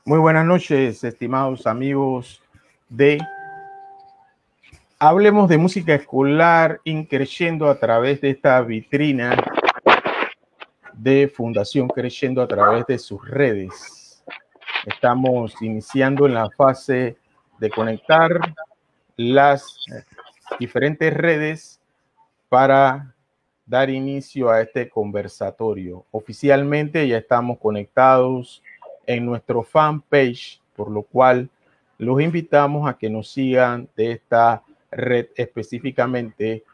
Muy buenas noches, estimados amigos de Hablemos de Música Escolar Increyendo a través de esta vitrina de Fundación Creyendo a través de sus redes. Estamos iniciando en la fase de conectar las diferentes redes para dar inicio a este conversatorio. Oficialmente ya estamos conectados en nuestro fanpage, por lo cual los invitamos a que nos sigan de esta red específicamente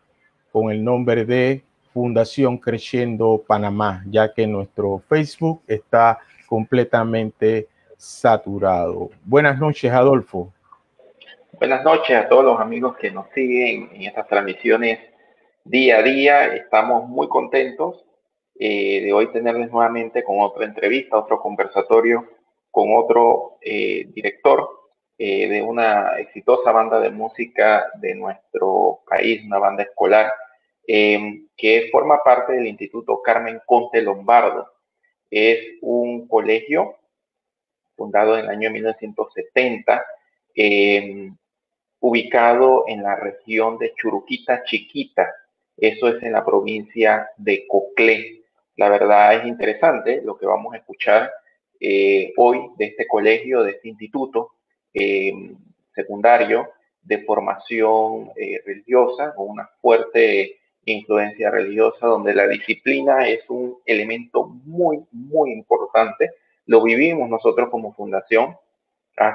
con el nombre de Fundación Creyendo Panamá, ya que nuestro Facebook está completamente saturado. Buenas noches, Adolfo. Buenas noches a todos los amigos que nos siguen en estas transmisiones día a día. Estamos muy contentos de hoy tenerles nuevamente con otra entrevista, otro conversatorio con otro director de una exitosa banda de música de nuestro país, una banda escolar que forma parte del Instituto Carmen Conte Lombardo. Es un colegio fundado en el año 1970, ubicado en la región de Churuquita Chiquita. Eso es en la provincia de Coclé. La verdad es interesante lo que vamos a escuchar hoy de este colegio, de este instituto secundario de formación religiosa, con una fuerte influencia religiosa, donde la disciplina es un elemento muy, muy importante. Lo vivimos nosotros como fundación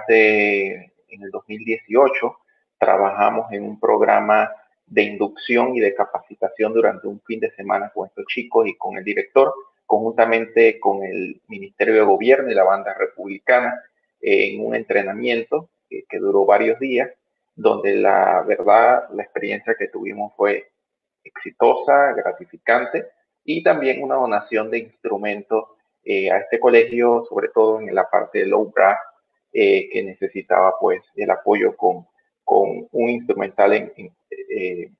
en el 2018. Trabajamos en un programa de inducción y de capacitación durante un fin de semana con estos chicos y con el director, conjuntamente con el Ministerio de Gobierno y la banda republicana, en un entrenamiento que duró varios días, donde la verdad, la experiencia que tuvimos fue exitosa, gratificante, y también una donación de instrumentos a este colegio, sobre todo en la parte de low brass, que necesitaba pues el apoyo con un instrumental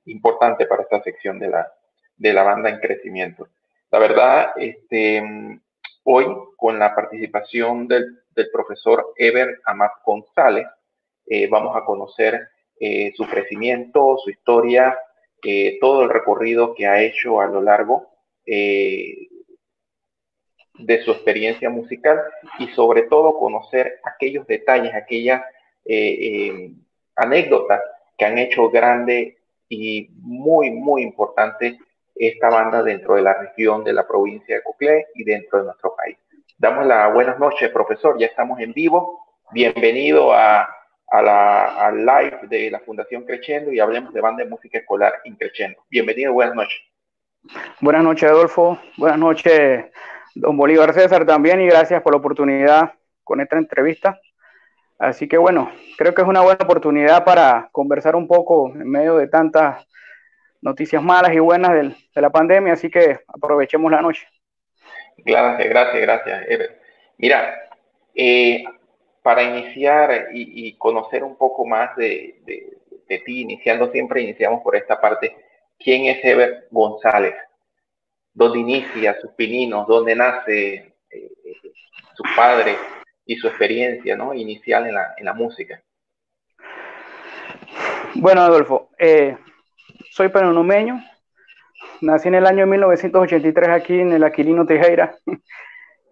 importante para esta sección de la banda en crecimiento. La verdad, hoy con la participación del profesor Eber Amat González, vamos a conocer su crecimiento, su historia, todo el recorrido que ha hecho a lo largo de su experiencia musical y sobre todo conocer aquellos detalles, aquellas anécdotas que han hecho grande y muy, muy importante esta banda dentro de la región de la provincia de Coclé y dentro de nuestro país. Damos las buenas noches, profesor, ya estamos en vivo. Bienvenido al live de la Fundación Creyendo y hablemos de banda de música escolar Increyendo. Bienvenido, buenas noches. Buenas noches, Adolfo. Buenas noches, don Bolívar César también, y gracias por la oportunidad con esta entrevista. Así que bueno, creo que es una buena oportunidad para conversar un poco en medio de tantas noticias malas y buenas de la pandemia, así que aprovechemos la noche. Gracias. Mira, para iniciar y conocer un poco más de ti, iniciamos por esta parte. ¿Quién es Eber González? ¿Dónde inicia sus pininos? ¿Dónde nace su padre y su experiencia, ¿no?, inicial en la música? Bueno, Adolfo, soy penonomeño. Nací en el año 1983 aquí en el Aquilino Tejera.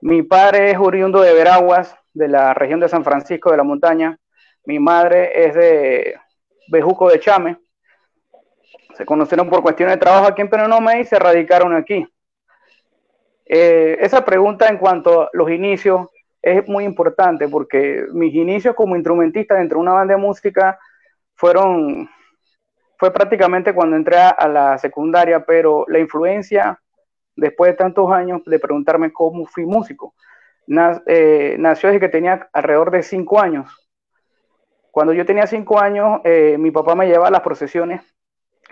Mi padre es oriundo de Veraguas, de la región de San Francisco de la Montaña. Mi madre es de Bejuco de Chame. Se conocieron por cuestiones de trabajo aquí en Penonomé y se radicaron aquí. Esa pregunta en cuanto a los inicios es muy importante porque mis inicios como instrumentista dentro de una banda de música fue prácticamente cuando entré a la secundaria, pero la influencia, después de tantos años de preguntarme cómo fui músico, nació desde que tenía alrededor de 5 años. Cuando yo tenía 5 años, mi papá me llevaba a las procesiones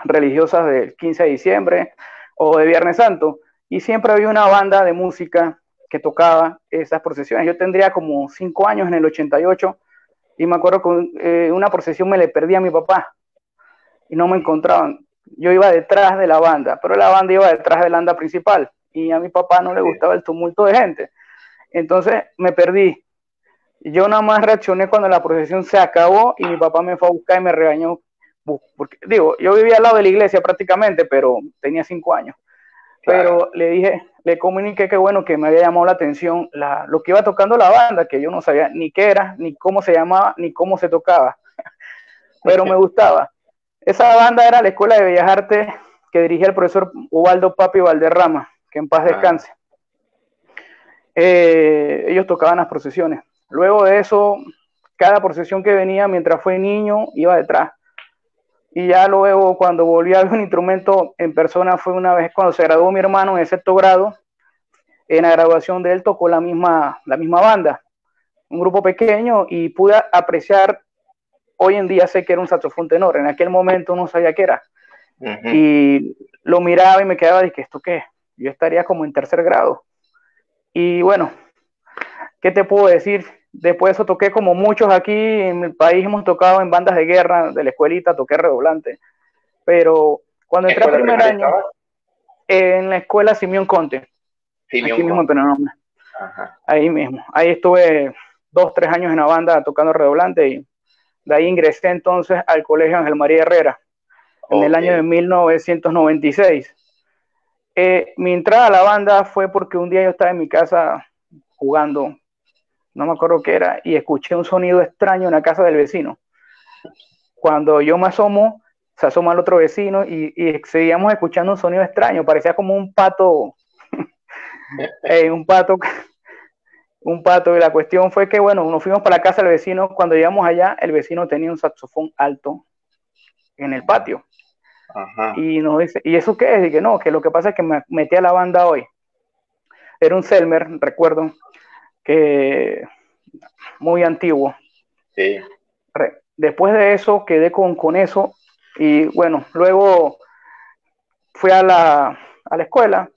religiosas del 15 de diciembre o de Viernes Santo, y siempre había una banda de música que tocaba esas procesiones. Yo tendría como 5 años en el 88, y me acuerdo que una procesión me le perdí a mi papá y no me encontraban. Yo iba detrás de la banda, pero la banda iba detrás de la banda principal y a mi papá no le gustaba el tumulto de gente. Entonces me perdí Yo nada más reaccioné cuando la procesión se acabó y mi papá me fue a buscar y me regañó. Porque, digo, yo vivía al lado de la iglesia prácticamente, pero tenía 5 años. Pero le dije, le comuniqué que bueno, que me había llamado la atención lo que iba tocando la banda, que yo no sabía ni qué era, ni cómo se llamaba, ni cómo se tocaba, pero me gustaba. Esa banda era la Escuela de Bellas Artes que dirigía el profesor Ubaldo Papi Valderrama, que en paz descanse. Ellos tocaban las procesiones. Luego de eso, cada procesión que venía mientras fue niño iba detrás. Y ya luego cuando volví a ver un instrumento en persona fue una vez cuando se graduó mi hermano en sexto grado. En la graduación de él tocó la misma banda, un grupo pequeño, y pude apreciar, hoy en día sé que era un saxofón tenor, en aquel momento no sabía qué era. Y lo miraba y me quedaba, dije, ¿esto qué es? Yo estaría como en tercer grado. Y bueno, ¿qué te puedo decir? Después de eso toqué como muchos aquí en el país, hemos tocado en bandas de guerra, de la escuelita, toqué redoblante. Pero cuando entré al primer año, en la escuela Simeón Conte, aquí mismo en Penamón. Ahí mismo. Ahí estuve 2, 3 años en la banda tocando redoblante y de ahí ingresé entonces al Colegio Ángel María Herrera en el año de 1996. Mi entrada a la banda fue porque un día yo estaba en mi casa jugando, no me acuerdo qué era, y escuché un sonido extraño en la casa del vecino. Cuando yo me asomo, se asoma el otro vecino y seguíamos escuchando un sonido extraño, parecía como un pato, un pato, y la cuestión fue que, bueno, nos fuimos para la casa del vecino. Cuando llegamos allá, el vecino tenía un saxofón alto en el patio. Y nos dice, ¿y eso qué es? Y que no, que lo que pasa es que me metí a la banda hoy. Era un Selmer, recuerdo, que muy antiguo. Sí. Después de eso, quedé con eso, y bueno, luego fui a la escuela,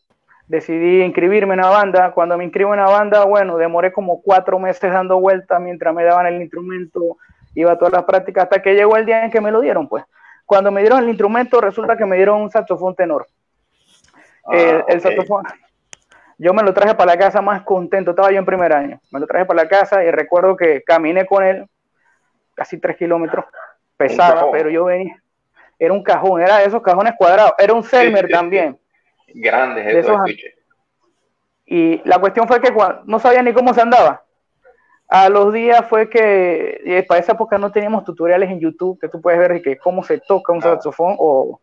decidí inscribirme en la banda. Cuando me inscribo en la banda, bueno, demoré como 4 meses dando vueltas mientras me daban el instrumento, iba a todas las prácticas, hasta que llegó el día en que me lo dieron, pues. Cuando me dieron el instrumento, resulta que me dieron un saxofón tenor. El saxofón, yo me lo traje para la casa más contento, estaba yo en primer año, me lo traje para la casa y recuerdo que caminé con él casi 3 kilómetros, pesaba, pero yo venía, era un cajón, era de esos cajones cuadrados, era un Selmer también. Grandes esos estuches. Y la cuestión fue que no sabía ni cómo se andaba. A los días fue que, para esa época no teníamos tutoriales en YouTube que tú puedes ver que cómo se toca un saxofón o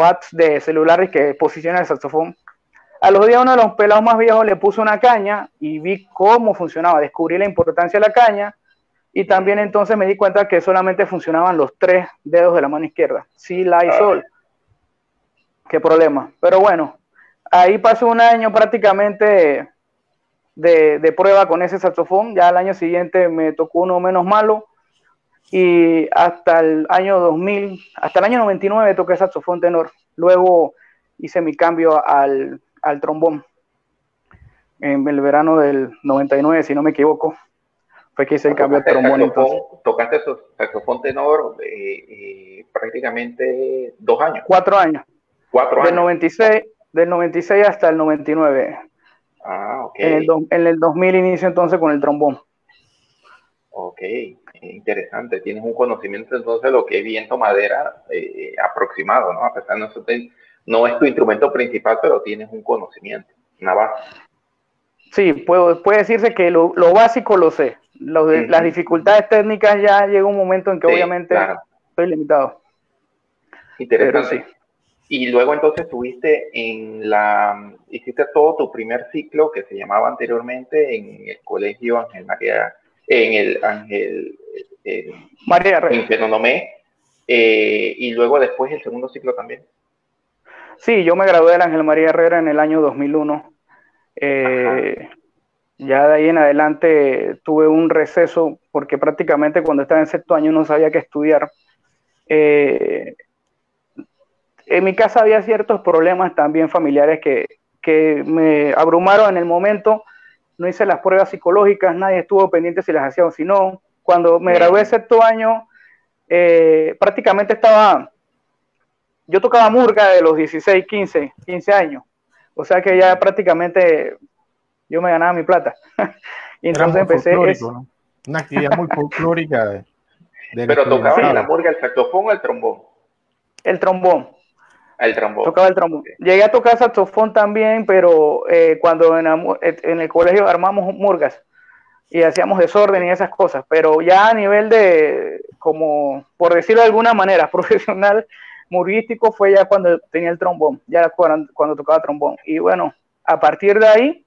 apps de celulares que posicionan el saxofón. A los días uno de los pelados más viejos le puso una caña y vi cómo funcionaba, descubrí la importancia de la caña y también entonces me di cuenta que solamente funcionaban los 3 dedos de la mano izquierda, si, la y sol. Qué problema. Pero bueno, ahí pasó un año prácticamente de prueba con ese saxofón. Ya al año siguiente me tocó uno menos malo y hasta el año 2000, hasta el año 99 toqué saxofón tenor. Luego hice mi cambio al trombón en el verano del 99, si no me equivoco, fue que hice el cambio al trombón. Tocaste saxofón tenor prácticamente 2 años. 4 años. 4 años. Del 96 hasta el 99. En el 2000 inicio entonces con el trombón. Ok, interesante. Tienes un conocimiento entonces de lo que es viento madera aproximado, ¿no? A pesar de que no es tu instrumento principal, pero tienes un conocimiento, una base. Sí, puede decirse que lo básico lo sé. Las dificultades técnicas ya llega un momento en que obviamente estoy limitado. Interesante. Pero sí. Y luego entonces hiciste todo tu primer ciclo que se llamaba anteriormente en el Colegio Ángel María, en el Ángel María Herrera. En Penonomé, y luego después el segundo ciclo también. Sí, yo me gradué del Ángel María Herrera en el año 2001. Ya de ahí en adelante tuve un receso porque prácticamente cuando estaba en sexto año no sabía qué estudiar. En mi casa había ciertos problemas también familiares que me abrumaron en el momento. No hice las pruebas psicológicas, nadie estuvo pendiente si las hacía o si no. Cuando me gradué de sexto año, prácticamente yo tocaba murga de los 16, 15 años. O sea que ya prácticamente yo me ganaba mi plata. Y entonces empecé... ¿no? Una actividad muy folclórica Pero tocaba en la murga el saxofón o el trombón. El trombón. El trombón. Tocaba el trombón. Okay. Llegué a tocar saxofón también, pero cuando en el colegio armamos murgas y hacíamos desorden y esas cosas, pero ya a nivel de, como por decirlo de alguna manera, profesional, murguístico, fue ya cuando tenía el trombón, ya cuando tocaba trombón. Y bueno, a partir de ahí,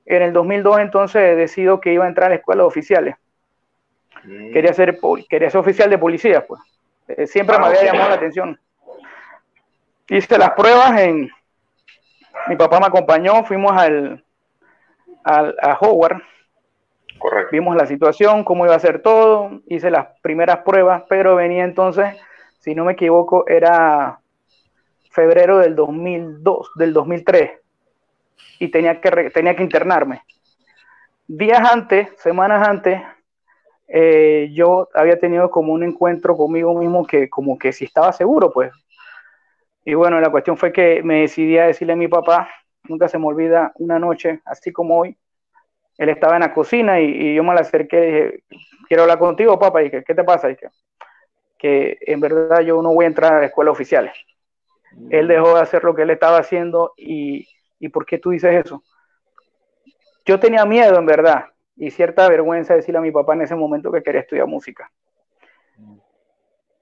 en el 2002 entonces decido que iba a entrar a la escuela de oficiales. Quería ser oficial de policía, pues. Siempre me había llamado la atención. Hice las pruebas mi papá me acompañó, fuimos a Howard. Correcto. Vimos la situación, cómo iba a ser todo, hice las primeras pruebas, pero venía entonces, si no me equivoco, era febrero del 2003, y tenía que internarme. Semanas antes, yo había tenido como un encuentro conmigo mismo que como que si estaba seguro, pues. Y bueno, la cuestión fue que me decidí a decirle a mi papá, nunca se me olvida, una noche, así como hoy, él estaba en la cocina y yo me le acerqué y dije, quiero hablar contigo, papá. Y dije, ¿qué te pasa? Y que en verdad yo no voy a entrar a la escuela oficiales. Él dejó de hacer lo que él estaba haciendo y ¿por qué tú dices eso? Yo tenía miedo, en verdad, y cierta vergüenza de decirle a mi papá en ese momento que quería estudiar música.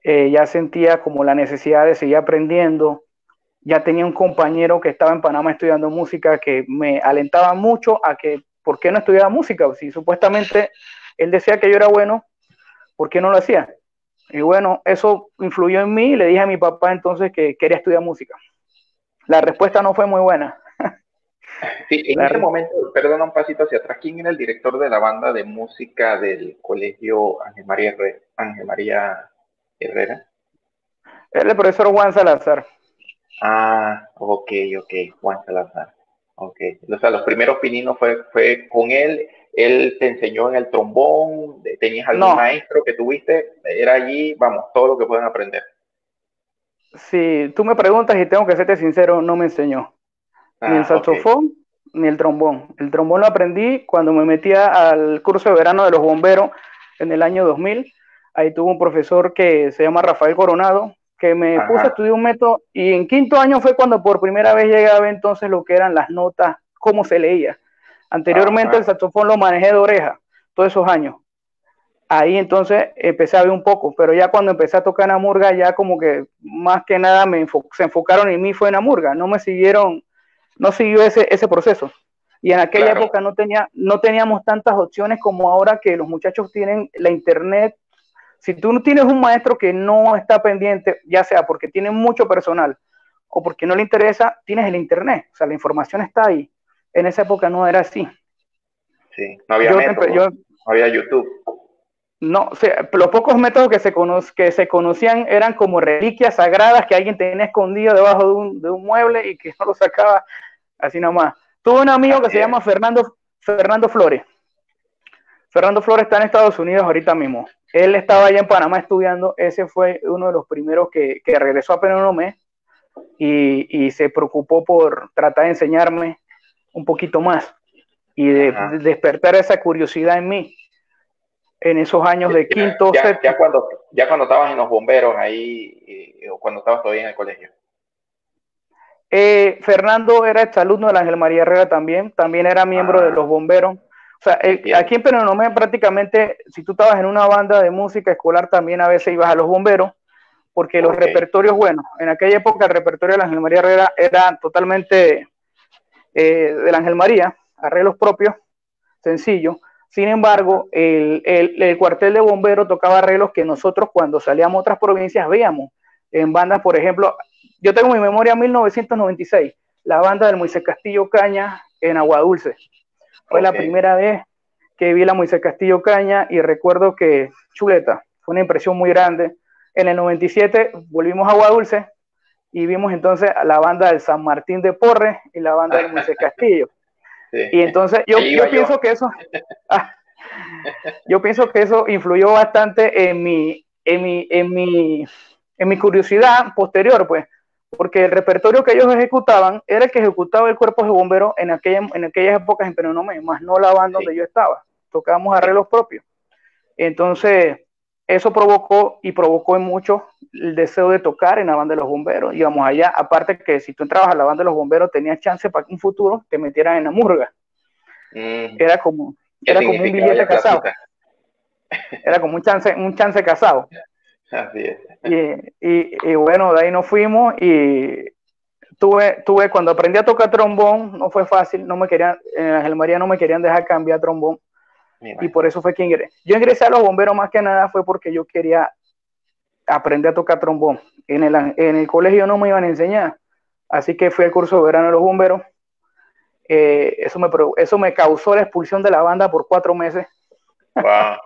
Ya sentía como la necesidad de seguir aprendiendo. Ya tenía un compañero que estaba en Panamá estudiando música que me alentaba mucho a que, ¿por qué no estudiaba música? Si supuestamente él decía que yo era bueno, ¿por qué no lo hacía? Y bueno, eso influyó en mí y le dije a mi papá entonces que quería estudiar música. La respuesta no fue muy buena. Sí, en ese momento, perdona un pasito hacia atrás, ¿quién era el director de la banda de música del colegio Ángel María Herrera? Era el profesor Juan Salazar. Ah, ok, Juan Salazar. Ok, o sea, los primeros pininos fue con él te enseñó en el trombón, tenías algún maestro que tuviste, era allí, vamos, todo lo que pueden aprender. Si tú me preguntas y tengo que serte sincero, no me enseñó. Ni el saxofón, ni el trombón. El trombón lo aprendí cuando me metía al curso de verano de los bomberos en el año 2000. Ahí tuve un profesor que se llama Rafael Coronado, que me puso a estudiar un método, y en quinto año fue cuando por primera vez llegué a ver entonces lo que eran las notas, cómo se leía. Anteriormente el saxofón lo manejé de oreja, todos esos años. Ahí entonces empecé a ver un poco, pero ya cuando empecé a tocar en la murga, ya como que más que nada se enfocaron en mí fue en la murga, no siguió ese proceso. Y en aquella época no teníamos tantas opciones como ahora, que los muchachos tienen la internet. Si tú no tienes un maestro que no está pendiente, ya sea porque tiene mucho personal o porque no le interesa, tienes el internet, o sea, la información está ahí. En esa época no era así. Sí, no había métodos, no había YouTube. No, o sea, los pocos métodos que se conocían eran como reliquias sagradas que alguien tenía escondido debajo de un mueble y que no lo sacaba así nomás. Tuve un amigo que se llama Fernando Flores. Fernando Flores está en Estados Unidos ahorita mismo. Él estaba allá en Panamá estudiando. Ese fue uno de los primeros que regresó apenas un mes y se preocupó por tratar de enseñarme un poquito más y de despertar esa curiosidad en mí. En esos años de quinto, ya cuando estabas en los bomberos ahí, o cuando estabas todavía en el colegio. Fernando era exalumno de la Ángel María Herrera también era miembro de los bomberos. O sea, aquí en Penonomé prácticamente, si tú estabas en una banda de música escolar, también a veces ibas a los bomberos, porque los repertorios, bueno, en aquella época el repertorio de la Ángel María Herrera era totalmente de la Ángel María, arreglos propios, sencillo. Sin embargo, el cuartel de bomberos tocaba arreglos que nosotros cuando salíamos a otras provincias veíamos en bandas. Por ejemplo, yo tengo en mi memoria 1996, la banda del Moisés Castillo Caña en Aguadulce. Fue la primera vez que vi la Moisés Castillo Caña y recuerdo que, chuleta, fue una impresión muy grande. En el 97 volvimos a Aguadulce y vimos entonces a la banda del San Martín de Porres y la banda del Moisés Castillo. Sí. Y entonces yo pienso que eso influyó bastante en mi curiosidad posterior, pues, porque el repertorio que ellos ejecutaban era el que ejecutaba el cuerpo de bomberos en aquellas épocas en Penonomé, más no la banda donde yo estaba. Tocábamos arreglos propios. Entonces, eso provocó en muchos el deseo de tocar en la banda de los bomberos. Íbamos allá, aparte que si tú entrabas a la banda de los bomberos tenías chance para que en un futuro te metieran en la murga. Era como un billete casado. Era como un chance casado. Así es. Y bueno, de ahí nos fuimos y tuve cuando aprendí a tocar trombón, no fue fácil, en Ángel María no me querían dejar cambiar trombón. Y por eso fue que ingresé. Yo ingresé a los bomberos más que nada fue porque yo quería aprender a tocar trombón. En el colegio no me iban a enseñar, así que fui al curso de verano de los bomberos. Eso me causó la expulsión de la banda por 4 meses. Wow.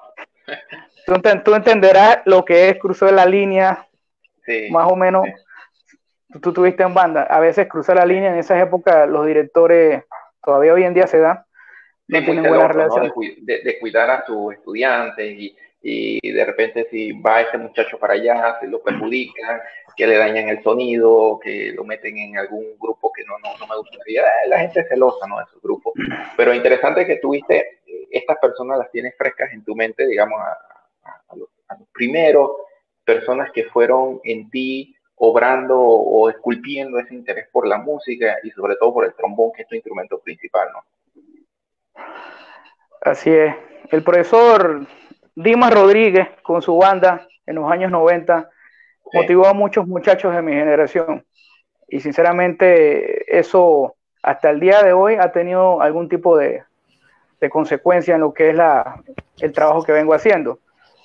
Tú entenderás lo que es cruzar la línea, sí, más o menos. Sí. Tú tuviste en banda. A veces cruzar la línea en esas épocas, los directores, todavía hoy en día se da, no tienen buena relación, ¿no? De cuidar a sus estudiantes y de repente si va ese muchacho para allá, se lo perjudican, que le dañan el sonido, que lo meten en algún grupo que no me gustaría. La gente es celosa, ¿no? De esos grupos. Pero interesante que tuviste, estas personas las tienes frescas en tu mente, digamos, a los primeros personas que fueron en ti obrando o esculpiendo ese interés por la música y sobre todo por el trombón, que es tu instrumento principal, ¿no? Así es. El profesor Dimas Rodríguez, con su banda en los años 90, sí, motivó a muchos muchachos de mi generación. Y sinceramente, eso hasta el día de hoy ha tenido algún tipo de consecuencia en lo que es el trabajo que vengo haciendo.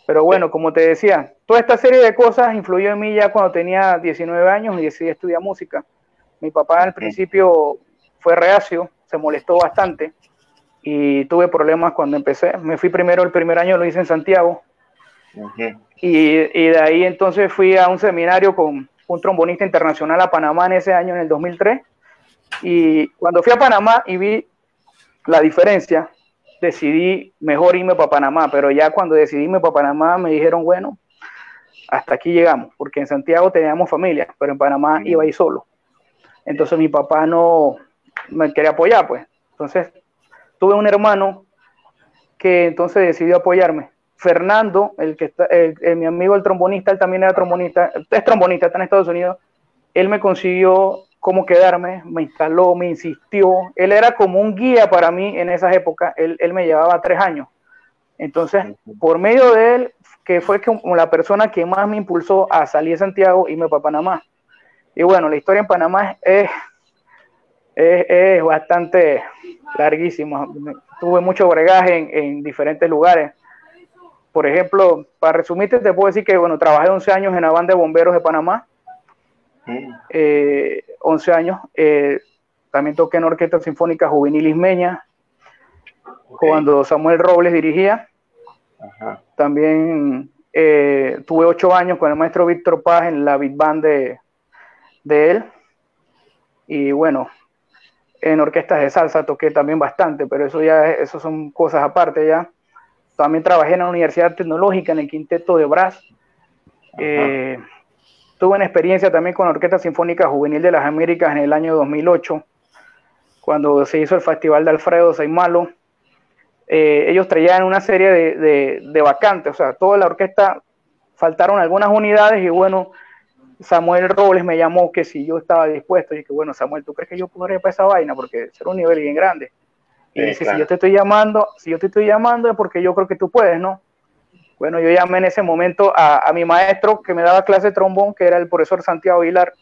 Pero bueno, como te decía, toda esta serie de cosas influyó en mí ya cuando tenía 19 años y decidí estudiar música. Mi papá al principio fue reacio, se molestó bastante y tuve problemas cuando empecé. Me fui primero, el primer año lo hice en Santiago. Y de ahí entonces fui a un seminario con un trombonista internacional a Panamá en ese año, en el 2003. Y cuando fui a Panamá y vi la diferencia, decidí mejor irme para Panamá. Pero ya cuando decidí irme para Panamá me dijeron, bueno, hasta aquí llegamos, porque en Santiago teníamos familia, pero en Panamá iba a ir solo. Entonces mi papá no me quería apoyar, pues. Entonces tuve un hermano que entonces decidió apoyarme. Fernando, mi amigo el trombonista, él también era trombonista, es trombonista, está en Estados Unidos. Él me consiguió cómo quedarme, me instaló, me insistió. Él era como un guía para mí en esas épocas. Él me llevaba 3 años. Entonces, por medio de él, que fue como la persona que más me impulsó a salir de Santiago y irme para Panamá. Y bueno, la historia en Panamá es bastante larguísima. Tuve mucho bregaje en diferentes lugares. Por ejemplo, para resumirte, te puedo decir que bueno, trabajé 11 años en la banda de bomberos de Panamá. 11 años. También toqué en Orquesta Sinfónica Juvenil Ismeña, cuando Samuel Robles dirigía. También tuve 8 años con el maestro Víctor Paz en la Big Band de él. Y bueno, en orquestas de salsa toqué también bastante, pero eso son cosas aparte ya. También trabajé en la Universidad Tecnológica en el quinteto de brass. Tuve una experiencia también con la Orquesta Sinfónica Juvenil de las Américas en el año 2008, cuando se hizo el Festival de Alfredo Saimalo. Ellos traían una serie de vacantes, o sea, toda la orquesta faltaron algunas unidades y bueno, Samuel Robles me llamó que si yo estaba dispuesto. Y dije, bueno, Samuel, ¿tú crees que yo podría para esa vaina? Porque será un nivel bien grande. Y dice, claro, si yo te estoy llamando es porque yo creo que tú puedes, ¿no? Bueno, yo llamé en ese momento a mi maestro que me daba clase de trombón, que era el profesor Santiago Aguilar,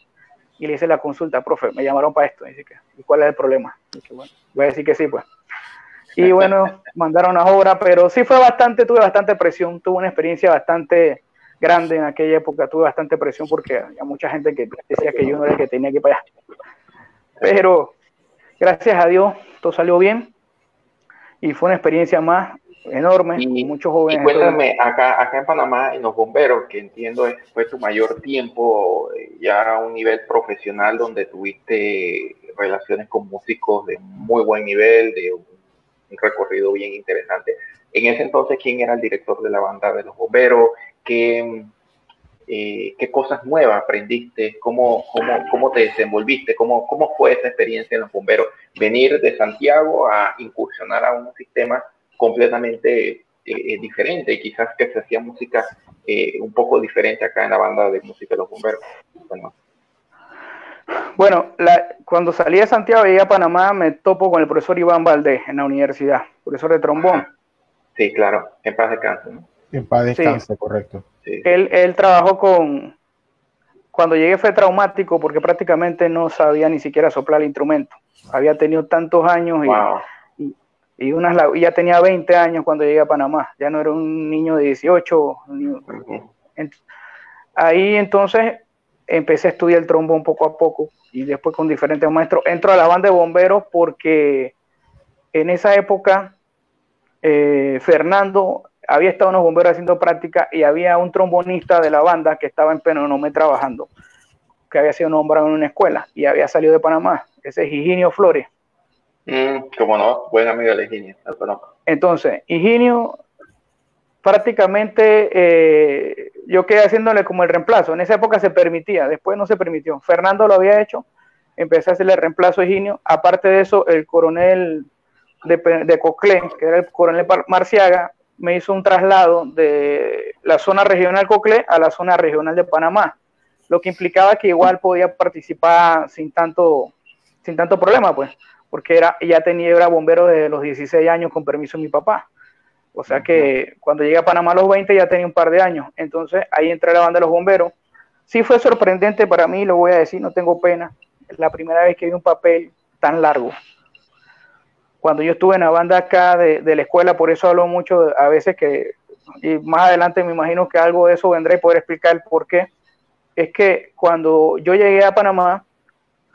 y le hice la consulta, profe, me llamaron para esto. Y dice, ¿y cuál es el problema? Y dije, bueno, voy a decir que sí, pues. Y bueno, mandaron a obra, pero sí tuve bastante presión, tuve una experiencia bastante grande en aquella época, tuve bastante presión porque había mucha gente que decía que yo no era el que tenía que ir para allá. Pero gracias a Dios todo salió bien y fue una experiencia más enorme, y, con muchos jóvenes. Y cuéntame, acá en Panamá, en los bomberos, que entiendo fue tu mayor tiempo, ya a un nivel profesional donde tuviste relaciones con músicos de muy buen nivel, de un recorrido bien interesante. En ese entonces, ¿quién era el director de la banda de los bomberos? ¿Qué cosas nuevas aprendiste? ¿Cómo te desenvolviste? ¿Cómo fue esa experiencia en los bomberos? Venir de Santiago a incursionar a un sistema completamente diferente, y quizás que se hacía música un poco diferente acá en la banda de música de los bomberos. Bueno, cuando salí de Santiago y llegué a Panamá, me topo con el profesor Iván Valdés en la universidad, profesor de trombón. Sí, claro, en paz descanse, ¿no? En paz descanse, sí. Correcto. Sí. Él trabajó cuando llegué fue traumático porque prácticamente no sabía ni siquiera soplar el instrumento. Había tenido tantos años y ya tenía 20 años cuando llegué a Panamá. Ya no era un niño de 18. Ahí entonces empecé a estudiar el trombón poco a poco y después con diferentes maestros. Entro a la banda de bomberos porque en esa época Fernando había estado en los bomberos haciendo práctica y había un trombonista de la banda que estaba en Penonomé trabajando, que había sido nombrado en una escuela y había salido de Panamá. Ese es Higinio Flores. Como no, buen amigo de Higinio, lo conozco. Entonces, Higinio prácticamente yo quedé haciéndole como el reemplazo. En esa época se permitía, después no se permitió. Fernando lo había hecho, empecé a hacerle el reemplazo a Higinio. Aparte de eso, el coronel de Coclé, que era el coronel Marciaga, me hizo un traslado de la zona regional Coclé a la zona regional de Panamá, lo que implicaba que igual podía participar sin tanto problema, pues, porque era bombero desde los 16 años con permiso de mi papá. O sea que cuando llegué a Panamá a los 20 ya tenía un par de años. Entonces ahí entré a la banda de los bomberos. Sí fue sorprendente para mí, lo voy a decir, no tengo pena. Es la primera vez que vi un papel tan largo. Cuando yo estuve en la banda acá de la escuela, por eso hablo mucho a veces y más adelante me imagino que algo de eso vendré y poder explicar el por qué. Es que cuando yo llegué a Panamá,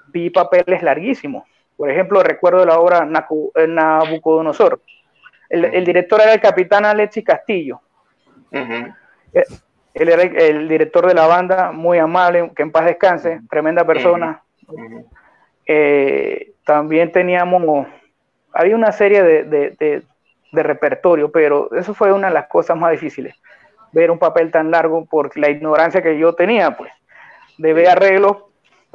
vi papeles larguísimos. Por ejemplo, recuerdo la obra Nabucodonosor. El director era el capitán Alexis Castillo. Él era el director de la banda, muy amable, que en paz descanse, tremenda persona. También había una serie de repertorio, pero eso fue una de las cosas más difíciles, ver un papel tan largo por la ignorancia que yo tenía, pues, de ver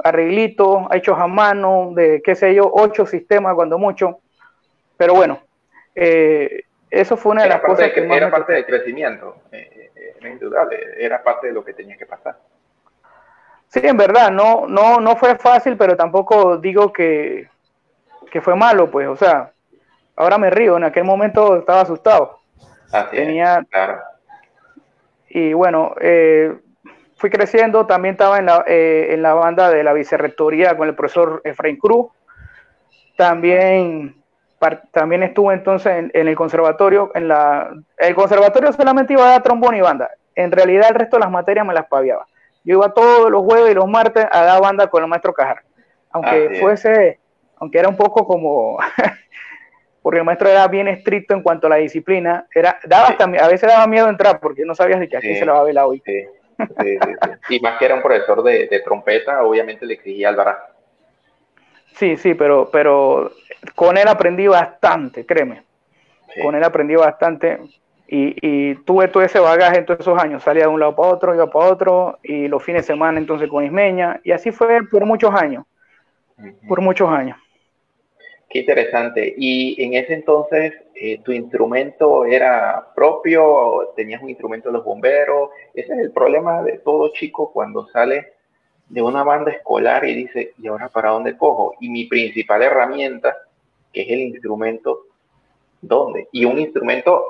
arreglitos hechos a mano, de qué sé yo, 8 sistemas cuando mucho, pero bueno, eso fue una de las cosas que era parte del crecimiento, era indudable, era parte de lo que tenía que pasar. Sí, en verdad, no fue fácil, pero tampoco digo que fue malo, pues, o sea, ahora me río, en aquel momento estaba asustado. Así es, claro. Y bueno, fui creciendo, también estaba en la banda de la vicerrectoría con el profesor Efraín Cruz, también estuve entonces en el conservatorio, el conservatorio solamente iba a dar trombón y banda, en realidad el resto de las materias me las paviaba. Yo iba todos los jueves y los martes a dar banda con el maestro Cajar, aunque era un poco como, porque el maestro era bien estricto en cuanto a la disciplina, a veces daba miedo entrar porque no sabías de que aquí se la va a velar hoy. Sí. Y más que era un profesor de trompeta, obviamente le exigía al barajo. Sí, pero con él aprendí bastante, créeme. Sí. Con él aprendí bastante y tuve todo ese bagaje en todos esos años. Salía de un lado para otro, iba para otro, y los fines de semana entonces con Ismeña, y así fue por muchos años. Por muchos años. Qué interesante. Y en ese entonces, ¿tu instrumento era propio? ¿Tenías un instrumento de los bomberos? Ese es el problema de todo chico cuando sale de una banda escolar y dice, ¿y ahora para dónde cojo? Y mi principal herramienta, que es el instrumento, ¿dónde? Y un instrumento,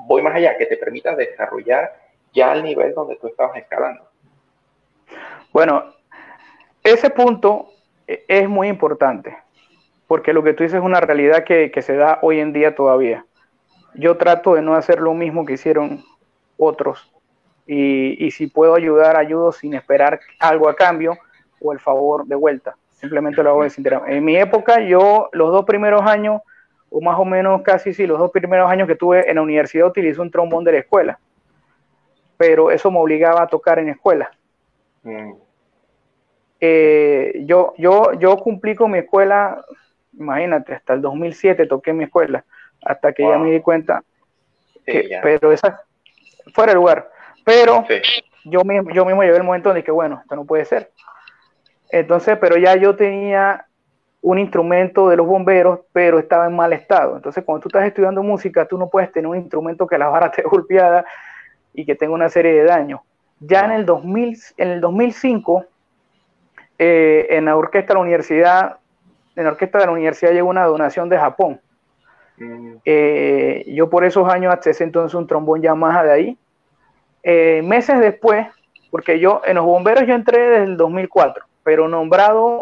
voy más allá, que te permita desarrollar ya al nivel donde tú estabas escalando. Bueno, ese punto es muy importante, porque lo que tú dices es una realidad que se da hoy en día todavía. Yo trato de no hacer lo mismo que hicieron otros, y si puedo ayudar, ayudo sin esperar algo a cambio o el favor de vuelta. Simplemente lo hago desinteresado. En mi época, yo los 2 primeros años, o más o menos casi sí, los 2 primeros años que tuve en la universidad utilicé un trombón de la escuela, pero eso me obligaba a tocar en escuela. Yo cumplí con mi escuela, imagínate, hasta el 2007 toqué en mi escuela, hasta que ya me di cuenta pero esa fuera de lugar. Pero yo mismo llegué al momento en que, bueno, esto no puede ser. Entonces, pero ya yo tenía un instrumento de los bomberos, pero estaba en mal estado. Entonces, cuando tú estás estudiando música, tú no puedes tener un instrumento que la vara esté golpeada y que tenga una serie de daños. Ya en el 2005, en la orquesta de la universidad llegó una donación de Japón. Yo por esos años accesé entonces un trombón Yamaha de ahí. Meses después, porque yo en los bomberos yo entré desde el 2004, pero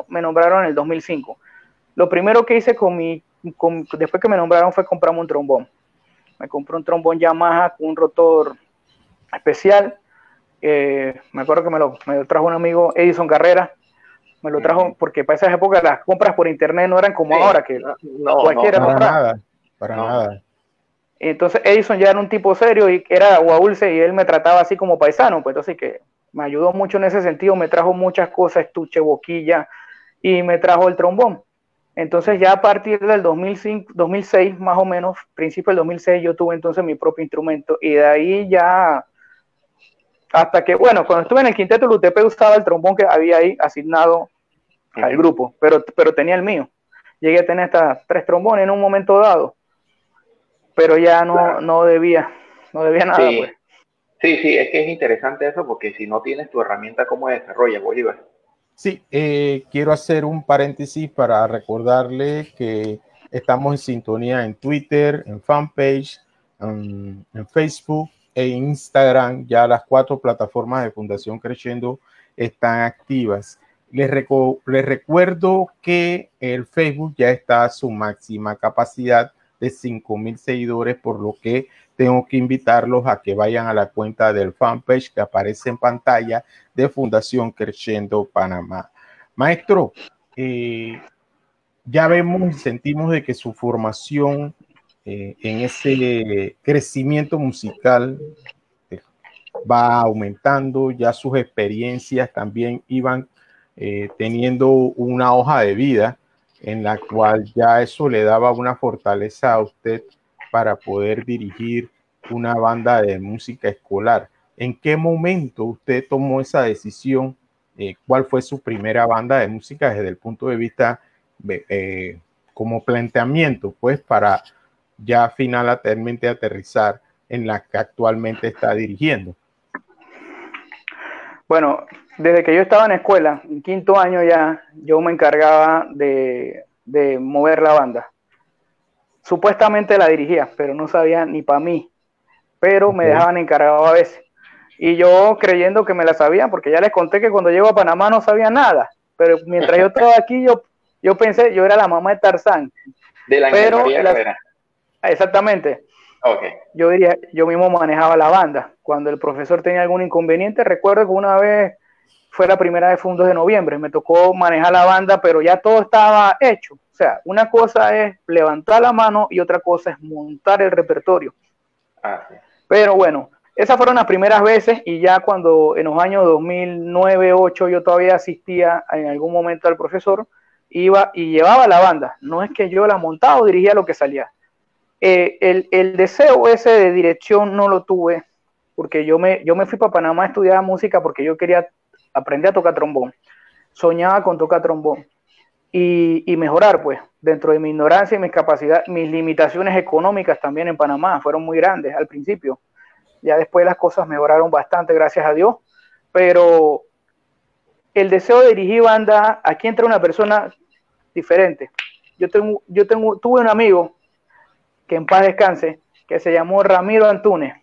me nombraron en el 2005. Lo primero que hice después que me nombraron fue comprarme un trombón. Me compré un trombón Yamaha con un rotor especial. Me acuerdo que me lo trajo un amigo, Edison Carrera. Me lo trajo porque para esas épocas las compras por internet no eran como ahora, que cualquiera para nada. Entonces Edison ya era un tipo serio y era agua dulce y él me trataba así como paisano, pues entonces que me ayudó mucho en ese sentido, me trajo muchas cosas, estuche, boquilla, y me trajo el trombón. Entonces ya a partir del 2005, 2006 más o menos, principio del 2006, yo tuve entonces mi propio instrumento y de ahí ya, hasta que, bueno, cuando estuve en el quinteto del UTP usaba el trombón que había ahí asignado al grupo, pero tenía el mío. Llegué a tener hasta 3 trombones en un momento dado, pero ya no debía nada, sí. pues. Sí, es que es interesante eso porque si no tienes tu herramienta, ¿cómo desarrollas, Bolívar? Sí, quiero hacer un paréntesis para recordarle que estamos en sintonía en Twitter, en fanpage, en Facebook e Instagram. Ya las 4 plataformas de Fundación Creciendo están activas. Les recuerdo que el Facebook ya está a su máxima capacidad de 5,000 seguidores, por lo que tengo que invitarlos a que vayan a la cuenta del fanpage que aparece en pantalla de Fundación Creciendo Panamá. Maestro, ya vemos y sentimos de que su formación en ese crecimiento musical va aumentando, ya sus experiencias también iban teniendo una hoja de vida en la cual ya eso le daba una fortaleza a usted para poder dirigir una banda de música escolar. ¿En qué momento usted tomó esa decisión? ¿Cuál fue su primera banda de música desde el punto de vista como planteamiento, pues, para ya finalmente aterrizar en la que actualmente está dirigiendo? Bueno, desde que yo estaba en escuela, en 5º año ya, yo me encargaba de mover la banda. Supuestamente la dirigía, pero no sabía ni para mí. Pero me dejaban encargado a veces. Y yo creyendo que me la sabía, porque ya les conté que cuando llego a Panamá no sabía nada. Pero mientras yo estaba aquí, yo pensé, yo era la mamá de Tarzán. De la María Herrera. Exactamente. Okay. Yo mismo manejaba la banda. Cuando el profesor tenía algún inconveniente, recuerdo que una vez fue la primera vez, fue un 2 de noviembre, me tocó manejar la banda, pero ya todo estaba hecho. O sea, una cosa es levantar la mano y otra cosa es montar el repertorio. Sí. Pero bueno, esas fueron las primeras veces y ya cuando en los años 2009-2008 yo todavía asistía en algún momento al profesor, iba y llevaba la banda. No es que yo la montaba o dirigía lo que salía. El deseo ese de dirección no lo tuve porque yo me fui para Panamá a estudiar música porque yo quería aprender a tocar trombón. Soñaba con tocar trombón y mejorar, pues, dentro de mi ignorancia y mis capacidades, mis limitaciones económicas también en Panamá fueron muy grandes al principio. Ya después las cosas mejoraron bastante, gracias a Dios, pero el deseo de dirigir banda, aquí entra una persona diferente. Tuve un amigo que en paz descanse, que se llamó Ramiro Antúnez.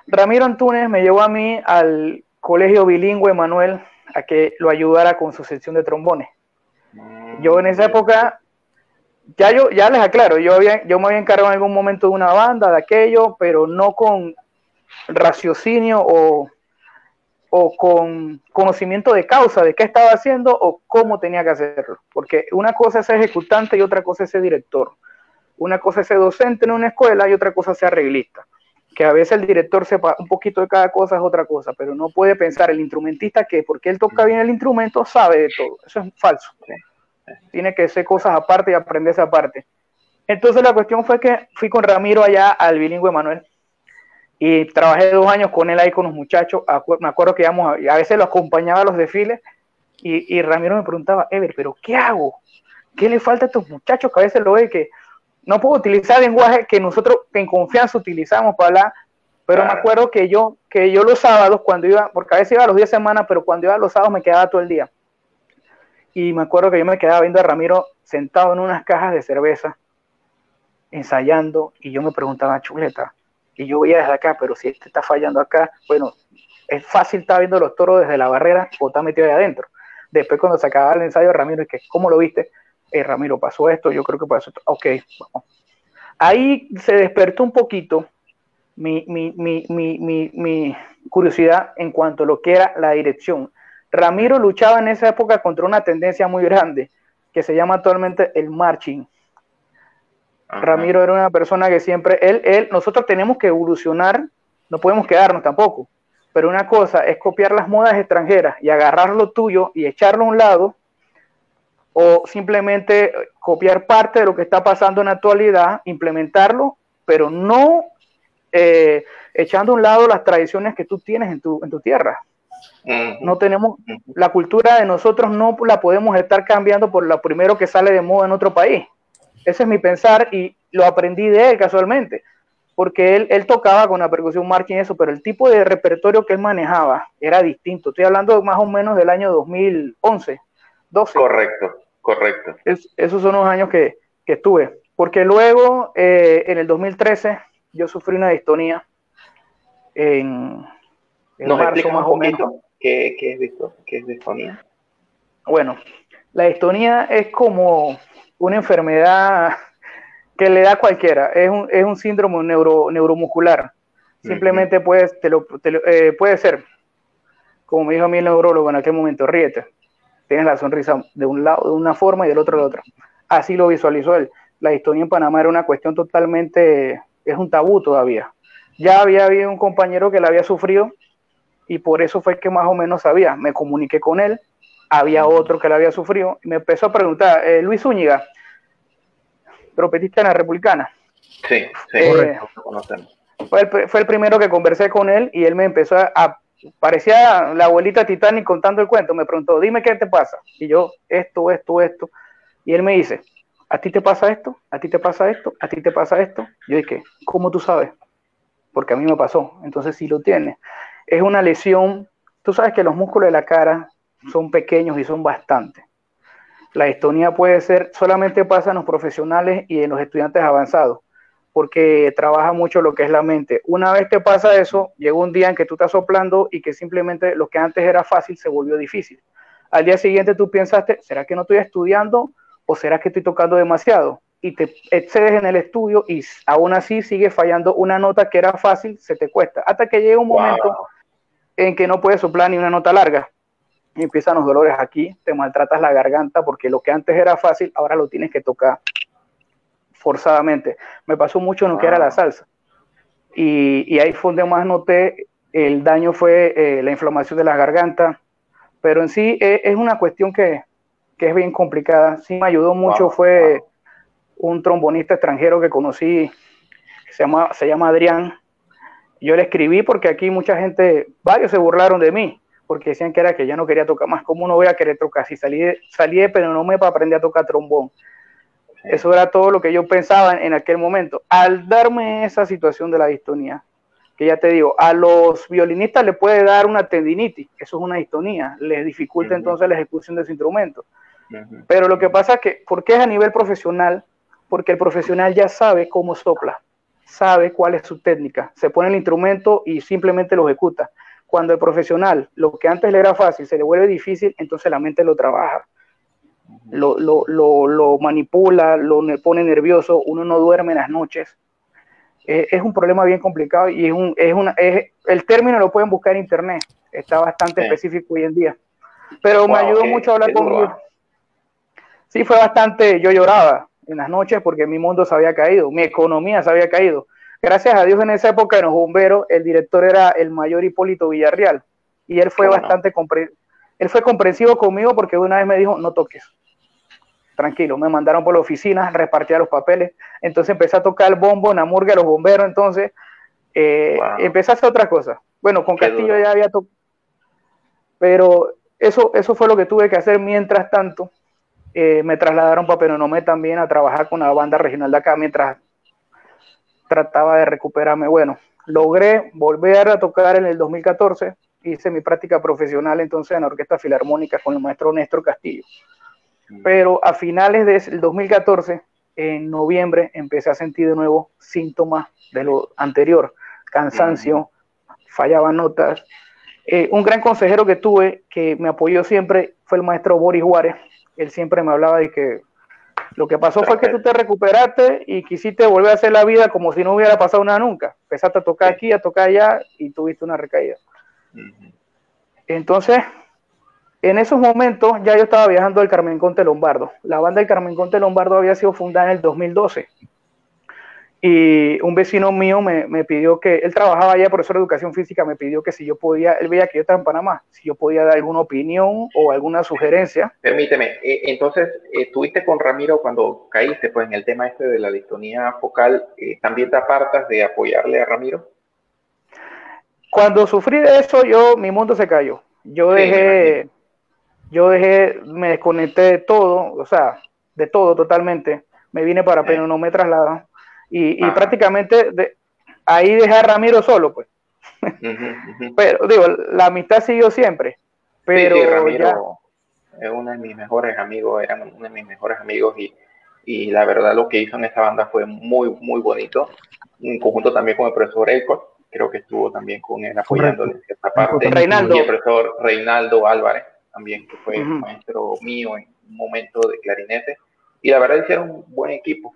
Ramiro Antúnez me llevó a mí al Colegio Bilingüe Manuel a que lo ayudara con su sección de trombones. Yo en esa época, ya les aclaro, yo me había encargado en algún momento de una banda, de aquello, pero no con raciocinio o con conocimiento de causa de qué estaba haciendo o cómo tenía que hacerlo. Porque una cosa es ser ejecutante y otra cosa es ser director. Una cosa es ser docente en una escuela y otra cosa es ser arreglista. Que a veces el director sepa un poquito de cada cosa es otra cosa, pero no puede pensar el instrumentista que porque él toca bien el instrumento sabe de todo. Eso es falso. Tiene que ser cosas aparte y aprenderse aparte. Entonces la cuestión fue que fui con Ramiro allá al Bilingüe Manuel y trabajé 2 años con él ahí con los muchachos. Me acuerdo que a veces lo acompañaba a los desfiles y Ramiro me preguntaba, Ever, ¿pero qué hago? ¿qué le falta a estos muchachos que a veces lo ve que no puedo utilizar lenguaje que nosotros en confianza utilizamos para hablar? Pero me acuerdo que yo los sábados cuando iba, porque a veces iba los días de semana, pero cuando iba los sábados me quedaba todo el día. Y me acuerdo que yo me quedaba viendo a Ramiro sentado en unas cajas de cerveza, ensayando, y yo me preguntaba, chuleta, y yo veía desde acá, pero si este está fallando acá, bueno, es fácil estar viendo los toros desde la barrera o está metido ahí adentro. Después cuando se acababa el ensayo, Ramiro, es que, ¿cómo lo viste? Ramiro, pasó esto, yo creo que pasó esto. Ok, vamos. Ahí se despertó un poquito mi curiosidad en cuanto a lo que era la dirección. Ramiro luchaba en esa época contra una tendencia muy grande que se llama actualmente el marching. Ajá. Ramiro era una persona que siempre, nosotros tenemos que evolucionar, no podemos quedarnos tampoco, pero una cosa es copiar las modas extranjeras y agarrar lo tuyo y echarlo a un lado, o simplemente copiar parte de lo que está pasando en la actualidad, implementarlo, pero no echando a un lado las tradiciones que tú tienes en tu tierra. No tenemos, la cultura de nosotros no la podemos estar cambiando por lo primero que sale de moda en otro país. Ese es mi pensar y lo aprendí de él casualmente, porque él tocaba con la percusión marching eso, pero el tipo de repertorio que él manejaba era distinto. Estoy hablando más o menos del año 2011, 12. Correcto. Esos son los años que estuve, porque luego en el 2013 yo sufrí una distonía en marzo más o menos. ¿Qué es distonía? Bueno, la distonía es como una enfermedad que le da a cualquiera, es un síndrome neuromuscular. Simplemente puede ser, como me dijo a mí el neurólogo en aquel momento, ríete, tienes la sonrisa de un lado de una forma y del otro de otra. Así lo visualizó él. La distonía en Panamá era una cuestión totalmente, es un tabú todavía. Ya había habido un compañero que la había sufrido y por eso fue que más o menos sabía. Me comuniqué con él, había otro que la había sufrido y me empezó a preguntar, Luis Zúñiga, trompetista en la Republicana. Sí, fue el primero que conversé con él y él me empezó parecía la abuelita Titanic contando el cuento, me preguntó, dime qué te pasa, y yo, esto, y él me dice, ¿a ti te pasa esto? ¿A ti te pasa esto? ¿A ti te pasa esto? Yo dije, ¿cómo tú sabes? Porque a mí me pasó, entonces sí lo tienes. Es una lesión, tú sabes que los músculos de la cara son pequeños y son bastantes. La distonía puede ser, solamente pasa en los profesionales y en los estudiantes avanzados, porque trabaja mucho lo que es la mente. Una vez te pasa eso, llega un día en que tú estás soplando y que simplemente lo que antes era fácil se volvió difícil. Al día siguiente tú pensaste, ¿será que no estoy estudiando o será que estoy tocando demasiado? Y te excedes en el estudio y aún así sigues fallando una nota que era fácil, se te cuesta. Hasta que llega un momento en que no puedes soplar ni una nota larga. Y empiezan los dolores aquí, te maltratas la garganta porque lo que antes era fácil, ahora lo tienes que tocar forzadamente. Me pasó mucho en lo que era la salsa. Y ahí fue donde más noté el daño, fue la inflamación de la garganta. Pero en sí es una cuestión que es bien complicada. Sí me ayudó mucho, fue un trombonista extranjero que conocí, se llama Adrián. Yo le escribí porque aquí mucha gente, varios se burlaron de mí, porque decían que era que ya no quería tocar más. ¿Cómo no voy a querer tocar? Si salí de Penónome para aprender a tocar trombón. Eso era todo lo que yo pensaba en aquel momento. Al darme esa situación de la distonía, que ya te digo, a los violinistas les puede dar una tendinitis, eso es una distonía, les dificulta entonces la ejecución de su instrumento. Pero lo que pasa es que, ¿por qué es a nivel profesional? Porque el profesional ya sabe cómo sopla, sabe cuál es su técnica, se pone el instrumento y simplemente lo ejecuta. Cuando el profesional, lo que antes le era fácil, se le vuelve difícil, entonces la mente lo trabaja, lo manipula, lo pone nervioso, uno no duerme en las noches. Es un problema bien complicado y el término lo pueden buscar en internet, está bastante específico hoy en día. Pero me ayudó mucho a hablar conmigo. Sí, fue bastante, yo lloraba en las noches porque mi mundo se había caído, mi economía se había caído. Gracias a Dios en esa época en los bomberos el director era el mayor Hipólito Villarreal y él fue él fue comprensivo conmigo porque una vez me dijo, no toques, tranquilo, me mandaron por la oficina, repartía los papeles, entonces empecé a tocar el bombo en la murga de los bomberos, entonces empecé a hacer otra cosa. Bueno, con Castillo ya había tocado, pero eso fue lo que tuve que hacer. Mientras tanto, me trasladaron para Penonomé también a trabajar con la banda regional de acá mientras trataba de recuperarme. Bueno, logré volver a tocar en el 2014, hice mi práctica profesional entonces en la Orquesta Filarmónica con el maestro Néstor Castillo. Pero a finales del 2014, en noviembre, empecé a sentir de nuevo síntomas de lo anterior, cansancio, fallaban notas. Un gran consejero que tuve, que me apoyó siempre, fue el maestro Boris Juárez. Él siempre me hablaba de que lo que pasó fue que tú te recuperaste y quisiste volver a hacer la vida como si no hubiera pasado nada nunca. Empezaste a tocar aquí, a tocar allá y tuviste una recaída. Entonces, en esos momentos ya yo estaba viajando al Carmen Conte Lombardo. La banda del Carmen Conte Lombardo había sido fundada en el 2012. Y un vecino mío me pidió que, él trabajaba allá, profesor de educación física, me pidió que si yo podía, él veía que yo estaba en Panamá, si yo podía dar alguna opinión o alguna sugerencia. Permíteme, entonces, ¿estuviste con Ramiro cuando caíste pues en el tema este de la distonía focal? ¿También te apartas de apoyarle a Ramiro? Cuando sufrí de eso, mi mundo se cayó. Yo dejé, me desconecté de todo, o sea, de todo totalmente. Me vine para Penonomé, me trasladaron. Y prácticamente ahí dejé a Ramiro solo, pues. Pero digo, la amistad siguió siempre. Pero sí, Ramiro es uno de mis mejores amigos, era uno de mis mejores amigos y la verdad lo que hizo en esta banda fue muy, muy bonito. En conjunto también con el profesor Elcott, creo que estuvo también con él apoyándole en cierta parte. Reinaldo. Y el profesor Reinaldo Álvarez, también, que fue maestro mío en un momento de clarinete. Y la verdad hicieron un buen equipo.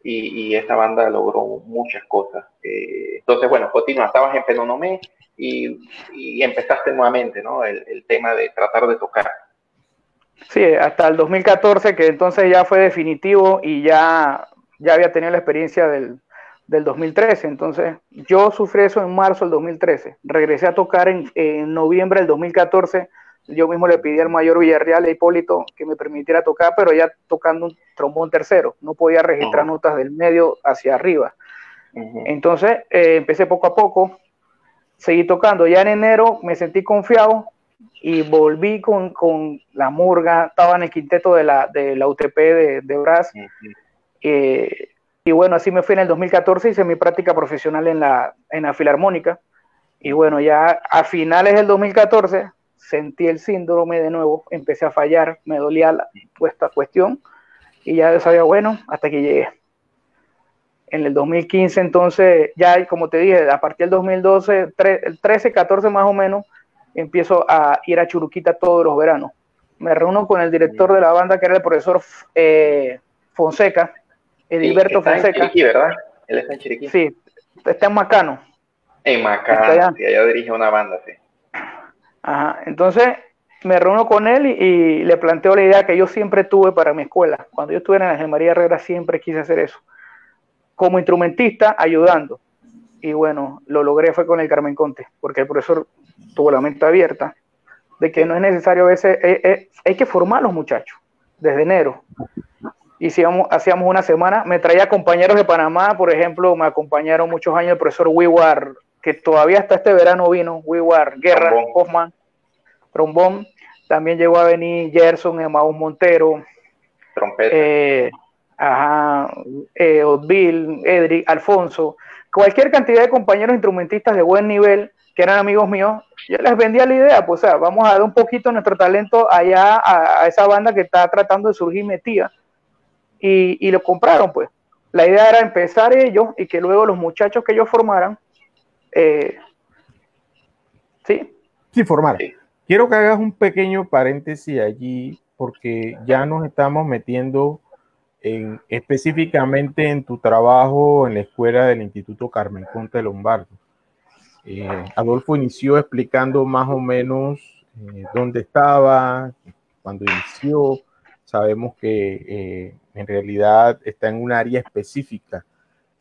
Y esta banda logró muchas cosas. Entonces, bueno, continúa, estabas en Penonomé y empezaste nuevamente, ¿no? El tema de tratar de tocar. Sí, hasta el 2014, que entonces ya fue definitivo y ya había tenido la experiencia del 2013. Entonces, yo sufrí eso en marzo del 2013. Regresé a tocar en noviembre del 2014. Yo mismo le pedí al mayor Villarreal, a Hipólito, que me permitiera tocar, pero ya tocando un trombón tercero. No podía registrar notas del medio hacia arriba. Entonces, empecé poco a poco, seguí tocando. Ya en enero me sentí confiado y volví con la murga. Estaba en el quinteto de la UTP de Brass. Y bueno, así me fui en el 2014, hice mi práctica profesional en la Filarmónica. Y bueno, ya a finales del 2014 sentí el síndrome de nuevo, empecé a fallar, me dolía esta cuestión y ya sabía, bueno, hasta que llegué. En el 2015 entonces, ya como te dije, a partir del 2012, el 13, 14 más o menos, empiezo a ir a Churuquita todos los veranos. Me reúno con el director de la banda, que era el profesor Fonseca, Edilberto Fonseca. En Chiriquí, ¿verdad? Él está en Chiriquí. Sí, está en Macano. En Macano, sí, allá dirige una banda, sí. Ajá, entonces me reúno con él y le planteo la idea que yo siempre tuve para mi escuela. Cuando yo estuve en Ángel María Herrera siempre quise hacer eso. Como instrumentista, ayudando. Y bueno, lo logré fue con el Carmen Conte, porque el profesor tuvo la mente abierta de que no es necesario a veces, hay que formar a los muchachos desde enero. Hacíamos una semana, me traía compañeros de Panamá, por ejemplo, me acompañaron muchos años el profesor Wiwar, que todavía hasta este verano vino, Wiwar Guerra, Hoffman, trombón. También llegó a venir Gerson, Emaús Montero, trompeta, Odvil, Edric, Alfonso, cualquier cantidad de compañeros instrumentistas de buen nivel que eran amigos míos. Yo les vendía la idea, pues, o sea, vamos a dar un poquito de nuestro talento allá a esa banda que está tratando de surgir metida. Y lo compraron, pues. La idea era empezar ellos y que luego los muchachos que ellos formaran, sí, formaran. Sí. Quiero que hagas un pequeño paréntesis allí, porque ya nos estamos metiendo específicamente en tu trabajo en la escuela del Instituto Carmen Conte Lombardo. Adolfo inició explicando más o menos dónde estaba, cuando inició. Sabemos que en realidad está en un área específica.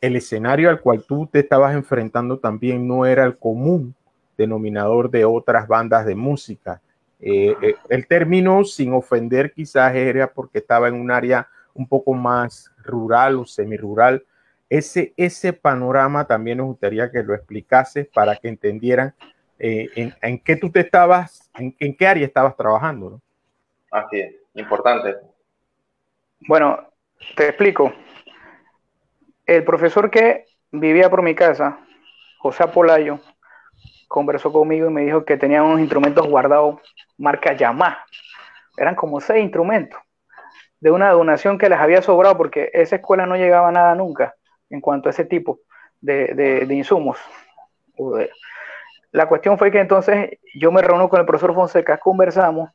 El escenario al cual tú te estabas enfrentando también no era el común denominador de otras bandas de música. El término, sin ofender, quizás era porque estaba en un área un poco más rural o semirural. Ese panorama también nos gustaría que lo explicases para que entendieran en qué tú te estabas, en qué área estabas trabajando, ¿no? Así es, importante. Bueno, te explico. El profesor que vivía por mi casa, José Apolayo, conversó conmigo y me dijo que tenía unos instrumentos guardados marca Yamaha. Eran como 6 instrumentos de una donación que les había sobrado porque esa escuela no llegaba a nada nunca en cuanto a ese tipo de insumos. La cuestión fue que entonces yo me reúno con el profesor Fonseca, conversamos,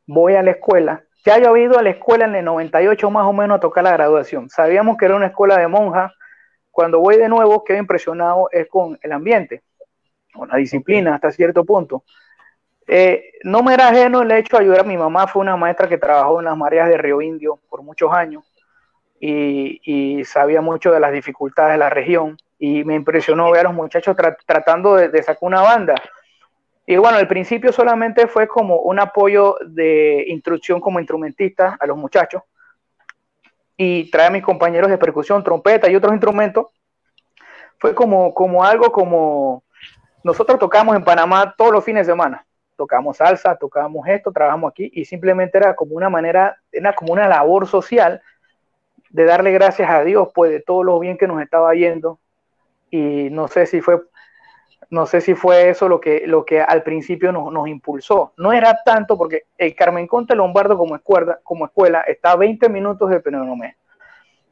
voy a la escuela. Ya yo había ido a la escuela en el 98 más o menos a tocar la graduación. Sabíamos que era una escuela de monjas. Cuando voy de nuevo, quedo impresionado es con el ambiente, con la disciplina hasta cierto punto. No me era ajeno el hecho de ayudar a mi mamá. Fue una maestra que trabajó en las mareas de Río Indio por muchos años y sabía mucho de las dificultades de la región. Y me impresionó ver a los muchachos tratando de sacar una banda. Y bueno, al principio solamente fue como un apoyo de instrucción como instrumentista a los muchachos y traer a mis compañeros de percusión, trompeta y otros instrumentos. Fue como algo como nosotros tocamos en Panamá todos los fines de semana. Tocamos salsa, tocamos esto, trabajamos aquí y simplemente era como una manera, era como una labor social de darle gracias a Dios pues de todo lo bien que nos estaba yendo. Y no sé si fue eso lo que al principio nos impulsó. No era tanto porque el Carmen Conte Lombardo como escuela está a 20 minutos de Penonomé.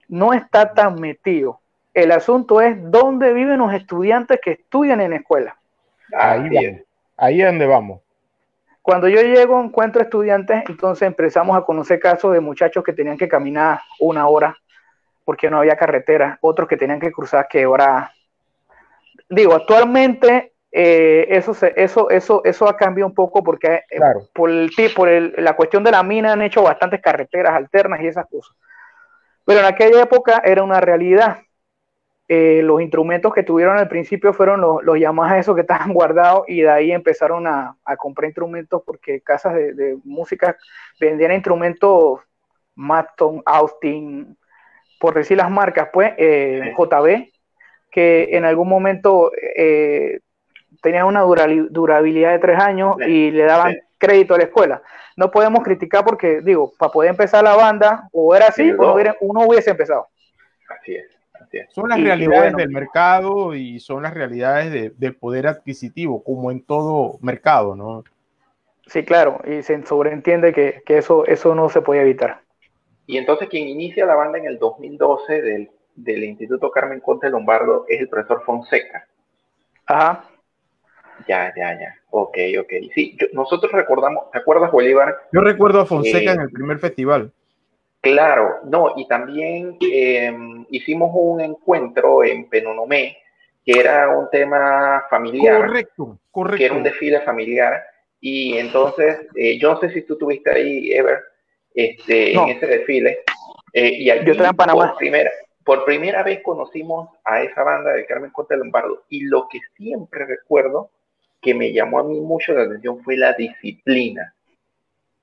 No está tan metido. El asunto es dónde viven los estudiantes que estudian en la escuela. Ahí es donde vamos. Cuando yo llego, encuentro estudiantes, entonces empezamos a conocer casos de muchachos que tenían que caminar 1 hora porque no había carretera, otros que tenían que cruzar quebradas. Digo, actualmente eso ha cambiado un poco porque claro, la cuestión de la mina han hecho bastantes carreteras alternas y esas cosas. Pero en aquella época era una realidad. Los instrumentos que tuvieron al principio fueron los Yamaha esos que estaban guardados y de ahí empezaron a comprar instrumentos porque casas de música vendían instrumentos Matton, Austin, por decir las marcas, pues JB, que en algún momento tenían una durabilidad de 3 años y le daban crédito a la escuela. No podemos criticar porque, digo, para poder empezar la banda, o era así, o uno hubiese empezado. Así es. Son las realidades del mercado y son las realidades del poder adquisitivo, como en todo mercado, ¿no? Sí, claro, y se sobreentiende que eso no se puede evitar. Y entonces quien inicia la banda en el 2012 del Instituto Carmen Conte Lombardo es el profesor Fonseca. Ajá. Ya. Ok. Sí, nosotros recordamos, ¿te acuerdas, Bolívar? Yo recuerdo a Fonseca en el primer festival. Claro, no, y también hicimos un encuentro en Penonomé, que era un tema familiar. Correcto. Que era un desfile familiar. Y entonces, yo no sé si tú estuviste ahí, Ever, en ese desfile. Y allí, yo estaba en Panamá. Por primera vez conocimos a esa banda de Carmen Conte Lombardo. Y lo que siempre recuerdo que me llamó a mí mucho la atención fue la disciplina.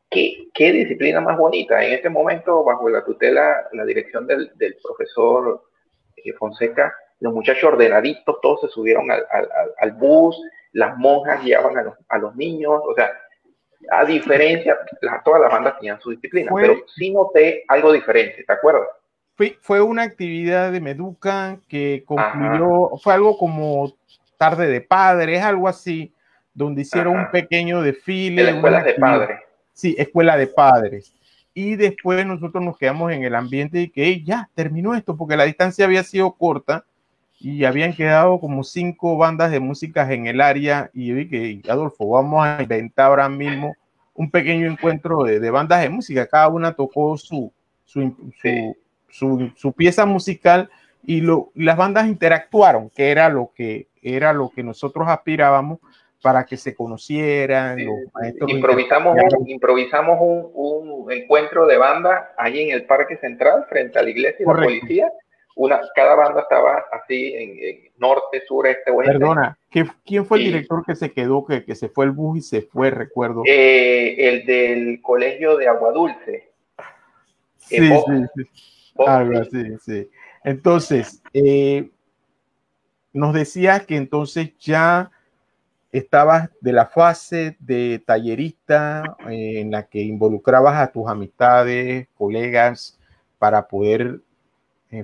¿Qué disciplina más bonita? En este momento, bajo la tutela, la dirección del profesor Fonseca, los muchachos ordenaditos, todos se subieron al bus, las monjas guiaban a los niños, o sea, a diferencia, todas las bandas tenían su disciplina, pero sí noté algo diferente, ¿te acuerdas? Fue una actividad de Meduca que concluyó, fue algo como tarde de padres, algo así, donde hicieron un pequeño desfile. En la escuela de padres. Sí, escuela de padres. Y después nosotros nos quedamos en el ambiente de que ya terminó esto, porque la distancia había sido corta y habían quedado como 5 bandas de música en el área. Y yo dije, Adolfo, vamos a inventar ahora mismo un pequeño encuentro de bandas de música. Cada una tocó su pieza musical y las bandas interactuaron, que era lo que nosotros aspirábamos para que se conocieran. Sí, los maestros improvisamos un encuentro de banda ahí en el Parque Central frente a la iglesia y la policía. Cada banda estaba así en norte, sur, este, oeste. Perdona, ¿quién fue el director que se quedó, que se fue el bus y se fue, recuerdo? El del colegio de Aguadulce. Sí. Algo así, sí. Entonces, nos decías que entonces ya estabas de la fase de tallerista en la que involucrabas a tus amistades, colegas para poder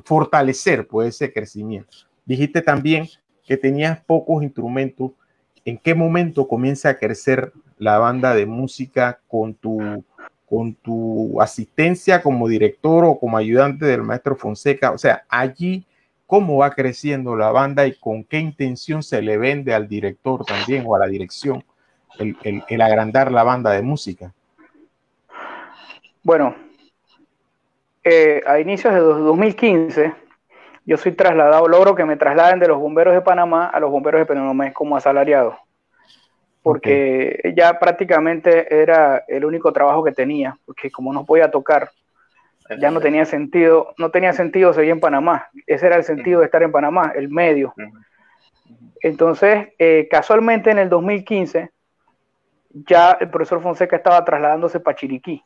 fortalecer pues, ese crecimiento. Dijiste también que tenías pocos instrumentos. ¿En qué momento comienza a crecer la banda de música con tu asistencia como director o como ayudante del maestro Fonseca? O sea, allí, ¿cómo va creciendo la banda y con qué intención se le vende al director también o a la dirección el agrandar la banda de música? Bueno, a inicios de 2015, yo soy trasladado, logro que me trasladen de los bomberos de Panamá a los bomberos de Penonomé como asalariado, porque ya prácticamente era el único trabajo que tenía, porque como no podía tocar, ya no tenía sentido seguir en Panamá. Ese era el sentido de estar en Panamá, el medio. Entonces, casualmente en el 2015, ya el profesor Fonseca estaba trasladándose para Chiriquí.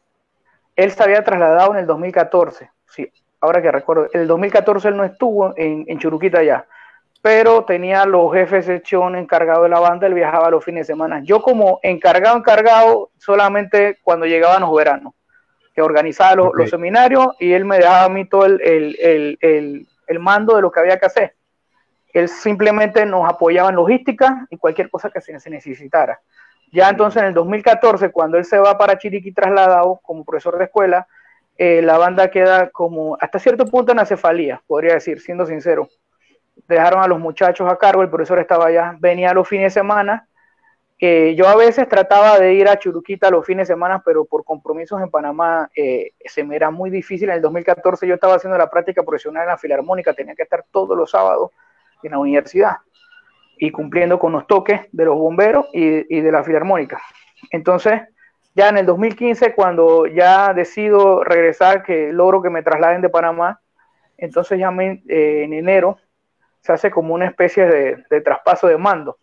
Él se había trasladado en el 2014, sí, ahora que recuerdo, en el 2014 él no estuvo en Churuquita ya, pero tenía los jefes de sección encargados de la banda, él viajaba los fines de semana. Yo como encargado, solamente cuando llegaban los veranos, que organizaba los seminarios y él me dejaba a mí todo el mando de lo que había que hacer. Él simplemente nos apoyaba en logística y cualquier cosa que se necesitara. Ya entonces en el 2014, cuando él se va para Chiriquí trasladado como profesor de escuela, la banda queda como hasta cierto punto en acefalía, podría decir, siendo sincero. Dejaron a los muchachos a cargo, el profesor estaba allá, venía los fines de semana. Yo a veces trataba de ir a Churuquita los fines de semana, pero por compromisos en Panamá se me era muy difícil. En el 2014 yo estaba haciendo la práctica profesional en la Filarmónica, tenía que estar todos los sábados en la universidad y cumpliendo con los toques de los bomberos y de la Filarmónica. Entonces, ya en el 2015, cuando ya decido regresar, que logro que me trasladen de Panamá, entonces ya en enero se hace como una especie de traspaso de mando.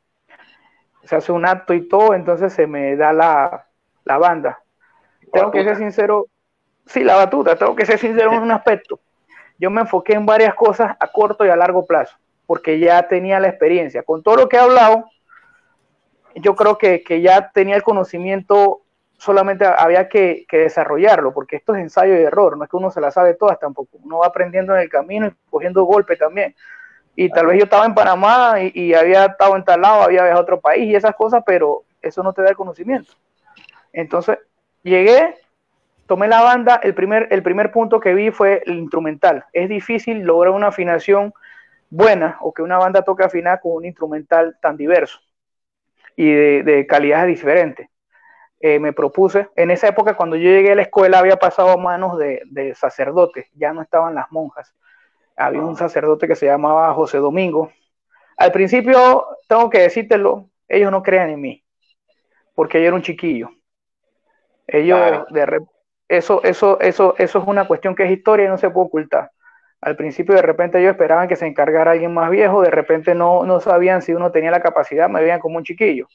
Se hace un acto y todo, entonces se me da la banda. Tengo que ser sincero, sí, la batuta, tengo que ser sincero en un aspecto. Yo me enfoqué en varias cosas a corto y a largo plazo, porque ya tenía la experiencia. Con todo lo que he hablado, yo creo que ya tenía el conocimiento, solamente había que desarrollarlo, porque esto es ensayo y error, no es que uno se la sabe todas tampoco, uno va aprendiendo en el camino y cogiendo golpes también. Y tal vez yo estaba en Panamá y había estado en tal lado, había viajado a otro país y esas cosas, pero eso no te da el conocimiento. Entonces, llegué, tomé la banda, el primer punto que vi fue el instrumental. Es difícil lograr una afinación buena o que una banda toque afinar con un instrumental tan diverso y de calidades diferentes. Me propuse, en esa época cuando yo llegué a la escuela había pasado a manos de sacerdotes, ya no estaban las monjas. Había un sacerdote que se llamaba José Domingo. Al principio, tengo que decírtelo, ellos no creían en mí, porque yo era un chiquillo. Ellos, eso es una cuestión que es historia y no se puede ocultar. Al principio, de repente, ellos esperaban que se encargara alguien más viejo, de repente no sabían si uno tenía la capacidad, me veían como un chiquillo.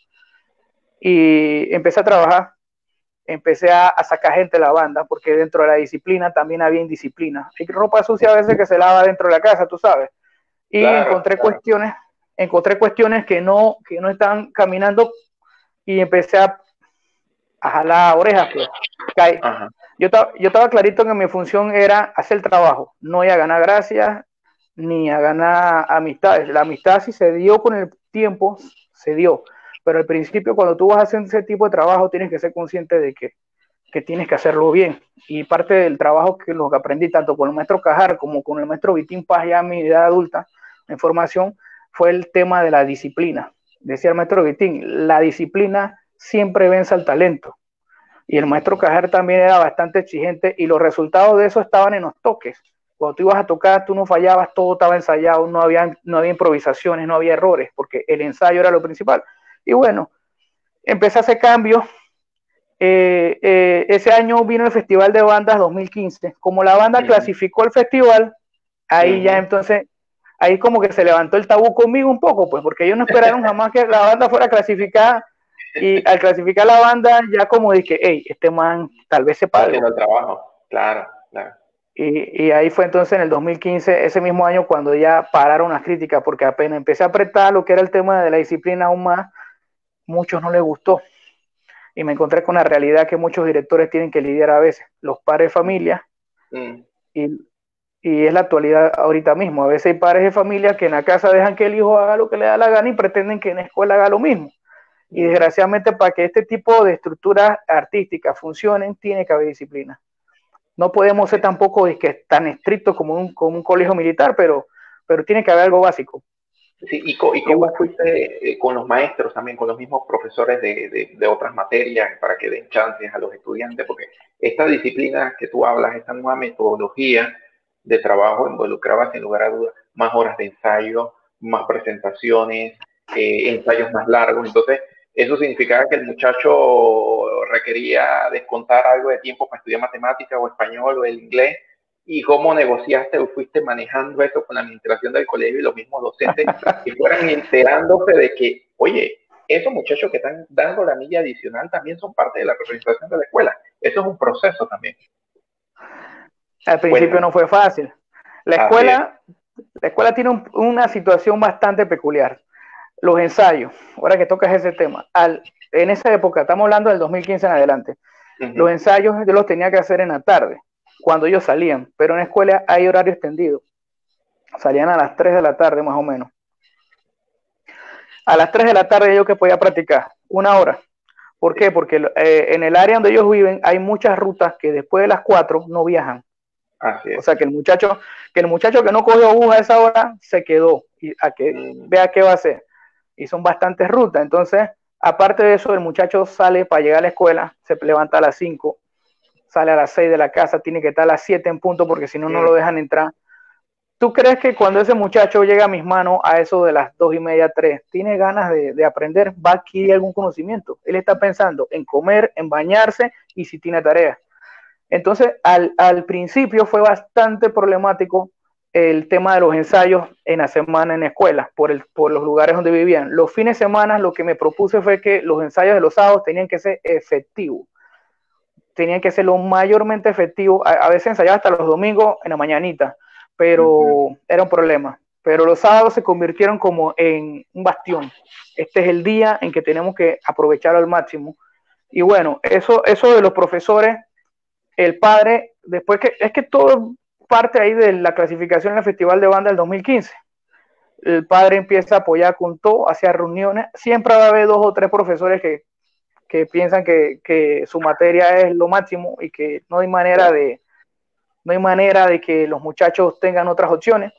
Y empecé a trabajar, empecé a sacar gente de la banda, porque dentro de la disciplina también había indisciplina. Hay ropa sucia a veces que se lava dentro de la casa, tú sabes. Y encontré cuestiones que no estaban caminando y empecé a jalar orejas. Pues. Yo estaba clarito que mi función era hacer el trabajo, no ir a ganar gracias ni a ganar amistades. La amistad, si se dio con el tiempo, se dio. Pero al principio, cuando tú vas a hacer ese tipo de trabajo, tienes que ser consciente de que tienes que hacerlo bien. Y parte del trabajo que lo que aprendí tanto con el maestro Cajar como con el maestro Vitín Paz, ya a mi edad adulta, en formación, fue el tema de la disciplina. Decía el maestro Vitín, la disciplina siempre vence al talento. Y el maestro Cajar también era bastante exigente y los resultados de eso estaban en los toques. Cuando tú ibas a tocar, tú no fallabas, todo estaba ensayado, no había improvisaciones, no había errores, porque el ensayo era lo principal. Y bueno, empecé a hacer cambios. Ese año vino el Festival de Bandas 2015. Como la banda clasificó al festival, ahí ya entonces, ahí como que se levantó el tabú conmigo un poco, pues, porque ellos no esperaron jamás que la banda fuera clasificada. Y al clasificar la banda, ya como dije, hey, este man tal vez sepa algo. El trabajo, claro. Y ahí fue entonces en el 2015, ese mismo año, cuando ya pararon las críticas, porque apenas empecé a apretar lo que era el tema de la disciplina aún más, muchos no les gustó. Y me encontré con la realidad que muchos directores tienen que lidiar a veces. Los padres de familia y, y es la actualidad ahorita mismo. A veces hay padres de familia que en la casa dejan que el hijo haga lo que le da la gana y pretenden que en la escuela haga lo mismo. Y desgraciadamente para que este tipo de estructuras artísticas funcionen, tiene que haber disciplina. No podemos ser tampoco tan estrictos como un colegio militar, pero tiene que haber algo básico. Sí, ¿y cómo fuiste con los maestros también, con los mismos profesores de otras materias para que den chances a los estudiantes? Porque esta disciplina que tú hablas, esta nueva metodología de trabajo involucraba sin lugar a dudas más horas de ensayo, más presentaciones, ensayos más largos. Entonces, eso significaba que el muchacho requería descontar algo de tiempo para estudiar matemática o español o el inglés. ¿Y cómo negociaste o fuiste manejando eso con la administración del colegio y los mismos docentes que fueran enterándose de que, oye, esos muchachos que están dando la milla adicional también son parte de la representación de la escuela? Eso es un proceso también. Al principio no fue fácil. La escuela tiene una situación bastante peculiar. Los ensayos, ahora que tocas ese tema, en esa época, estamos hablando del 2015 en adelante, los ensayos yo los tenía que hacer en la tarde, cuando ellos salían, pero en la escuela hay horario extendido. Salían a las 3 de la tarde más o menos. A las 3 de la tarde yo que podía practicar 1 hora. ¿Por qué? Porque en el área donde ellos viven hay muchas rutas que después de las 4 no viajan. O sea que el muchacho que no cogió bus a esa hora se quedó y a que vea qué va a hacer. Y son bastantes rutas. Entonces, aparte de eso, el muchacho sale para llegar a la escuela, se levanta a las 5, sale a las 6 de la casa, tiene que estar a las 7 en punto porque si no, no lo dejan entrar. ¿Tú crees que cuando ese muchacho llega a mis manos a eso de las 2:30, 3, tiene ganas de aprender, va a adquirir algún conocimiento? Él está pensando en comer, en bañarse y si tiene tareas. Entonces, al principio fue bastante problemático el tema de los ensayos en la semana en la escuela, por los lugares donde vivían. Los fines de semana lo que me propuse fue que los ensayos de los sábados tenían que ser efectivos. Tenían que ser lo mayormente efectivos. A veces ensayaba hasta los domingos en la mañanita, pero era un problema. Pero los sábados se convirtieron como en un bastión. Este es el día en que tenemos que aprovecharlo al máximo. Y bueno, eso de los profesores, el padre, después es que todo parte ahí de la clasificación en el Festival de Banda del 2015. El padre empieza a apoyar con todo, hacia reuniones. Siempre va a haber 2 o 3 profesores que piensan que su materia es lo máximo y que no hay manera de que los muchachos tengan otras opciones,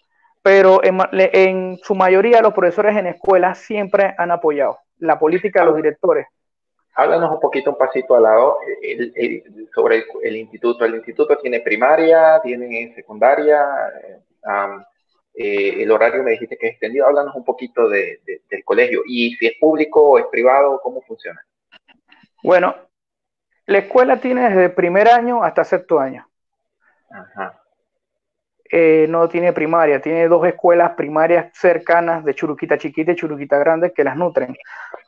pero en su mayoría los profesores en escuelas siempre han apoyado la política de los directores. Háblanos un poquito, un pasito al lado, sobre el instituto. ¿El instituto tiene primaria, tiene secundaria? El horario me dijiste que es extendido. Háblanos un poquito del colegio. Y si es público o es privado, ¿cómo funciona? Bueno, la escuela tiene desde primer año hasta 6º año. Ajá. No tiene primaria, tiene 2 escuelas primarias cercanas de Churuquita Chiquita y Churuquita Grande que las nutren.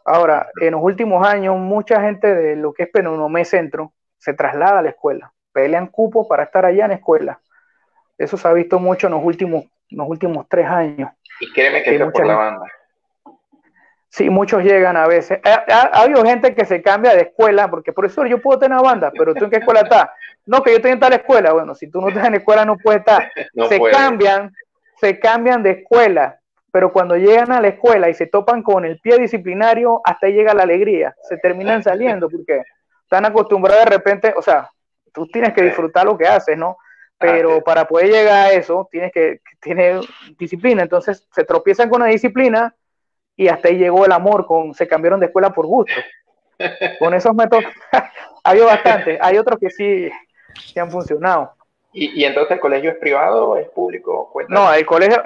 Ahora, en los últimos años, mucha gente de lo que es Penonomé Centro se traslada a la escuela, pelean cupos para estar allá en la escuela. Eso se ha visto mucho en los últimos 3 años. Y créeme que es por la banda. Sí, muchos llegan a veces. Ha habido gente que se cambia de escuela, porque profesor, yo puedo tener banda, pero ¿tú en qué escuela estás? No, que yo estoy en tal escuela. Bueno, si tú no estás en la escuela no puedes estar. Se cambian de escuela, pero cuando llegan a la escuela y se topan con el pie disciplinario, hasta ahí llega la alegría. Se terminan saliendo porque están acostumbrados de repente, o sea, tú tienes que disfrutar lo que haces, ¿no? Pero para poder llegar a eso, tienes que tener disciplina. Entonces se tropiezan con la disciplina y hasta ahí llegó el amor, se cambiaron de escuela por gusto. Con esos métodos ha habido bastante. Hay otros que sí han funcionado. ¿Y entonces el colegio es privado o es público? Cuéntame. No, el colegio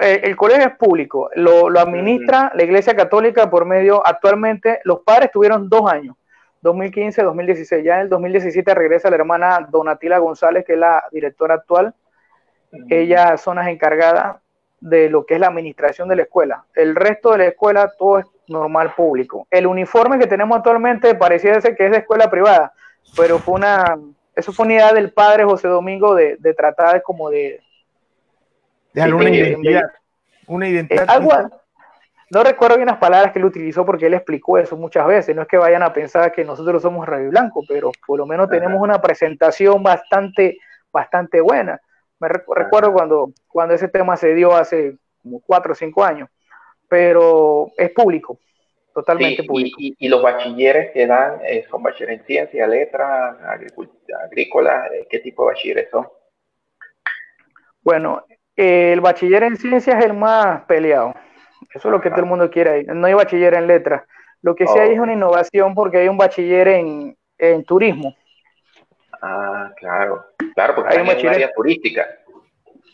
es público. Lo administra la Iglesia Católica por medio, actualmente, los padres tuvieron 2 años, 2015, 2016. Ya en el 2017 regresa la hermana Donatila González, que es la directora actual. Ella son las encargadas de lo que es la administración de la escuela. El resto de la escuela todo es normal público. El uniforme que tenemos actualmente pareciera ser que es de escuela privada, pero eso fue una idea del padre José Domingo de tratar como de una identidad. Una identidad. No recuerdo bien las palabras que él utilizó porque él explicó eso muchas veces. No es que vayan a pensar que nosotros somos Rey Blanco, pero por lo menos tenemos una presentación bastante buena. Recuerdo cuando ese tema se dio hace como 4 o 5 años, pero es público, totalmente Sí, público. y los bachilleres que dan son bachilleres en ciencia, letras, agrícola, ¿qué tipo de bachilleres son? Bueno, el bachiller en ciencias es el más peleado. Eso es lo que todo el Ajá. mundo quiere ahí. No hay bachiller en letras. Lo que sí hay es Ok. una innovación porque hay un bachiller en turismo. Ah, claro. Claro, porque Hay un están en un bachiller área turística.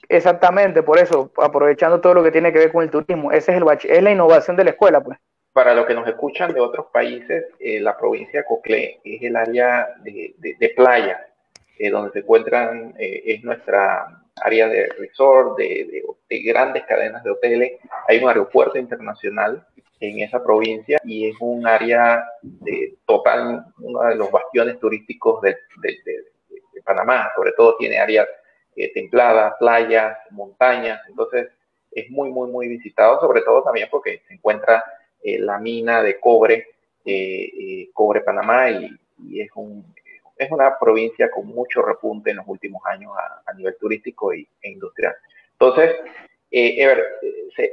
exactamente, por eso, aprovechando todo lo que tiene que ver con el turismo. Ese es es la innovación de la escuela, pues. Para los que nos escuchan de otros países, la provincia de Coclé es el área de playa, donde se encuentran, es nuestra área de resort, de grandes cadenas de hoteles. Hay un aeropuerto internacional en esa provincia y es un área total, uno de los bastiones turísticos de Panamá. Sobre todo tiene áreas templadas, playas, montañas. Entonces es muy, muy, muy visitado, sobre todo también porque se encuentra la mina de cobre, Cobre Panamá, y es una provincia con mucho repunte en los últimos años a nivel turístico e industrial. Entonces, Ever,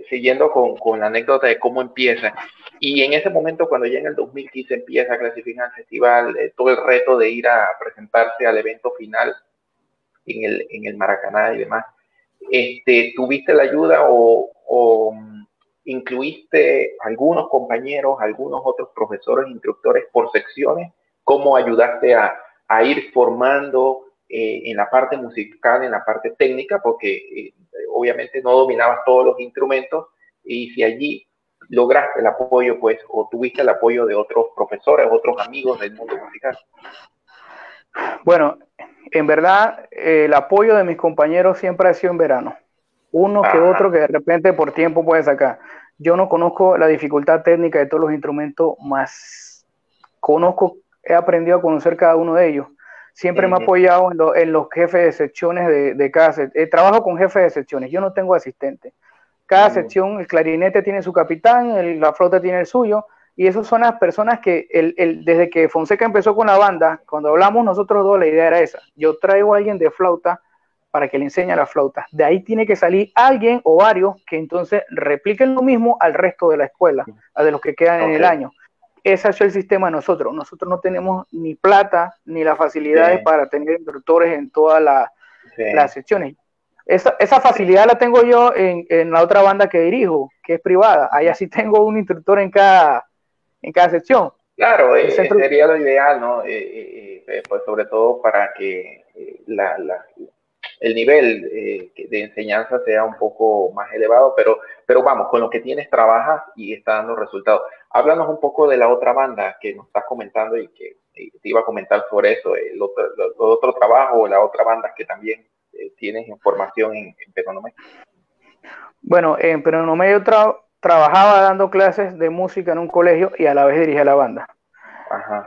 siguiendo con la anécdota de cómo empieza, y en ese momento cuando ya en el 2015 empieza a clasificar al festival, todo el reto de ir a presentarse al evento final en el Maracaná y demás, ¿tuviste la ayuda o incluiste algunos compañeros, algunos otros profesores, instructores por secciones? ¿Cómo ayudaste a ir formando en la parte musical, en la parte técnica? Porque obviamente no dominabas todos los instrumentos, y si allí lograste el apoyo, pues, o tuviste el apoyo de otros profesores, otros amigos del mundo musical. Bueno, en verdad, el apoyo de mis compañeros siempre ha sido en verano. Uno que otro Ajá. que de repente por tiempo puede sacar. Yo no conozco la dificultad técnica de todos los instrumentos, más he aprendido a conocer cada uno de ellos. Siempre me he apoyado en los jefes de secciones de cada sección. Trabajo con jefes de secciones, yo no tengo asistente. Cada sección, el clarinete tiene su capitán, la flauta tiene el suyo, y esas son las personas que desde que Fonseca empezó con la banda, cuando hablamos nosotros dos, la idea era esa. Yo traigo a alguien de flauta para que le enseñe la flauta. De ahí tiene que salir alguien o varios que entonces repliquen lo mismo al resto de la escuela, a de los que quedan en el año. Ese es el sistema de nosotros. Nosotros no tenemos ni plata ni las facilidades para tener instructores en todas las secciones. Esa facilidad la tengo yo en la otra banda que dirijo, que es privada. Allá sí tengo un instructor en cada sección. Claro, sería lo ideal, ¿no? Pues sobre todo para que el nivel de enseñanza sea un poco más elevado, pero vamos, con lo que tienes trabajas y está dando resultados. Háblanos un poco de la otra banda que nos estás comentando y que te iba a comentar sobre eso, el otro trabajo o la otra banda que también tienes información en Peronomé. Bueno, en Peronomé yo trabajaba dando clases de música en un colegio y a la vez dirigía la banda. Ajá.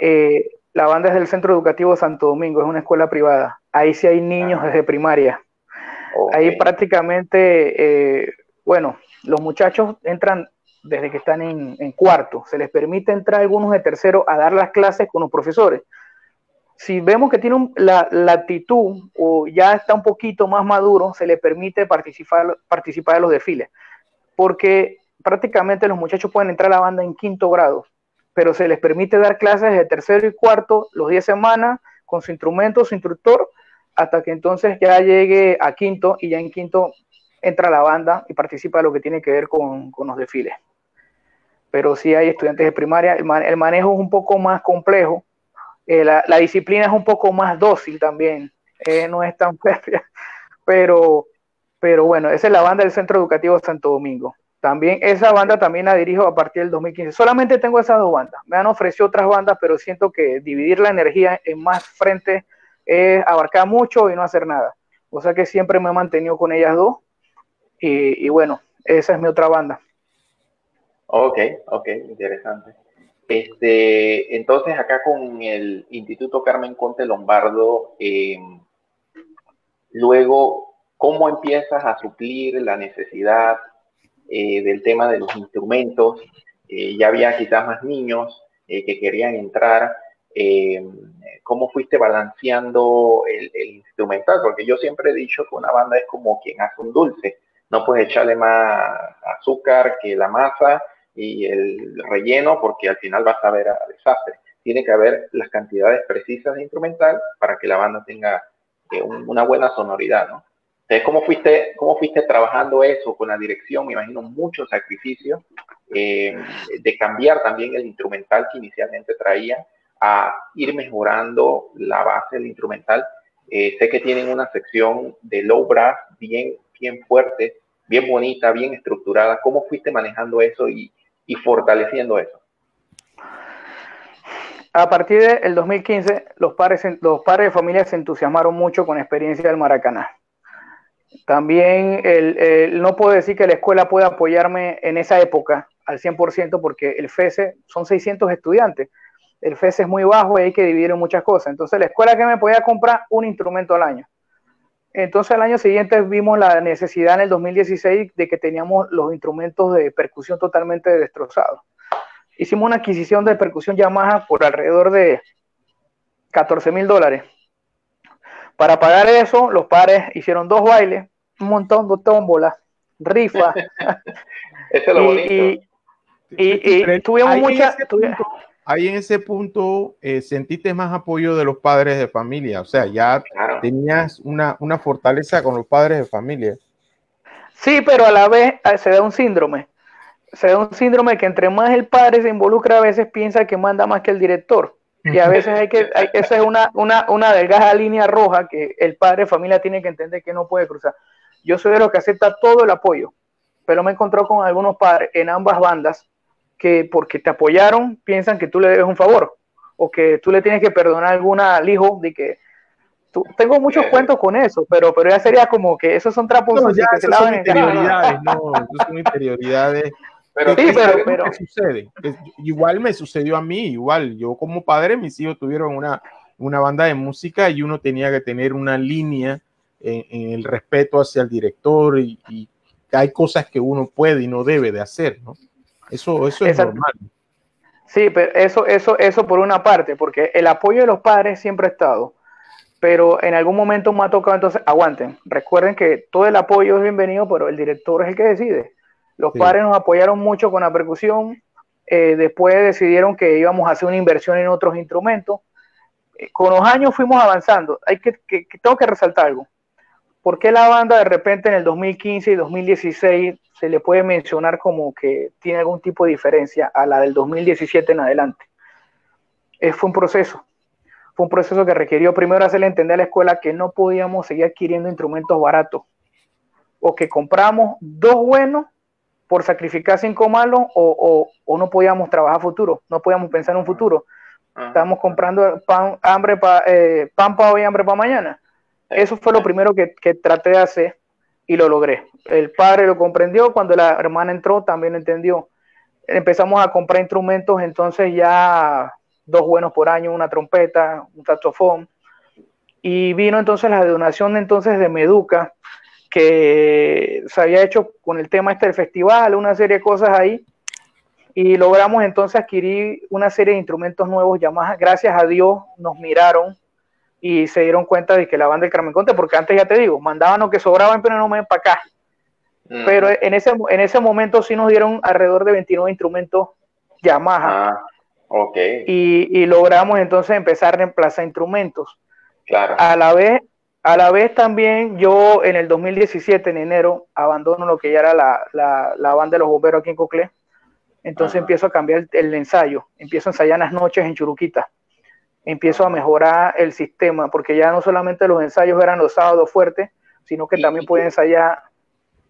La banda es del Centro Educativo Santo Domingo, es una escuela privada. Ahí sí hay niños desde primaria. Ahí prácticamente, bueno, los muchachos entran desde que están en cuarto. Se les permite entrar algunos de tercero a dar las clases con los profesores. Si vemos que tiene la actitud o ya está un poquito más maduro, se le permite participar de los desfiles. Porque prácticamente los muchachos pueden entrar a la banda en quinto grado, pero se les permite dar clases de tercero y cuarto los 10 semanas con su instrumento, su instructor, hasta que entonces ya llegue a quinto, y ya en quinto entra a la banda y participa de lo que tiene que ver con los desfiles. Pero sí hay estudiantes de primaria, el manejo es un poco más complejo, la disciplina es un poco más dócil también, no es tan férrea, pero bueno, esa es la banda del Centro Educativo Santo Domingo. También esa banda también la dirijo a partir del 2015. Solamente tengo esas dos bandas. Me han ofrecido otras bandas, pero siento que dividir la energía en más frentes es abarcar mucho y no hacer nada. O sea que siempre me he mantenido con ellas dos. Y bueno, esa es mi otra banda. Ok, interesante. Entonces acá con el Instituto Carmen Conte Lombardo, luego, ¿cómo empiezas a suplir la necesidad del tema de los instrumentos? Ya había quizás más niños que querían entrar. ¿cómo fuiste balanceando el instrumental? Porque yo siempre he dicho que una banda es como quien hace un dulce, no puedes echarle más azúcar que la masa y el relleno porque al final vas a ver a desastre. Tiene que haber las cantidades precisas de instrumental para que la banda tenga una buena sonoridad, ¿no? Entonces, ¿cómo fuiste trabajando eso con la dirección? Me imagino mucho sacrificio de cambiar también el instrumental que inicialmente traía a ir mejorando la base del instrumental. Sé que tienen una sección de low brass bien fuerte, bien bonita, bien estructurada. ¿Cómo fuiste manejando eso y fortaleciendo eso? A partir del 2015, los padres de familia se entusiasmaron mucho con la experiencia del Maracaná. También no puedo decir que la escuela pueda apoyarme en esa época al 100% porque el FESE son 600 estudiantes. El FESE es muy bajo y hay que dividir en muchas cosas. Entonces la escuela que me podía comprar un instrumento al año. Entonces al año siguiente vimos la necesidad en el 2016 de que teníamos los instrumentos de percusión totalmente destrozados. Hicimos una adquisición de percusión Yamaha por alrededor de $14,000. Para pagar eso, los padres hicieron 2 bailes, un montón de tómbolas, rifas. Eso es lo bonito. Y tuvimos mucha... Ahí en ese punto sentiste más apoyo de los padres de familia, o sea, ya tenías una fortaleza con los padres de familia. Sí, pero a la vez se da un síndrome. Se da un síndrome que entre más el padre se involucra, a veces piensa que manda más que el director. Y a veces esa es una delgada línea roja que el padre de familia tiene que entender que no puede cruzar. Yo soy de los que acepta todo el apoyo, pero me he encontrado con algunos padres en ambas bandas que porque te apoyaron piensan que tú le debes un favor o que tú le tienes que perdonar alguna al hijo de que tengo muchos cuentos con eso, pero ya sería como que esos son trapos no, ya, que se lavan en interioridades, no, esos son interioridades. Pero sí, pero ¿qué sucede? Igual me sucedió a mí, igual yo como padre, mis hijos tuvieron una banda de música y uno tenía que tener una línea en el respeto hacia el director y hay cosas que uno puede y no debe de hacer, ¿no? Eso es normal. Sí, pero eso por una parte, porque el apoyo de los padres siempre ha estado, pero en algún momento me ha tocado, entonces aguanten, recuerden que todo el apoyo es bienvenido, pero el director es el que decide. Los padres nos apoyaron mucho con la percusión, después decidieron que íbamos a hacer una inversión en otros instrumentos. Con los años fuimos avanzando. Tengo que resaltar algo. ¿Por qué la banda de repente en el 2015 y 2016 se le puede mencionar como que tiene algún tipo de diferencia a la del 2017 en adelante? Fue un proceso que requirió primero hacerle entender a la escuela que no podíamos seguir adquiriendo instrumentos baratos o que compramos 2 buenos por sacrificar 5 malos o no podíamos trabajar futuro, no podíamos pensar en un futuro. Estábamos comprando pan para hoy y hambre para mañana. Eso fue lo primero que traté de hacer y lo logré. El padre lo comprendió, cuando la hermana entró también lo entendió. Empezamos a comprar instrumentos, entonces ya 2 buenos por año, una trompeta, un saxofón. Y vino entonces la donación entonces de Meduca, que se había hecho con el tema del festival, una serie de cosas ahí. Y logramos entonces adquirir una serie de instrumentos nuevos Yamaha. Gracias a Dios nos miraron y se dieron cuenta de que la banda del Carmen Conte, porque antes ya te digo, mandaban lo que sobraban, pero no me para acá. Pero en ese momento sí nos dieron alrededor de 29 instrumentos Yamaha. Okay. Y logramos entonces empezar a reemplazar instrumentos. Claro. A la vez también yo en el 2017, en enero, abandono lo que ya era la banda de los bomberos aquí en Coclé. Entonces empiezo a cambiar el ensayo, empiezo a ensayar en las noches en Churuquita. Empiezo a mejorar el sistema, porque ya no solamente los ensayos eran los sábados fuertes, sino que también pueden ensayar.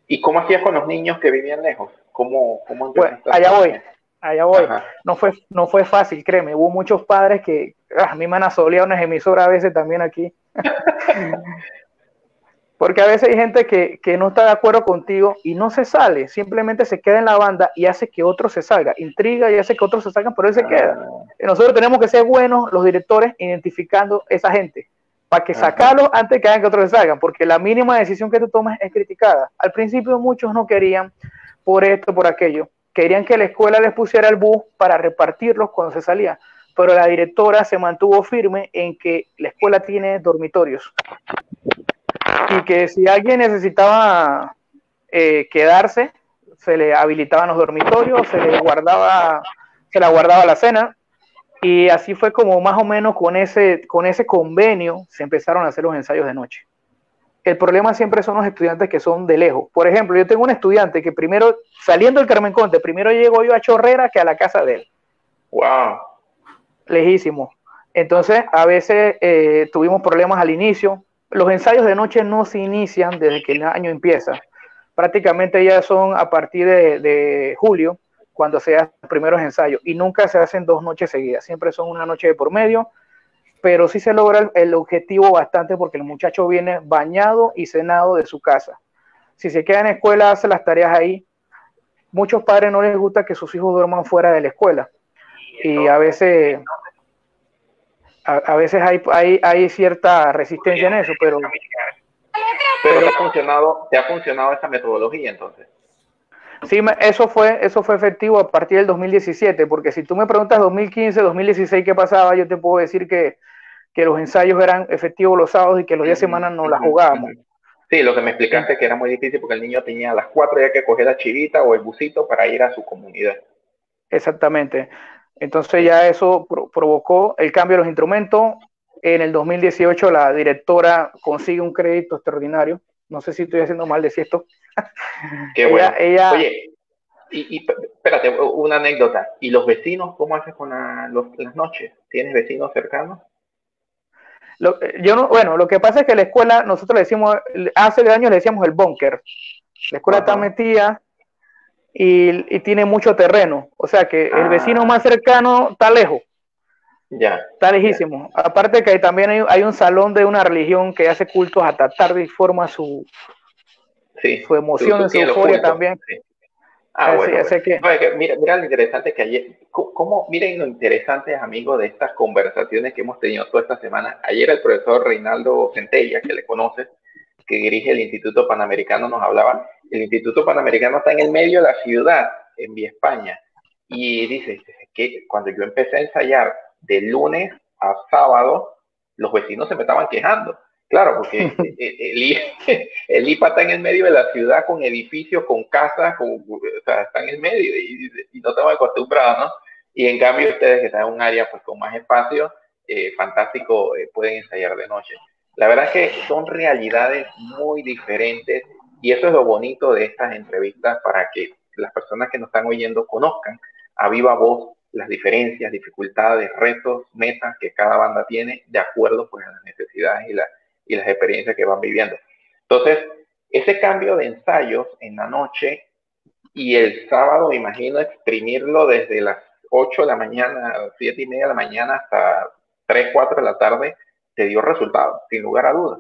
¿Y cómo hacías con los niños que vivían lejos? ¿Cómo pues, allá voy. No fue fácil, créeme. Hubo muchos padres que a mí me han asoleado unas emisoras a veces también aquí. Porque a veces hay gente que no está de acuerdo contigo y no se sale, simplemente se queda en la banda y hace que otro se salga, intriga y hace que otros se salgan, pero él se queda. Y nosotros tenemos que ser buenos, los directores, identificando esa gente, para que sacarlos antes que hagan que otros se salgan, porque la mínima decisión que tú tomas es criticada. Al principio muchos no querían por esto, por aquello, querían que la escuela les pusiera el bus para repartirlos cuando se salían, pero la directora se mantuvo firme en que la escuela tiene dormitorios y que si alguien necesitaba quedarse, se le habilitaban los dormitorios, se la guardaba la cena, y así fue como más o menos con ese convenio se empezaron a hacer los ensayos de noche. El problema siempre son los estudiantes que son de lejos. Por ejemplo, yo tengo un estudiante que primero, saliendo del Carmen Conte, primero llego yo a Chorrera que a la casa de él. ¡Wow! Lejísimo. Entonces, a veces tuvimos problemas al inicio. Los ensayos de noche no se inician desde que el año empieza. Prácticamente ya son a partir de julio, cuando se hacen los primeros ensayos. Y nunca se hacen 2 noches seguidas. Siempre son una noche de por medio. Pero sí se logra el objetivo bastante porque el muchacho viene bañado y cenado de su casa. Si se queda en escuela, hace las tareas ahí. Muchos padres no les gusta que sus hijos duerman fuera de la escuela. Y a veces hay cierta resistencia en eso, pero ¿te ha funcionado esta metodología entonces? Sí, eso fue efectivo a partir del 2017, porque si tú me preguntas 2015, 2016 qué pasaba, yo te puedo decir que los ensayos eran efectivos los sábados y que los días de semana no la jugábamos. Sí, lo que me explicaste que era muy difícil porque el niño tenía a las 4 ya que coger la chivita o el busito para ir a su comunidad. Exactamente. Entonces ya eso provocó el cambio de los instrumentos. En el 2018 la directora consigue un crédito extraordinario. No sé si estoy haciendo mal decir esto. Qué bueno. Oye, y espérate, una anécdota. ¿Y los vecinos cómo haces con las noches? ¿Tienes vecinos cercanos? Lo que pasa es que la escuela, nosotros le decimos, hace años le decíamos el búnker. La escuela está metida y tiene mucho terreno. O sea que el vecino más cercano está lejos. Ya. Está lejísimo. Ya. Aparte que también hay un salón de una religión que hace cultos hasta tarde y forma su emoción, su euforia también. Sí. Bueno. Mira lo interesante que ayer, miren lo interesante, amigos, de estas conversaciones que hemos tenido toda esta semana. Ayer el profesor Reinaldo Centella, que le conoces, que dirige el Instituto Panamericano, nos hablaba. El Instituto Panamericano está en el medio de la ciudad, en Vía España, y dice que cuando yo empecé a ensayar de lunes a sábado, los vecinos se me estaban quejando. Claro, porque el IPA está en el medio de la ciudad con edificios, con casas, o sea, está en el medio y no estamos acostumbrados, ¿no? Y en cambio ustedes que están en un área pues con más espacio, fantástico, pueden ensayar de noche. La verdad es que son realidades muy diferentes y eso es lo bonito de estas entrevistas para que las personas que nos están oyendo conozcan a viva voz las diferencias, dificultades, retos, metas que cada banda tiene de acuerdo pues a las necesidades y las experiencias que van viviendo. Entonces, ese cambio de ensayos en la noche y el sábado, me imagino, exprimirlo desde las 8 de la mañana, 7 y media de la mañana hasta 3, 4 de la tarde, te dio resultados, sin lugar a dudas.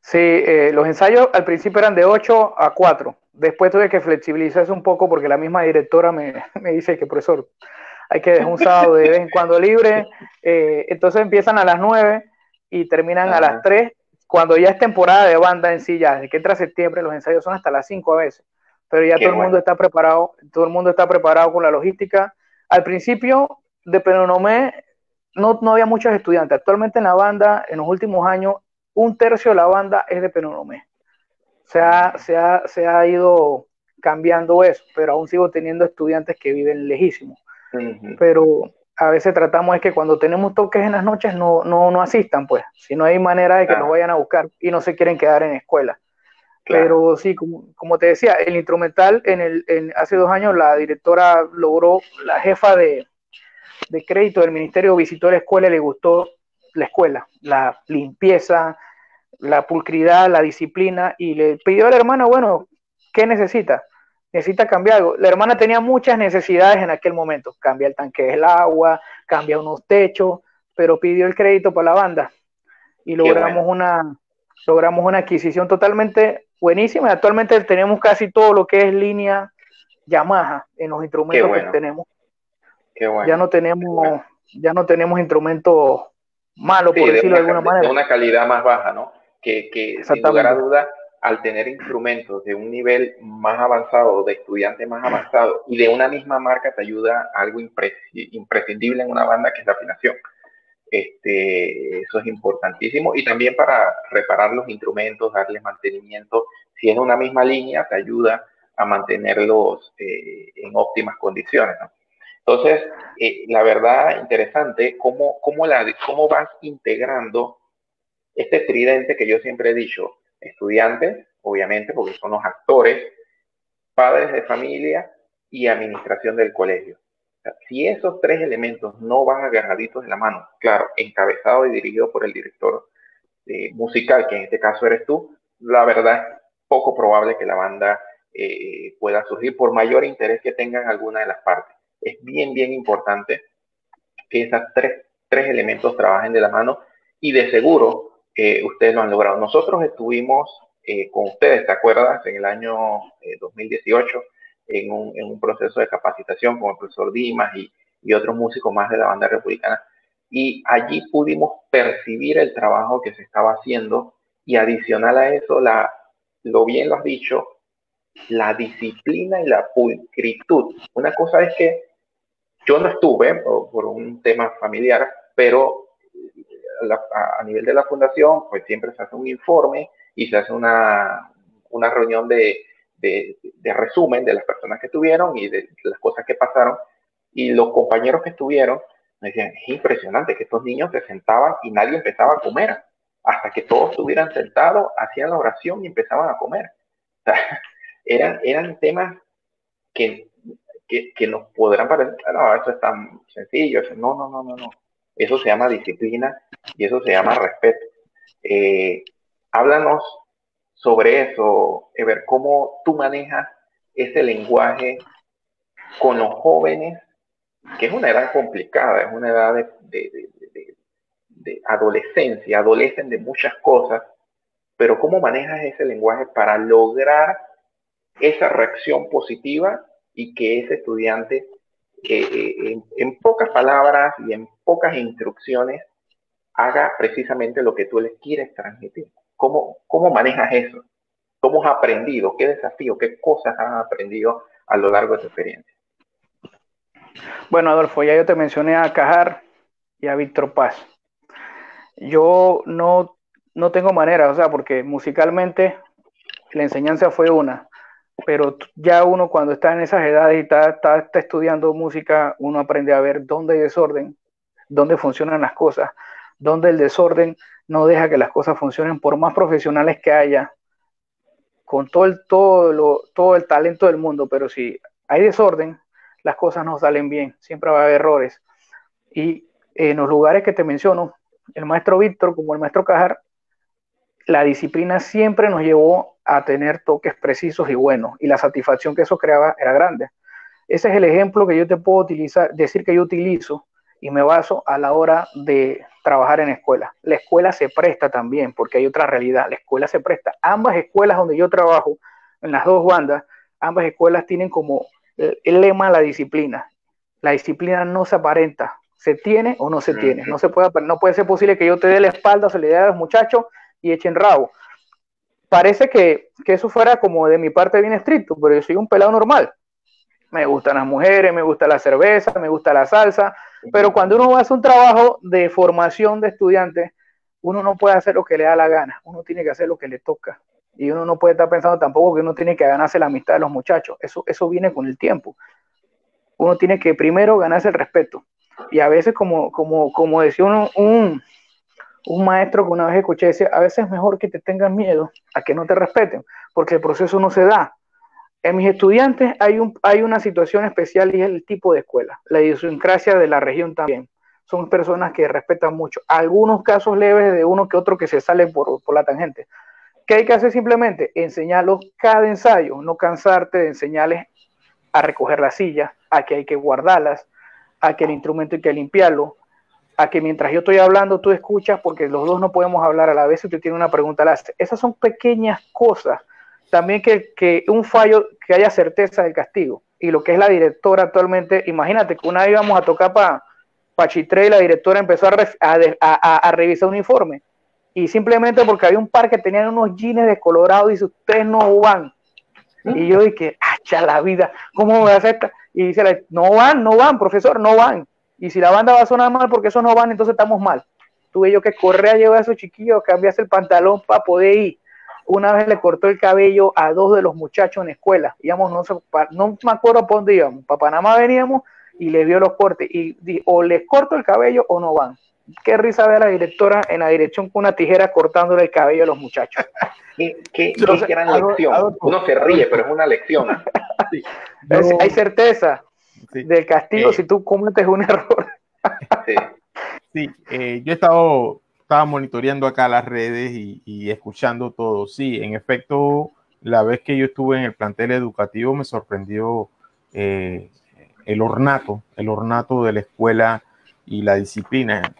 Sí, los ensayos al principio eran de 8 a 4. Después tuve que flexibilizarse un poco porque la misma directora me dice que, profesor, hay que dejar un sábado de vez en cuando libre. Entonces empiezan a las 9 y terminan a las 3. Cuando ya es temporada de banda en sí, ya desde que entra septiembre, los ensayos son hasta las 5 a veces. Pero ya todo el mundo está preparado con la logística. Al principio de Penonomé no había muchos estudiantes. Actualmente en la banda, en los últimos años, 1/3 de la banda es de Penonomé. Se ha ido cambiando eso, pero aún sigo teniendo estudiantes que viven lejísimos. Pero a veces tratamos es que cuando tenemos toques en las noches no asistan, pues, si no hay manera de que nos vayan a buscar y no se quieren quedar en escuela. Pero sí, como te decía, el instrumental hace 2 años la directora logró, la jefa de crédito del ministerio visitó la escuela y le gustó la escuela, la limpieza, la pulcridad, la disciplina, y le pidió a la hermana, bueno, ¿qué necesita? Necesita cambiar algo. La hermana tenía muchas necesidades en aquel momento, cambia el tanque del agua, cambia unos techos, pero pidió el crédito para la banda y logramos una adquisición totalmente buenísima. Actualmente tenemos casi todo lo que es línea Yamaha en los instrumentos que tenemos. Qué bueno. Ya no tenemos instrumentos malos, por decirlo de alguna manera. De una calidad más baja, ¿no? Que sin lugar a duda al tener instrumentos de un nivel más avanzado, de estudiante más avanzado y de una misma marca, te ayuda a algo imprescindible en una banda, que es la afinación. Eso es importantísimo, y también para reparar los instrumentos, darles mantenimiento. Si es una misma línea, te ayuda a mantenerlos en óptimas condiciones, ¿no? Entonces, la verdad, interesante cómo vas integrando este tridente que yo siempre he dicho: estudiantes, obviamente, porque son los actores, padres de familia y administración del colegio. O sea, si esos tres elementos no van agarraditos de la mano, claro, encabezado y dirigido por el director musical, que en este caso eres tú, la verdad es poco probable que la banda pueda surgir, por mayor interés que tengan alguna de las partes. Es bien, bien importante que esos tres elementos trabajen de la mano, y de seguro ustedes lo han logrado. Nosotros estuvimos con ustedes, ¿te acuerdas? En el año 2018, en un proceso de capacitación con el profesor Dimas y otros músicos más de la banda republicana, y allí pudimos percibir el trabajo que se estaba haciendo, y adicional a eso, lo bien lo has dicho, la disciplina y la pulcritud. Una cosa es que yo no estuve por un tema familiar, pero a nivel de la fundación, pues siempre se hace un informe y se hace una reunión de resumen de las personas que estuvieron y de las cosas que pasaron. Y los compañeros que estuvieron me decían: es impresionante que estos niños se sentaban y nadie empezaba a comer. Hasta que todos estuvieran sentados, hacían la oración y empezaban a comer. O sea, eran temas que nos podrán parecer: no, eso es tan sencillo. No. Eso se llama disciplina y eso se llama respeto. Háblanos sobre eso, Ever, cómo tú manejas ese lenguaje con los jóvenes, que es una edad complicada, es una edad de adolescencia, adolecen de muchas cosas, pero cómo manejas ese lenguaje para lograr esa reacción positiva y que ese estudiante, en pocas palabras y en pocas instrucciones, haga precisamente lo que tú les quieres transmitir. ¿Cómo manejas eso? ¿Cómo has aprendido? ¿Qué desafío? ¿Qué cosas has aprendido a lo largo de tu experiencia? Bueno, Adolfo, ya yo te mencioné a Cajar y a Víctor Paz. Yo no tengo manera, o sea, porque musicalmente la enseñanza fue una, pero ya uno cuando está en esas edades y está estudiando música, uno aprende a ver dónde hay desorden, dónde funcionan las cosas, dónde el desorden no deja que las cosas funcionen, por más profesionales que haya, con todo el talento del mundo, pero si hay desorden, las cosas no salen bien, siempre va a haber errores. Y en los lugares que te menciono, el maestro Víctor como el maestro Cajar, la disciplina siempre nos llevó a tener toques precisos y buenos, y la satisfacción que eso creaba era grande. Ese es el ejemplo que yo te puedo decir que yo utilizo y me baso a la hora de trabajar en escuela. La escuela se presta también, porque hay otra realidad, la escuela se presta. Ambas escuelas donde yo trabajo, en las dos bandas, ambas escuelas tienen como el lema la disciplina. La disciplina no se aparenta, se tiene o no se tiene. No puede ser posible que yo te dé la espalda, se le dé a los muchachos y echen rabo. Parece que eso fuera como de mi parte bien estricto, pero yo soy un pelado normal. Me gustan las mujeres, me gusta la cerveza, me gusta la salsa, pero cuando uno hace un trabajo de formación de estudiantes, uno no puede hacer lo que le da la gana, uno tiene que hacer lo que le toca, y uno no puede estar pensando tampoco que uno tiene que ganarse la amistad de los muchachos, eso viene con el tiempo. Uno tiene que primero ganarse el respeto, y a veces como decía un maestro que una vez escuché, decía: a veces es mejor que te tengan miedo a que no te respeten, porque el proceso no se da. En mis estudiantes hay una situación especial, y es el tipo de escuela, la idiosincrasia de la región también. Son personas que respetan mucho. Algunos casos leves de uno que otro que se sale por la tangente. ¿Qué hay que hacer? Simplemente enseñarlos cada ensayo, no cansarte de enseñarles a recoger las sillas, a que hay que guardarlas, a que el instrumento hay que limpiarlo, a que mientras yo estoy hablando tú escuchas, porque los dos no podemos hablar a la vez. Si tú tienes una pregunta, la haces. Esas son pequeñas cosas. También que un fallo, que haya certeza del castigo. Y lo que es la directora actualmente, imagínate que una vez íbamos a tocar para Chitré y la directora empezó a revisar un informe. y simplemente porque había un par que tenían unos jeans descolorados, dice, ustedes no van. Y yo dije, hacha la vida, ¿cómo me voy a hacer? Y dice, no van, profesor, no van. Y si la banda va a sonar mal porque esos no van, entonces estamos mal. Tuve yo que correr a llevar a esos chiquillos, cambiarse el pantalón para poder ir. Una vez le cortó el cabello a 2 de los muchachos en la escuela. Íbamos, no me acuerdo por dónde íbamos. Para Panamá veníamos y les vio los cortes. Y o les corto el cabello o no van. Qué risa ver a la directora en la dirección con una tijera cortándole el cabello a los muchachos. Qué gran lección. Uno se ríe, pero es una lección. Sí. Hay certeza del castigo si tú cometes un error. Sí, yo estaba monitoreando acá las redes y escuchando todo. Sí, en efecto, la vez que yo estuve en el plantel educativo me sorprendió el ornato de la escuela y la disciplina.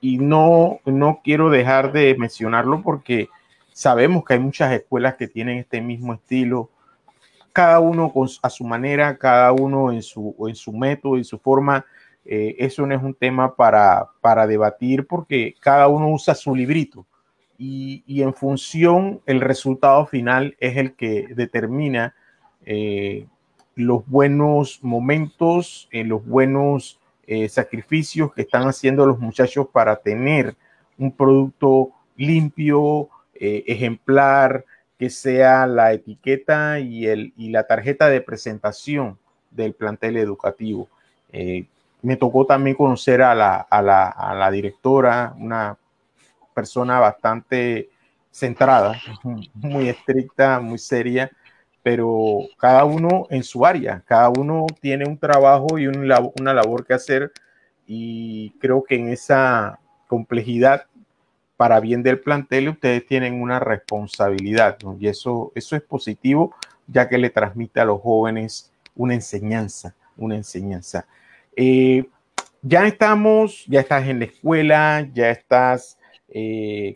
Y no quiero dejar de mencionarlo porque sabemos que hay muchas escuelas que tienen este mismo estilo, cada uno a su manera, cada uno en su método y su forma. Eso no es un tema para debatir porque cada uno usa su librito y en función el resultado final es el que determina los buenos momentos, los buenos sacrificios que están haciendo los muchachos para tener un producto limpio, ejemplar, que sea la etiqueta y la tarjeta de presentación del plantel educativo. Me tocó también conocer a la directora, una persona bastante centrada, muy estricta, muy seria, pero cada uno en su área, cada uno tiene un trabajo y una labor que hacer, y creo que en esa complejidad, para bien del plantel, ustedes tienen una responsabilidad, ¿no? Y eso es positivo, ya que le transmite a los jóvenes una enseñanza. Ya estás en la escuela, ya estás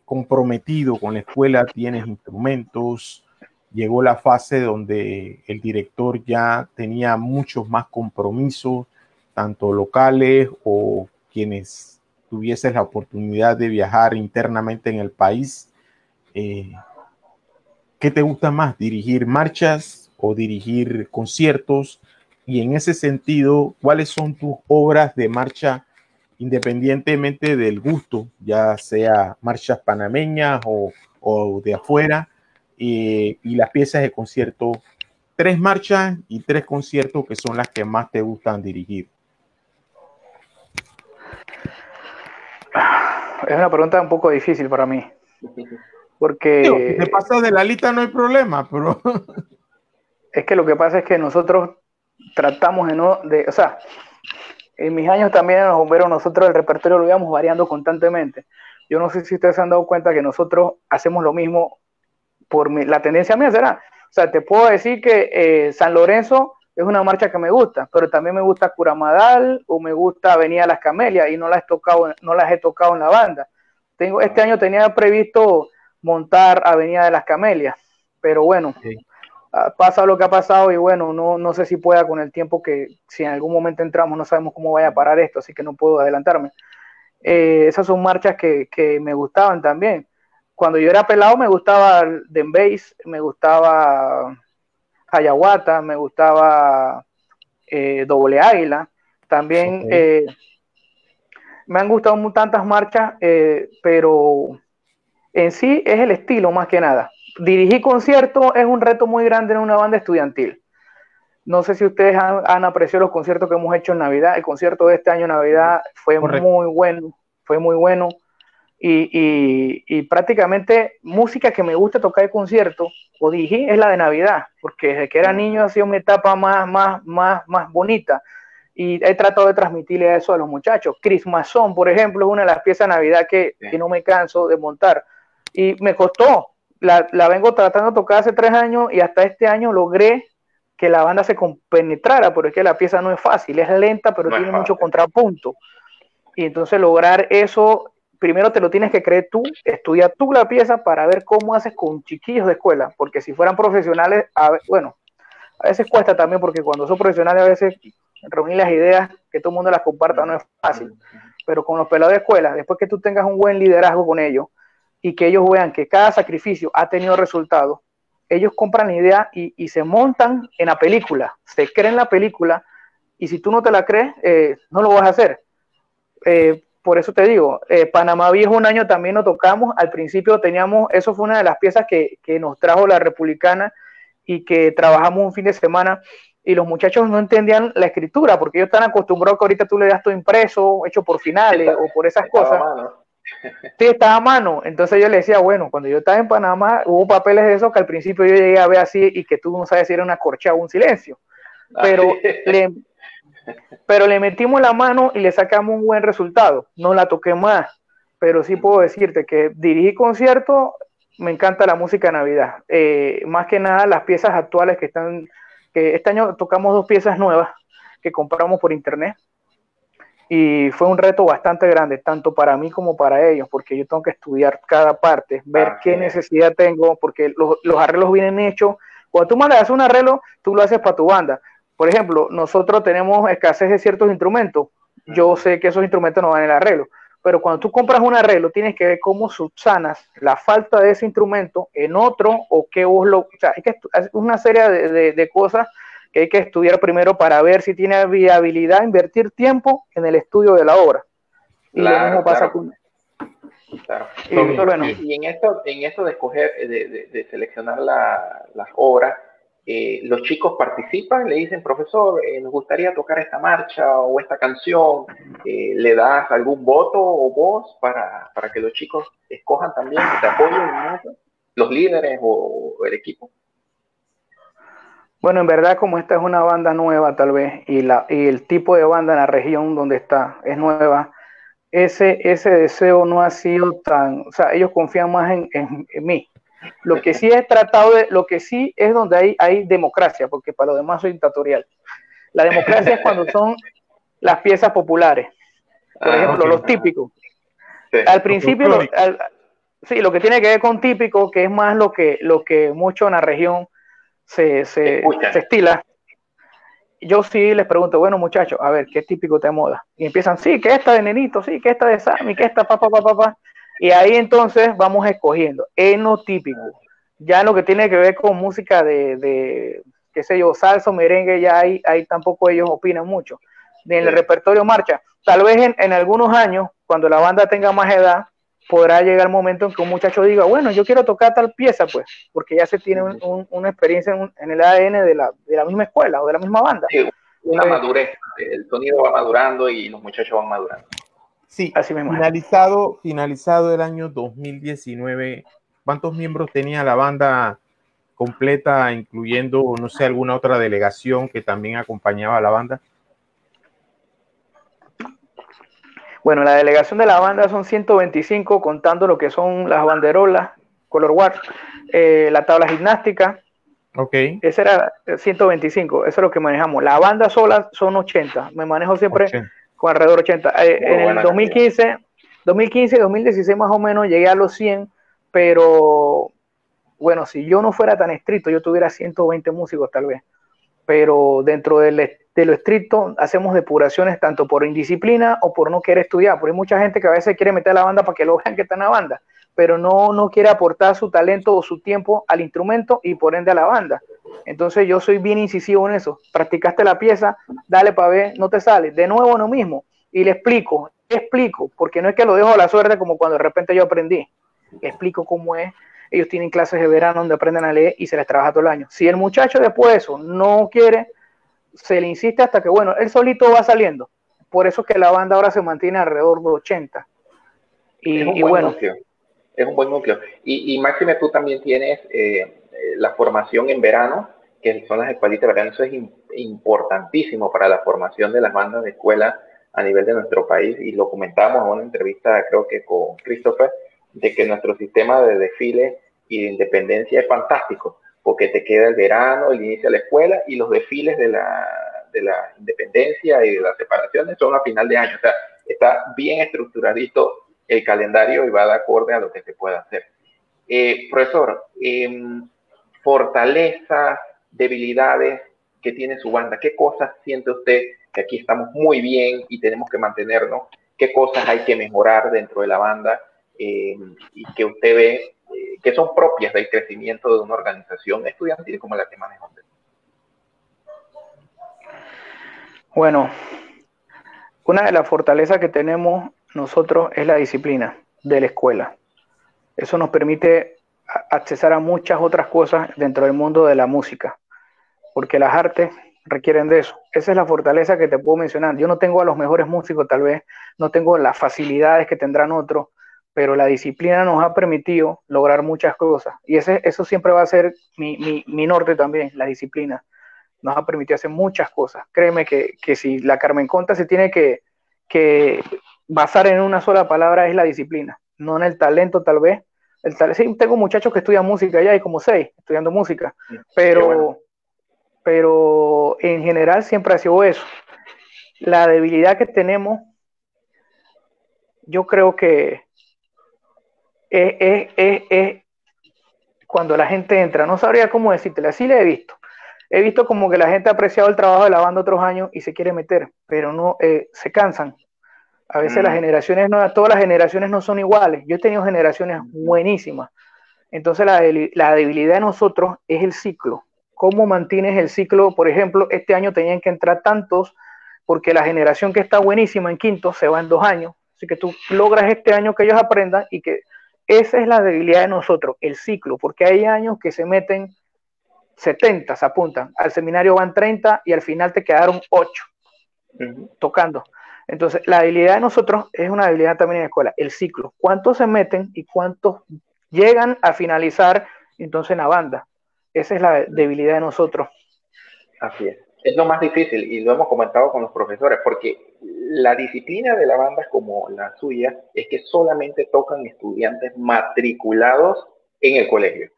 comprometido con la escuela, tienes instrumentos, llegó la fase donde el director ya tenía muchos más compromisos, tanto locales o quienes tuvieses la oportunidad de viajar internamente en el país. ¿Qué te gusta más, dirigir marchas o dirigir conciertos? Y en ese sentido, ¿cuáles son tus obras de marcha, independientemente del gusto, ya sea marchas panameñas o de afuera, y las piezas de concierto? 3 marchas y 3 conciertos que son las que más te gustan dirigir. Es una pregunta un poco difícil para mí. Porque digo, si te pasas de la lista no hay problema, pero es que lo que pasa es que nosotros tratamos o sea, en mis años también en los bomberos nosotros el repertorio lo íbamos variando constantemente. Yo no sé si ustedes se han dado cuenta que nosotros hacemos lo mismo la tendencia mía será. O sea, te puedo decir que San Lorenzo es una marcha que me gusta, pero también me gusta Curamadal o me gusta Avenida Las Camelias y no las he tocado en la banda. Este año tenía previsto montar Avenida de las Camelias, pero bueno, pasa lo que ha pasado y bueno, no sé si pueda con el tiempo, que si en algún momento entramos no sabemos cómo vaya a parar esto, así que no puedo adelantarme. Esas son marchas que me gustaban también. Cuando yo era pelado me gustaba Dembase, me gustaba Hayahuata, me gustaba Doble Águila, también me han gustado tantas marchas, pero en sí es el estilo más que nada. Dirigir conciertos es un reto muy grande en una banda estudiantil. No sé si ustedes han apreciado los conciertos que hemos hecho en Navidad. El concierto de este año en Navidad fue muy bueno. Y prácticamente música que me gusta tocar de concierto o dirigir es la de Navidad, porque desde que era niño ha sido una etapa más bonita. Y he tratado de transmitirle eso a los muchachos. Christmas Song, por ejemplo, es una de las piezas de Navidad que no me canso de montar. Y me costó, la vengo tratando de tocar hace 3 años y hasta este año logré que la banda se compenetrara, porque es que la pieza no es fácil, es lenta, pero tiene mucho contrapunto. Y entonces lograr eso, primero te lo tienes que creer tú, estudiar tú la pieza para ver cómo haces con chiquillos de escuela, porque si fueran profesionales, a veces cuesta también, porque cuando son profesionales a veces reunir las ideas, que todo el mundo las comparta no es fácil, pero con los pelados de escuela, después que tú tengas un buen liderazgo con ellos y que ellos vean que cada sacrificio ha tenido resultados, ellos compran la idea y se montan en la película, se creen la película, y si tú no te la crees, no lo vas a hacer. Por eso te digo, Panamá Viejo un año también lo tocamos, al principio teníamos, eso fue una de las piezas que nos trajo la Republicana y que trabajamos un fin de semana, y los muchachos no entendían la escritura, porque ellos están acostumbrados que ahorita tú le das todo impreso, hecho por finales o por esas cosas. Sí, estaba a mano. Entonces yo le decía, bueno, cuando yo estaba en Panamá, hubo papeles de esos que al principio yo llegué a ver así y que tú no sabes si era una corchea o un silencio. Pero le metimos la mano y le sacamos un buen resultado. No la toqué más, pero sí puedo decirte que dirigí conciertos, me encanta la música de Navidad. Más que nada las piezas actuales que este año tocamos 2 piezas nuevas que compramos por internet. Y fue un reto bastante grande, tanto para mí como para ellos, porque yo tengo que estudiar cada parte, ver qué necesidad tengo, porque los arreglos vienen hechos. Cuando tú mandas a hacer un arreglo, tú lo haces para tu banda. Por ejemplo, nosotros tenemos escasez de ciertos instrumentos. Yo sé que esos instrumentos no van en el arreglo, pero cuando tú compras un arreglo, tienes que ver cómo subsanas la falta de ese instrumento en otro, o que vos lo... O sea, hay que hacer una serie de cosas que hay que estudiar primero para ver si tiene viabilidad, invertir tiempo en el estudio de la obra. Y lo mismo pasa con... Claro. Y en esto de escoger, de seleccionar las obras, los chicos participan, le dicen, profesor, nos gustaría tocar esta marcha o esta canción, ¿le das algún voto o voz para que los chicos escojan también, que te apoyen en eso? ¿Los líderes o el equipo? Bueno, en verdad, como esta es una banda nueva tal vez, y el tipo de banda en la región donde está es nueva, ese deseo no ha sido tan, o sea, ellos confían más en mí. Lo que sí lo que sí es donde hay democracia, porque para lo demás soy dictatorial. La democracia es cuando son las piezas populares, por ejemplo, los típicos. Sí. Al principio, lo que tiene que ver con típico, que es más lo que mucho en la región se estila. Yo sí les pregunto, bueno, muchachos, a ver, ¿qué típico te moda? Y empiezan, sí, que esta de Nenito, sí, que esta de Sammy, que esta papá. Y ahí entonces vamos escogiendo. Es no típico. Ya lo que tiene que ver con música de qué sé yo, salsa, merengue, ya ahí tampoco ellos opinan mucho. En el repertorio marcha. Tal vez en algunos años, cuando la banda tenga más edad, podrá llegar el momento en que un muchacho diga, bueno, yo quiero tocar tal pieza, pues, porque ya se tiene una experiencia en el ADN de la misma escuela o de la misma banda. Sí, una madurez, el sonido va madurando y los muchachos van madurando. Sí, así mismo. Finalizado el año 2019, ¿cuántos miembros tenía la banda completa, incluyendo, no sé, alguna otra delegación que también acompañaba a la banda? Bueno, la delegación de la banda son 125, contando lo que son las banderolas, color guard, la tabla gimnástica. Ok. Ese era 125, eso es lo que manejamos. La banda sola son 80, me manejo siempre con alrededor de 80. En el 2015 y 2016 más o menos llegué a los 100, pero bueno, si yo no fuera tan estricto, yo tuviera 120 músicos tal vez. Pero dentro de lo estricto hacemos depuraciones tanto por indisciplina o por no querer estudiar, porque hay mucha gente que a veces quiere meter a la banda para que lo vean que está en la banda, pero no quiere aportar su talento o su tiempo al instrumento y por ende a la banda. Entonces yo soy bien incisivo en eso. Practicaste la pieza, dale para ver, no te sale, de nuevo lo mismo, y le explico, porque no es que lo dejo a la suerte como cuando de repente yo aprendí, le explico cómo es. Ellos tienen clases de verano donde aprenden a leer y se les trabaja todo el año. Si el muchacho después de eso no quiere, se le insiste hasta que, bueno, él solito va saliendo. Por eso es que la banda ahora se mantiene alrededor de 80. Y bueno, núcleo. Es un buen núcleo. Y Máxime, tú también tienes la formación en verano, que son las escuelitas de verano. Eso es importantísimo para la formación de las bandas de escuela a nivel de nuestro país. Y lo comentamos en una entrevista, creo que con Christopher, de que nuestro sistema de desfile y de independencia es fantástico, porque te queda el verano, el inicio de la escuela, y los desfiles de la independencia y de las separaciones son a final de año. O sea, está bien estructuradito el calendario y va de acorde a lo que se pueda hacer. Profesor, fortalezas, debilidades que tiene su banda, ¿qué cosas siente usted que aquí estamos muy bien y tenemos que mantenernos? ¿Qué cosas hay que mejorar dentro de la banda? y que usted ve que son propias del crecimiento de una organización estudiantil como la que maneja usted? Bueno, una de las fortalezas que tenemos nosotros es la disciplina de la escuela. Eso nos permite accesar a muchas otras cosas dentro del mundo de la música, porque las artes requieren de eso. Esa es la fortaleza que te puedo mencionar. Yo no tengo a los mejores músicos, tal vez, no tengo las facilidades que tendrán otros, pero la disciplina nos ha permitido lograr muchas cosas. Y eso siempre va a ser mi norte también, la disciplina. Nos ha permitido hacer muchas cosas. Créeme que si la Carmen Conta se tiene que basar en una sola palabra, es la disciplina, no en el talento tal vez. Sí, tengo muchachos que estudian música ya, hay como 6 estudiando música, pero en general siempre ha sido eso. La debilidad que tenemos, yo creo que es cuando la gente entra, no sabría cómo decírtela, así le he visto. He visto como que la gente ha apreciado el trabajo de la banda otros años y se quiere meter, pero no, se cansan. A veces las generaciones, no, todas las generaciones no son iguales. Yo he tenido generaciones buenísimas. Entonces la debilidad de nosotros es el ciclo. ¿Cómo mantienes el ciclo? Por ejemplo, este año tenían que entrar tantos porque la generación que está buenísima en quinto se va en 2 años. Así que tú logras este año que ellos aprendan y que esa es la debilidad de nosotros, el ciclo, porque hay años que se meten 70, se apuntan, al seminario van 30 y al final te quedaron 8 tocando. Entonces, la habilidad de nosotros es una habilidad también en la escuela, el ciclo. ¿Cuántos se meten y cuántos llegan a finalizar entonces en la banda? Esa es la debilidad de nosotros. Así es. Es lo más difícil y lo hemos comentado con los profesores, porque la disciplina de la banda como la suya es que solamente tocan estudiantes matriculados en el colegio.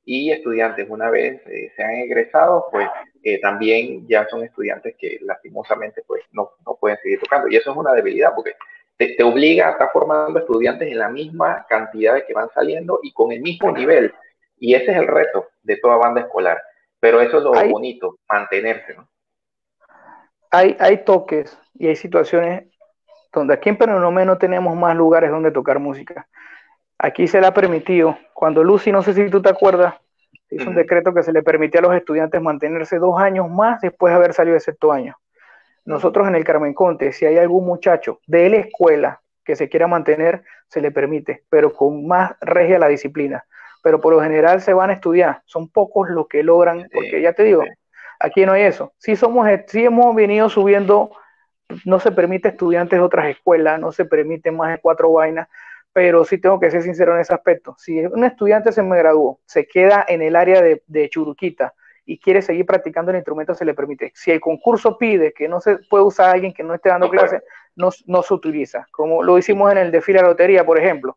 Y estudiantes, una vez se han egresado, pues también ya son estudiantes que lastimosamente pues no pueden seguir tocando. Y eso es una debilidad porque te obliga a estar formando estudiantes en la misma cantidad de que van saliendo y con el mismo nivel. Y ese es el reto de toda banda escolar. Pero eso es lo bonito, mantenerse, ¿no? Hay toques y hay situaciones donde aquí en Penonomé no tenemos más lugares donde tocar música. Aquí se le ha permitido, cuando Lucy, no sé si tú te acuerdas, hizo un decreto que se le permitía a los estudiantes mantenerse 2 años más después de haber salido de 6º año. Nosotros en el Carmen Conte, si hay algún muchacho de la escuela que se quiera mantener, se le permite, pero con más regia la disciplina. Pero por lo general se van a estudiar, son pocos los que logran, porque ya te digo, aquí no hay eso. Sí hemos venido subiendo, no se permite estudiantes de otras escuelas, no se permite más de 4 vainas, pero sí tengo que ser sincero en ese aspecto. Si un estudiante se me graduó, se queda en el área de Churuquita y quiere seguir practicando el instrumento, se le permite. Si el concurso pide que no se puede usar a alguien que no esté dando clases, no se utiliza, como lo hicimos en el desfile de la lotería, por ejemplo.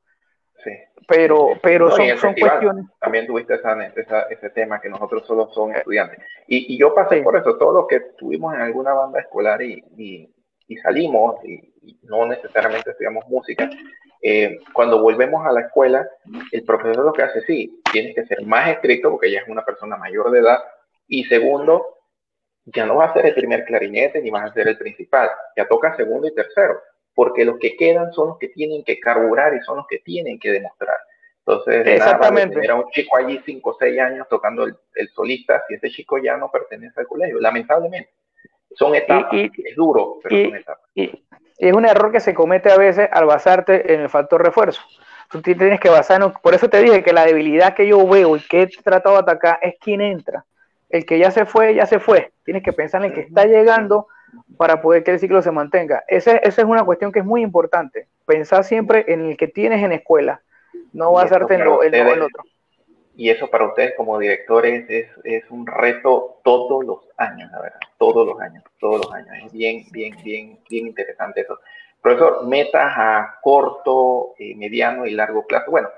Sí. Pero son cuestiones. También tuviste ese tema que nosotros solo son estudiantes. Y yo pasé por eso, todos los que estuvimos en alguna banda escolar y salimos y no necesariamente estudiamos música, cuando volvemos a la escuela, el profesor lo que hace, sí, tienes que ser más estricto porque ya es una persona mayor de edad, y segundo, ya no vas a ser el primer clarinete ni vas a ser el principal, ya toca segundo y tercero, porque los que quedan son los que tienen que carburar y son los que tienen que demostrar. Entonces, nada vale tener a un chico allí 5 o 6 años tocando el solista si ese chico ya no pertenece al colegio, lamentablemente. Son etapas, es duro, pero son etapas. Y es un error que se comete a veces al basarte en el factor refuerzo. Tú tienes que basar, por eso te dije que la debilidad que yo veo y que he tratado de atacar es quién entra. El que ya se fue, ya se fue. Tienes que pensar en el que está llegando para poder que el ciclo se mantenga. Esa es una cuestión que es muy importante. Pensar siempre en el que tienes en escuela, no basarte en el otro. Y eso para ustedes como directores es un reto todos los años, la verdad, todos los años. Es bien interesante eso. Profesor, metas a corto, mediano y largo plazo. Bueno,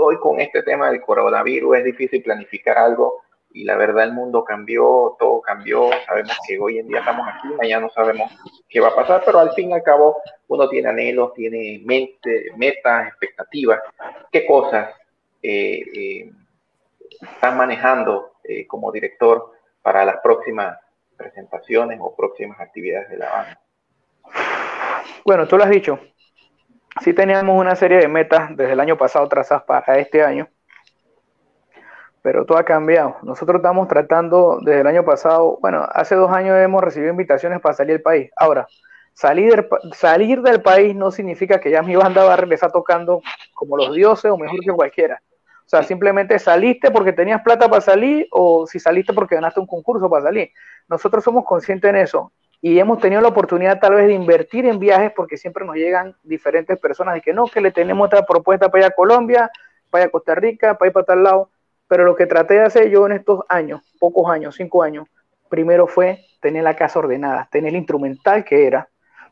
hoy con este tema del coronavirus es difícil planificar algo y la verdad el mundo cambió, todo cambió. Sabemos que hoy en día estamos aquí, mañana no sabemos qué va a pasar, pero al fin y al cabo uno tiene anhelos, tiene metas, expectativas. ¿Qué cosas están manejando como director para las próximas presentaciones o próximas actividades de la banda? Bueno, tú lo has dicho. sí teníamos una serie de metas desde el año pasado trazadas para este año, pero todo ha cambiado. Nosotros estamos tratando desde el año pasado, bueno, hace 2 años hemos recibido invitaciones para salir del país. Ahora, salir del país no significa que ya mi banda va a regresar tocando como los dioses o mejor que cualquiera. O sea, simplemente saliste porque tenías plata para salir o si saliste porque ganaste un concurso para salir. Nosotros somos conscientes en eso y hemos tenido la oportunidad tal vez de invertir en viajes porque siempre nos llegan diferentes personas de que no, que le tenemos esta propuesta para ir a Colombia, para ir a Costa Rica, para ir para tal lado. Pero lo que traté de hacer yo en estos años, pocos años, 5 años, primero fue tener la casa ordenada, tener el instrumental que era,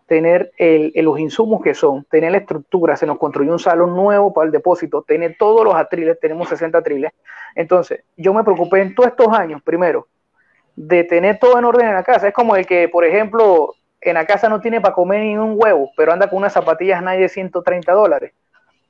tener los insumos que son, tener la estructura, se nos construyó un salón nuevo para el depósito, tener todos los atriles, tenemos 60 atriles. Entonces, yo me preocupé en todos estos años, primero, de tener todo en orden en la casa. Es como el que, por ejemplo, en la casa no tiene para comer ni un huevo, pero anda con unas zapatillas Nike de $130.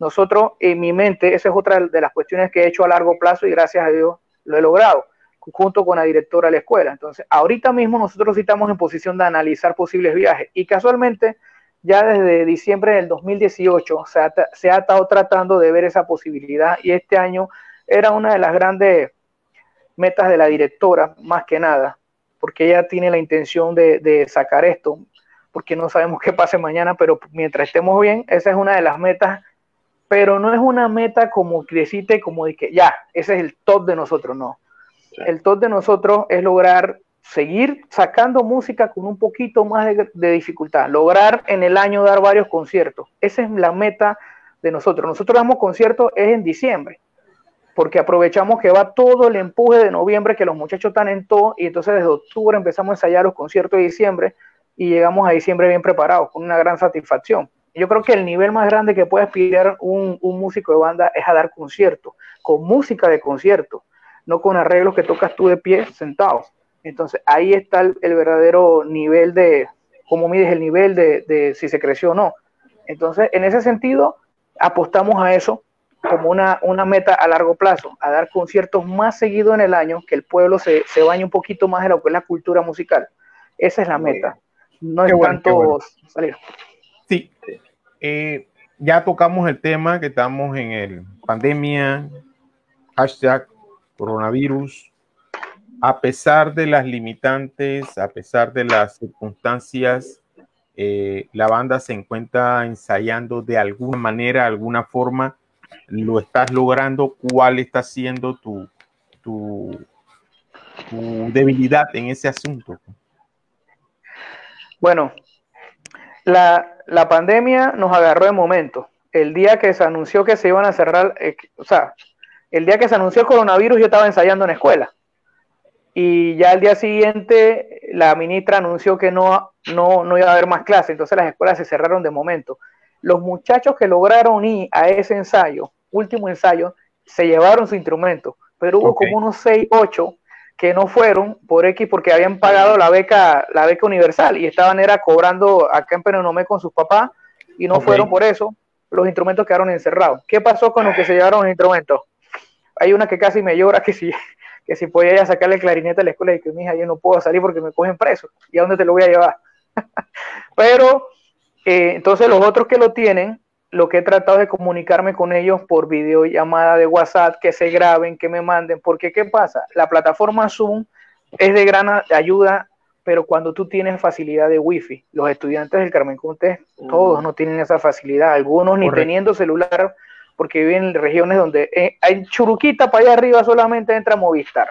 Nosotros, en mi mente, esa es otra de las cuestiones que he hecho a largo plazo y gracias a Dios lo he logrado, junto con la directora de la escuela. Entonces, ahorita mismo nosotros sí estamos en posición de analizar posibles viajes y casualmente ya desde diciembre del 2018 se ha estado tratando de ver esa posibilidad y este año era una de las grandes metas de la directora, más que nada, porque ella tiene la intención de sacar esto, porque no sabemos qué pase mañana, pero mientras estemos bien, esa es una de las metas, pero no es una meta como que decirte como de que ya, ese es el top de nosotros, no. Sí. El top de nosotros es lograr seguir sacando música con un poquito más de dificultad, lograr en el año dar varios conciertos. Esa es la meta de nosotros. Nosotros damos conciertos es en diciembre, porque aprovechamos que va todo el empuje de noviembre, que los muchachos están en todo, y entonces desde octubre empezamos a ensayar los conciertos de diciembre y llegamos a diciembre bien preparados, con una gran satisfacción. Yo creo que el nivel más grande que puede aspirar un músico de banda es a dar conciertos, con música de concierto, no con arreglos que tocas tú de pie sentado. Entonces ahí está el verdadero nivel de, cómo mides el nivel de si se creció o no. Entonces en ese sentido apostamos a eso como una meta a largo plazo, a dar conciertos más seguidos en el año, que el pueblo se bañe un poquito más de lo que es la cultura musical. Esa es la meta. No es tanto salir. Sí, ya tocamos el tema que estamos en el pandemia, hashtag coronavirus. A pesar de las limitantes, a pesar de las circunstancias, la banda se encuentra ensayando de alguna manera, alguna forma. Lo estás logrando. ¿Cuál está siendo tu debilidad en ese asunto? Bueno, la pandemia nos agarró de momento. El día que se anunció que se iban a cerrar, el día que se anunció el coronavirus, yo estaba ensayando en la escuela. Y ya al día siguiente, la ministra anunció que no iba a haber más clases, entonces las escuelas se cerraron de momento. Los muchachos que lograron ir a ese ensayo, último ensayo, se llevaron su instrumento, pero hubo como unos 6, 8 que no fueron por X porque habían pagado la beca universal y estaban cobrando acá en Penonomé con sus papás y no fueron por eso. Los instrumentos quedaron encerrados. ¿Qué pasó con los que se llevaron los instrumentos? Hay una que casi me llora que si podía ya sacarle clarinete a la escuela y que mi hija yo no puedo salir porque me cogen preso. ¿Y a dónde te lo voy a llevar? Pero entonces los otros que lo tienen, lo que he tratado de comunicarme con ellos por videollamada de WhatsApp, que se graben, que me manden, porque ¿qué pasa? La plataforma Zoom es de gran ayuda, pero cuando tú tienes facilidad de wifi, los estudiantes del Carmen Contes, todos no tienen esa facilidad, algunos ni teniendo celular, porque viven en regiones donde hay Churuquita para allá arriba solamente entra Movistar.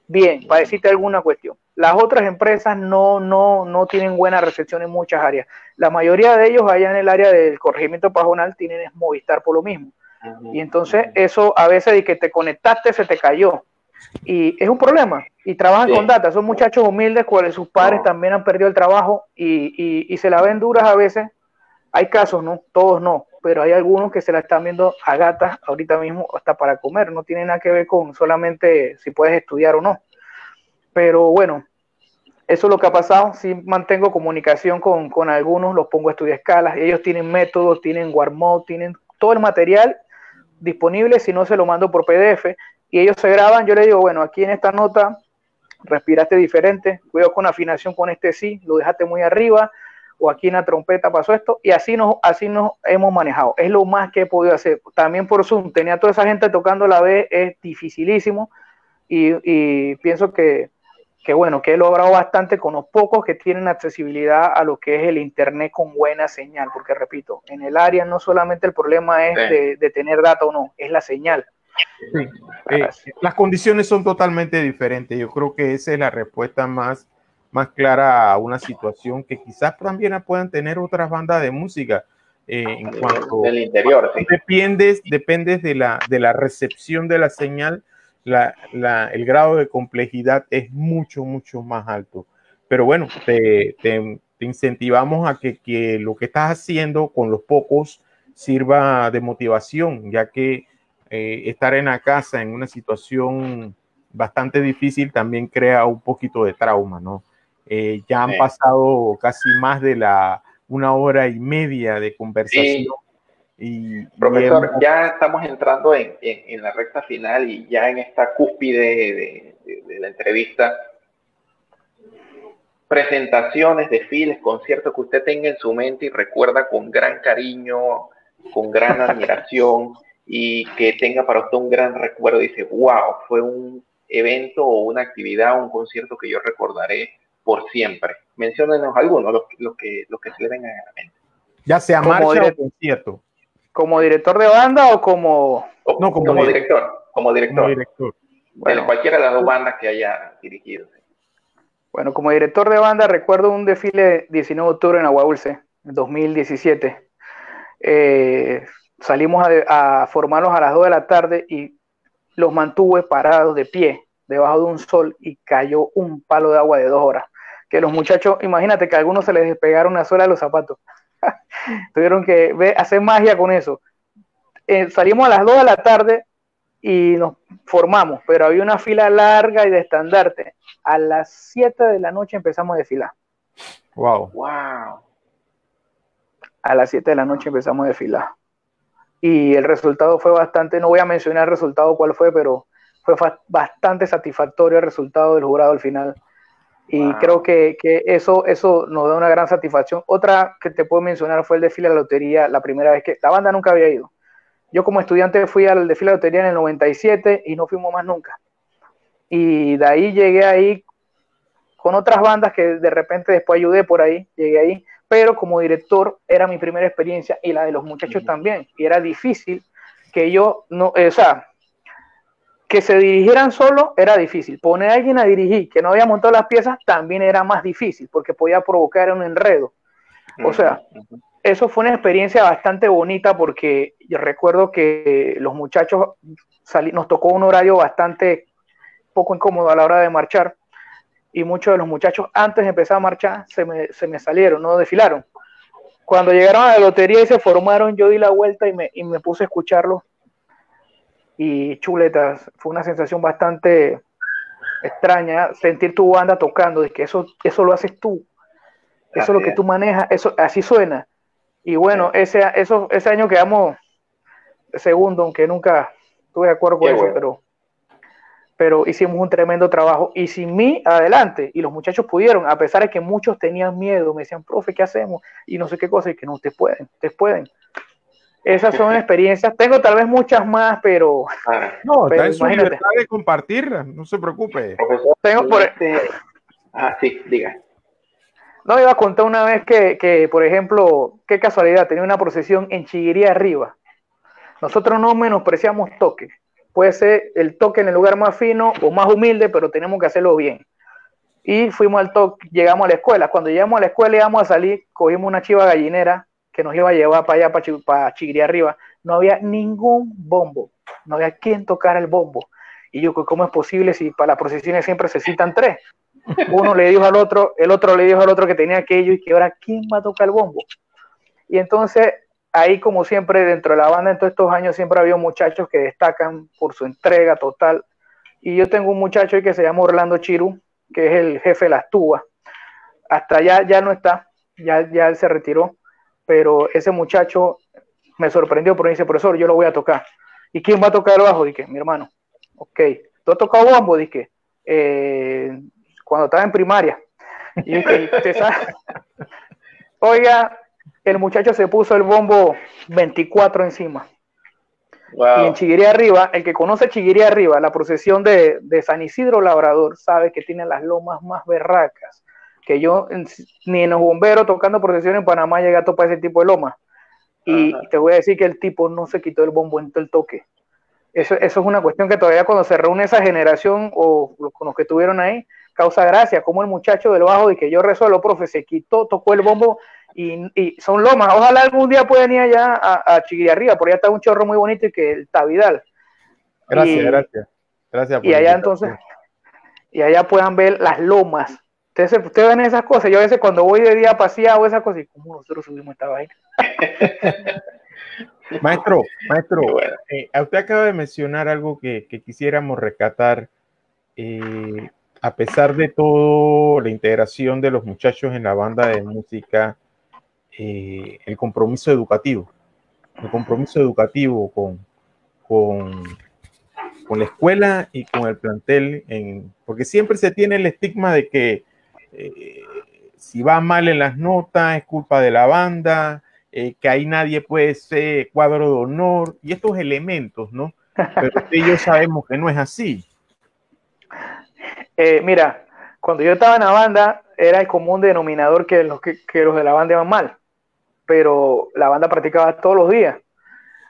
Bien, para decirte alguna cuestión. Las otras empresas no tienen buena recepción en muchas áreas. La mayoría de ellos allá en el área del corregimiento pajonal tienen Movistar por lo mismo. Y entonces eso a veces de que te conectaste se te cayó. Y es un problema. Y trabajan con data. Son muchachos humildes cuales sus padres también han perdido el trabajo y se la ven duras a veces. Hay casos, ¿no? Todos no. Pero hay algunos que se la están viendo a gatas ahorita mismo hasta para comer. No tiene nada que ver con solamente si puedes estudiar o no. Pero bueno, eso es lo que ha pasado. Sí mantengo comunicación con algunos, los pongo a estudiar escalas. Ellos tienen métodos, tienen Warmode, tienen todo el material disponible. Si no, se lo mando por PDF. Y ellos se graban. Yo les digo, bueno, aquí en esta nota respiraste diferente. Cuidado con afinación con este sí, lo dejaste muy arriba. o aquí en la trompeta pasó esto, y así nos hemos manejado. Es lo más que he podido hacer. También por Zoom, tenía toda esa gente tocando a la vez, es dificilísimo, y pienso que bueno, que he logrado bastante con los pocos que tienen accesibilidad a lo que es el internet con buena señal, porque repito, en el área no solamente el problema es de tener data o no, es la señal. Sí. Las condiciones son totalmente diferentes. Yo creo que esa es la respuesta más clara a una situación que quizás también puedan tener otras bandas de música. En cuanto del interior, sí. Dependes de la recepción de la señal, el grado de complejidad es mucho más alto. Pero bueno, te incentivamos a que lo que estás haciendo con los pocos sirva de motivación, ya que estar en la casa en una situación bastante difícil también crea un poquito de trauma, ¿no? Ya han pasado casi más de 1 hora y media de conversación. Sí. Profesor, ya estamos entrando en la recta final y ya en esta cúspide de la entrevista. Presentaciones, desfiles, conciertos que usted tenga en su mente y recuerda con gran cariño, con gran admiración y que tenga para usted un gran recuerdo. Dice, wow, fue un evento o una actividad, un concierto que yo recordaré por siempre. Menciónenos algunos, los que se le vengan a la mente. Ya sea marcha o concierto. ¿Como director de banda o como...? No, como director. Como director. Bueno, de cualquiera de las dos bandas que haya dirigido. Bueno, como director de banda recuerdo un desfile 19 de octubre en Agua Dulce, en 2017. Salimos a formarnos a las 2 de la tarde y los mantuve parados de pie debajo de un sol y cayó un palo de agua de 2 horas. Que los muchachos, imagínate que a algunos se les despegaron una suela de los zapatos. Tuvieron que hacer magia con eso. Salimos a las 2 de la tarde y nos formamos, pero había una fila larga y de estandarte. A las 7 de la noche empezamos a desfilar. Wow. A las 7 de la noche empezamos a desfilar. Y el resultado fue bastante, no voy a mencionar el resultado cuál fue, pero fue bastante satisfactorio el resultado del jurado al final. Y creo que eso nos da una gran satisfacción. Otra que te puedo mencionar fue el desfile de la lotería, la primera vez que la banda nunca había ido. Yo como estudiante fui al desfile de la lotería en el 97 y no fuimos más nunca. Y de ahí llegué ahí con otras bandas que de repente después ayudé por ahí, llegué ahí, pero como director era mi primera experiencia y la de los muchachos también. Y era difícil que yo no, que se dirigieran solo era difícil. Poner a alguien a dirigir que no había montado las piezas también era más difícil porque podía provocar un enredo. O sea, eso fue una experiencia bastante bonita porque yo recuerdo que los muchachos nos tocó un horario bastante poco incómodo a la hora de marchar y muchos de los muchachos antes de empezar a marchar se me salieron, no desfilaron. Cuando llegaron a la lotería y se formaron, yo di la vuelta y me puse a escucharlos y chuletas, fue una sensación bastante extraña sentir tu banda tocando, de que eso lo haces tú, eso es lo que tú manejas, eso así suena. Y bueno, ese año quedamos segundo, aunque nunca estuve de acuerdo con eso, pero hicimos un tremendo trabajo y sin mí adelante, y los muchachos pudieron, a pesar de que muchos tenían miedo, me decían, profe, ¿qué hacemos? Y no sé qué cosa, y que no, ustedes pueden. Esas son experiencias, tengo tal vez muchas más, pero no, está en su libertad de compartirlas, no se preocupe. Profesor, sí, diga. No, iba a contar una vez que, por ejemplo, qué casualidad, tenía una procesión en Chiguiría Arriba. Nosotros no menospreciamos toque. Puede ser el toque en el lugar más fino o más humilde, pero tenemos que hacerlo bien. Y fuimos al toque, llegamos a la escuela. Cuando llegamos a la escuela íbamos a salir, cogimos una chiva gallinera que nos iba a llevar para allá, para Chiguiría Arriba. No había ningún bombo, no había quien tocara el bombo. Y yo, ¿cómo es posible si para las procesiones siempre se citan 3? Uno le dijo al otro, el otro le dijo al otro que tenía aquello y que ahora ¿quién va a tocar el bombo? Y entonces ahí, como siempre, dentro de la banda en todos estos años siempre había muchachos que destacan por su entrega total. Y yo tengo un muchacho que se llama Orlando Chiru, que es el jefe de las tubas. Hasta allá ya no está, ya él se retiró, pero ese muchacho me sorprendió porque dice, profesor, yo lo voy a tocar. ¿Y quién va a tocar el bajo? Dije, mi hermano. Ok. ¿Tú has tocado bombo? Dije, cuando estaba en primaria. Y dije, ¿usted sabe? Oiga, el muchacho se puso el bombo 24 encima. Wow. Y en Chiguirí Arriba, el que conoce Chiguirí Arriba, la procesión de San Isidro Labrador, sabe que tiene las lomas más berracas. Que yo, ni en los bomberos tocando procesión en Panamá llega a topar ese tipo de lomas. Y te voy a decir que el tipo no se quitó el bombo en todo el toque. Eso es una cuestión que todavía cuando se reúne esa generación o con los que estuvieron ahí, causa gracia, como el muchacho del bajo y que yo resuelvo, profe, se quitó, tocó el bombo y son lomas. Ojalá algún día puedan ir allá a Chiguirí Arriba, por allá está un chorro muy bonito y que está Vidal. Gracias por y allá entonces, y allá puedan ver las lomas. Ustedes ven esas cosas, yo a veces cuando voy de día a pasear o esas cosas, y cómo nosotros subimos esta vaina. Maestro, bueno. Usted acaba de mencionar algo que quisiéramos rescatar. A pesar de todo, la integración de los muchachos en la banda de música, el compromiso educativo con la escuela y con el plantel, porque siempre se tiene el estigma de que si va mal en las notas es culpa de la banda, que ahí nadie puede ser cuadro de honor y estos elementos, ¿no? Pero usted y yo sabemos que no es así. Mira, cuando yo estaba en la banda era el común denominador que los de la banda iban mal, pero la banda practicaba todos los días.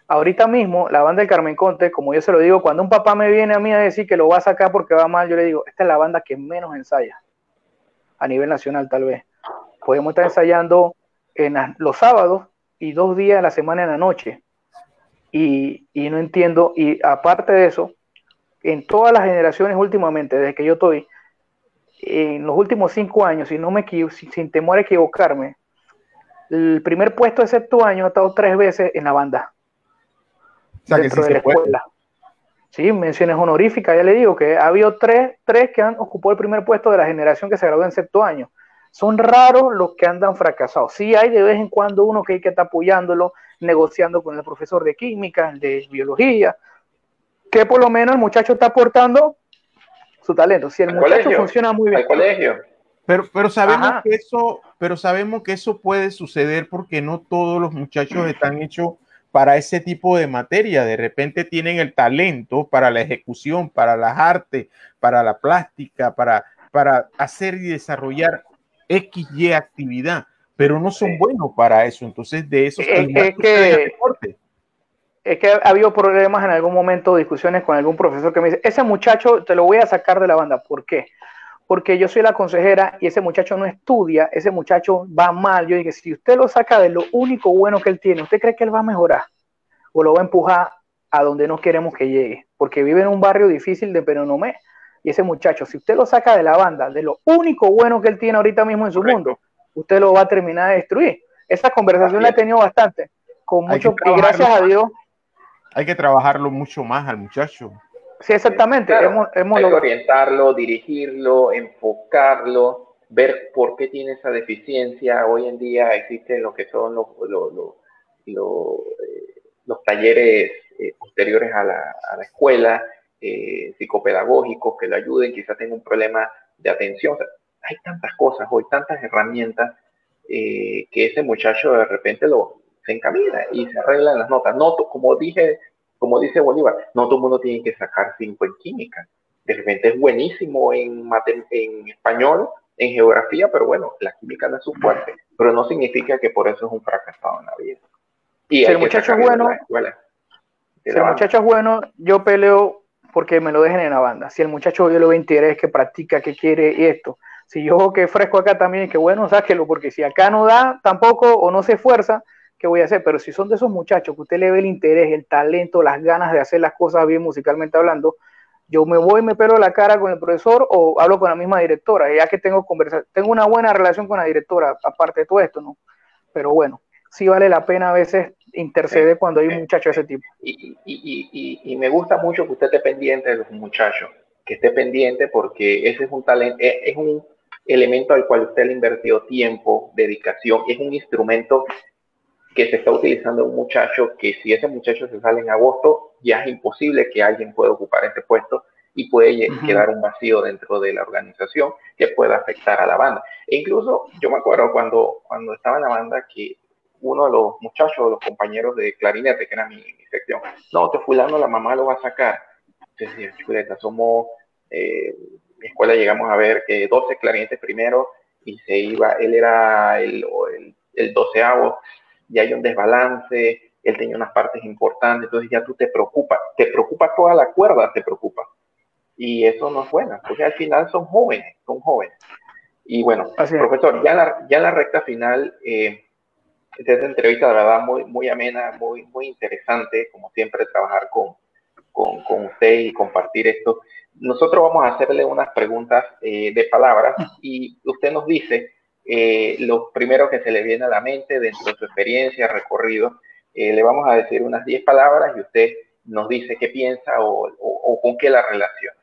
Ahorita mismo, la banda del Carmen Conte, como yo se lo digo, cuando un papá me viene a mí a decir que lo va a sacar porque va mal, yo le digo, esta es la banda que menos ensaya, a nivel nacional tal vez. Podemos estar ensayando los sábados y 2 días a la semana en la noche. Y no entiendo, y aparte de eso, en todas las generaciones últimamente, desde que yo estoy, en los últimos 5 años, sin temor a equivocarme, el primer puesto de sexto año ha estado 3 veces en la banda. O sea, dentro que sí de la escuela. Sí, menciones honoríficas, ya le digo que ha habido tres que han ocupado el primer puesto de la generación que se graduó en sexto año. Son raros los que andan fracasados. Sí hay de vez en cuando uno que hay que estar apoyándolo, negociando con el profesor de química, el de biología, que por lo menos el muchacho está aportando su talento. Si el muchacho funciona muy bien. Al colegio. Pero sabemos que eso puede suceder porque no todos los muchachos están hechos para ese tipo de materia. De repente tienen el talento para la ejecución, para las artes, para la plástica, para hacer y desarrollar XY actividad, pero no son buenos para eso. Entonces, de eso es que ha habido problemas en algún momento, discusiones con algún profesor que me dice, ese muchacho te lo voy a sacar de la banda. ¿Por qué? Porque yo soy la consejera y ese muchacho no estudia, ese muchacho va mal. Yo dije, si usted lo saca de lo único bueno que él tiene, ¿usted cree que él va a mejorar? ¿O lo va a empujar a donde no queremos que llegue? Porque vive en un barrio difícil de Penonomé. Y ese muchacho, si usted lo saca de la banda, de lo único bueno que él tiene ahorita mismo en su mundo, usted lo va a terminar de destruir. Esa conversación la he tenido bastante, con mucho, y gracias a Dios. Hay que trabajarlo mucho más al muchacho. Sí, exactamente. Claro, hay que orientarlo, dirigirlo, enfocarlo, ver por qué tiene esa deficiencia. Hoy en día existen lo que son los talleres posteriores a la escuela, psicopedagógicos que le ayuden, quizás tenga un problema de atención. O sea, hay tantas cosas hoy, tantas herramientas que ese muchacho de repente se encamina y se arreglan las notas. No, como dice Bolívar, no todo el mundo tiene que sacar 5 en química. De repente es buenísimo en español, en geografía, pero bueno, la química no es su fuerte. Pero no significa que por eso es un fracasado en la vida. Y si el muchacho es bueno, muchacho es bueno, yo peleo porque me lo dejen en la banda. Si el muchacho yo lo veo interés, que practica, que quiere y esto. Si yo que fresco acá también, que bueno, sáquelo, porque si acá no da tampoco o no se esfuerza, ¿qué voy a hacer? Pero si son de esos muchachos que usted le ve el interés, el talento, las ganas de hacer las cosas bien musicalmente hablando, yo me voy y me pelo la cara con el profesor o hablo con la misma directora, ya que tengo una buena relación con la directora, aparte de todo esto, ¿no? Pero bueno, sí vale la pena a veces interceder cuando hay un muchacho de ese tipo. Y me gusta mucho que usted esté pendiente de los muchachos, que esté pendiente porque ese es un talento, es un elemento al cual usted le invirtió tiempo, dedicación, es un instrumento que se está utilizando un muchacho que si ese muchacho se sale en agosto, ya es imposible que alguien pueda ocupar ese puesto y puede quedar un vacío dentro de la organización que pueda afectar a la banda. E incluso yo me acuerdo cuando estaba en la banda que uno de los muchachos, los compañeros de clarinete, que era mi sección, no, que fulano la mamá lo va a sacar. Entonces, chuleta, somos, mi escuela llegamos a ver que 12 clarinetes primero y se iba, él era el 12avo, y hay un desbalance, él tenía unas partes importantes, entonces ya tú te preocupa toda la cuerda, te preocupa. Y eso no es bueno, porque al final son jóvenes. Y bueno, profesor, ya en la recta final, esta entrevista, la verdad, muy amena, muy interesante, como siempre, trabajar con usted y compartir esto. Nosotros vamos a hacerle unas preguntas de palabras y usted nos dice lo primero que se le viene a la mente dentro de su experiencia, recorrido. Le vamos a decir unas 10 palabras y usted nos dice qué piensa o con qué la relaciona.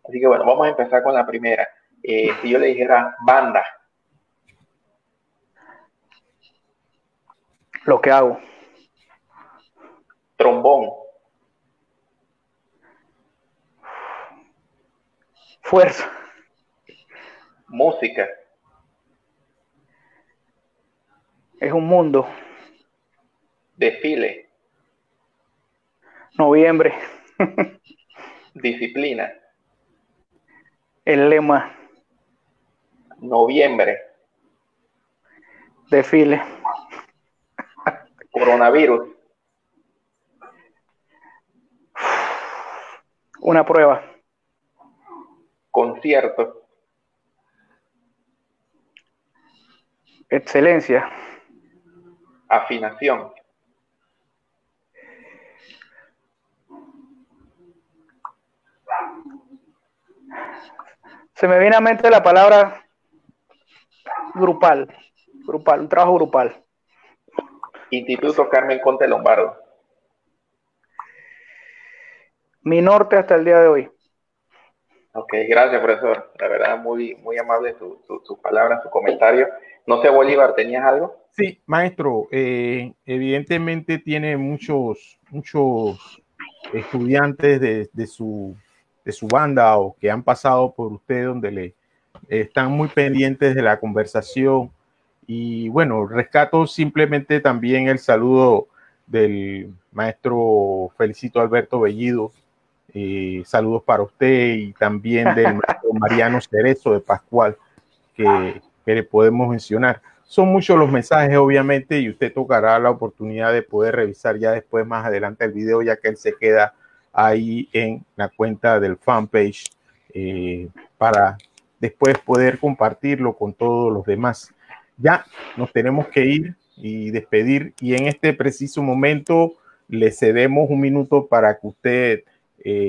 Así que bueno, vamos a empezar con la primera. Si yo le dijera banda. Lo que hago. Trombón. Fuerza. Música. Es un mundo. Desfile. Noviembre. Disciplina. El lema. Noviembre. Desfile. Coronavirus. Una prueba. Concierto. Excelencia. Afinación. Se me viene a mente la palabra grupal, un trabajo grupal. Instituto Carmen Conte Lombardo. Mi norte hasta el día de hoy. Ok, gracias, profesor. La verdad, muy amable sus palabras, su comentario. No sé, Bolívar, ¿tenías algo? Sí, maestro, evidentemente tiene muchos estudiantes de su banda o que han pasado por usted donde le están muy pendientes de la conversación. Y bueno, rescato simplemente también el saludo del maestro Felicito Alberto Bellido. Saludos para usted y también del maestro Mariano Cerezo de Pascual, que le podemos mencionar. Son muchos los mensajes, obviamente, y usted tocará la oportunidad de poder revisar ya después, más adelante, el video, ya que él se queda ahí en la cuenta del fanpage para después poder compartirlo con todos los demás. Ya nos tenemos que ir y despedir, y en este preciso momento le cedemos un minuto para que usted,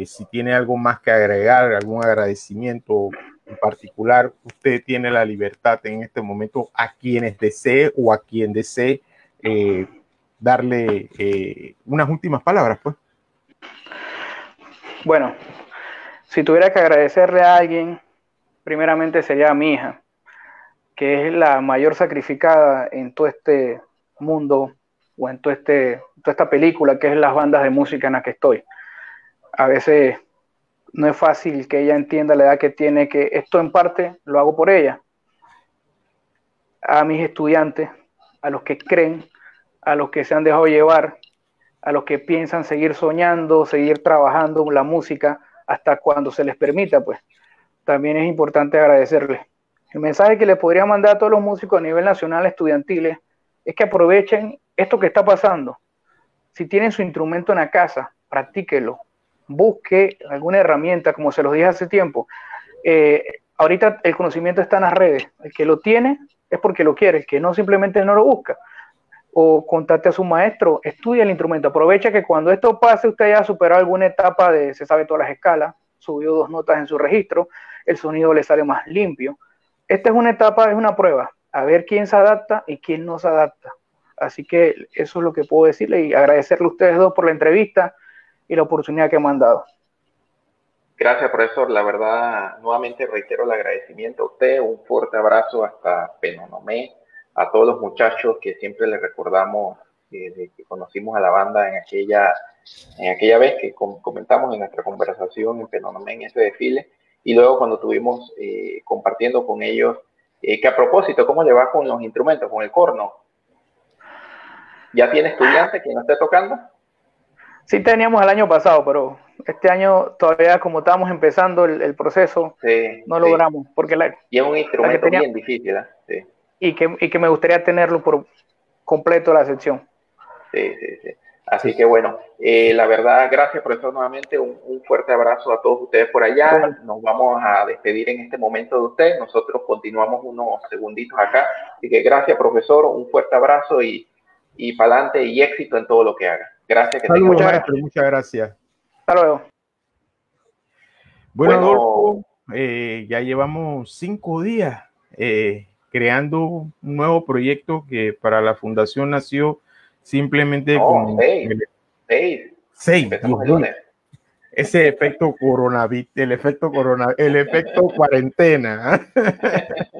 si tiene algo más que agregar, algún agradecimiento en particular, usted tiene la libertad en este momento a quienes desee o a quien desee darle unas últimas palabras, pues. Bueno, si tuviera que agradecerle a alguien, primeramente sería a mi hija, que es la mayor sacrificada en todo este mundo o en toda esta película que es las bandas de música en la que estoy. A veces no es fácil que ella entienda la edad que tiene, que esto en parte lo hago por ella. A mis estudiantes, a los que creen, a los que se han dejado llevar, a los que piensan seguir soñando, seguir trabajando la música hasta cuando se les permita, pues también es importante agradecerles. El mensaje que les podría mandar a todos los músicos a nivel nacional estudiantiles es que aprovechen esto que está pasando. Si tienen su instrumento en la casa, practíquelo. Busque alguna herramienta, como se los dije hace tiempo. Ahorita el conocimiento está en las redes. El que lo tiene es porque lo quiere, el que no simplemente no lo busca. O contacte a su maestro, estudie el instrumento. Aprovecha que cuando esto pase, usted haya superado alguna etapa de se sabe todas las escalas, subió 2 notas en su registro, el sonido le sale más limpio. Esta es una etapa, es una prueba, a ver quién se adapta y quién no se adapta. Así que eso es lo que puedo decirle y agradecerle a ustedes dos por la entrevista y la oportunidad que me han dado. Gracias, profesor. La verdad, nuevamente reitero el agradecimiento a usted. Un fuerte abrazo hasta Penonomé, a todos los muchachos que siempre les recordamos desde que conocimos a la banda en aquella en aquella vez que comentamos en nuestra conversación en Penonomé, en ese desfile, y luego cuando estuvimos compartiendo con ellos, que a propósito, ¿cómo le va con los instrumentos, con el corno? ¿Ya tiene estudiantes que no esté tocando? Sí teníamos el año pasado, pero este año todavía como estábamos empezando el proceso, sí, no logramos, porque y es un instrumento bien difícil, ¿eh? Sí. Y que me gustaría tenerlo por completo la sección. Sí. Así que bueno, la verdad, gracias profesor nuevamente, un fuerte abrazo a todos ustedes por allá. Igual. Nos vamos a despedir en este momento de usted, nosotros continuamos unos segunditos acá, así que gracias profesor, un fuerte abrazo y para adelante y éxito en todo lo que haga. Gracias. Que Saludos, maestro, muchas gracias. Hasta luego. Bueno, Adolfo, ya llevamos 5 días creando un nuevo proyecto que para la Fundación nació simplemente con 6. Empezamos el lunes. Ese efecto coronavirus, el efecto cuarentena.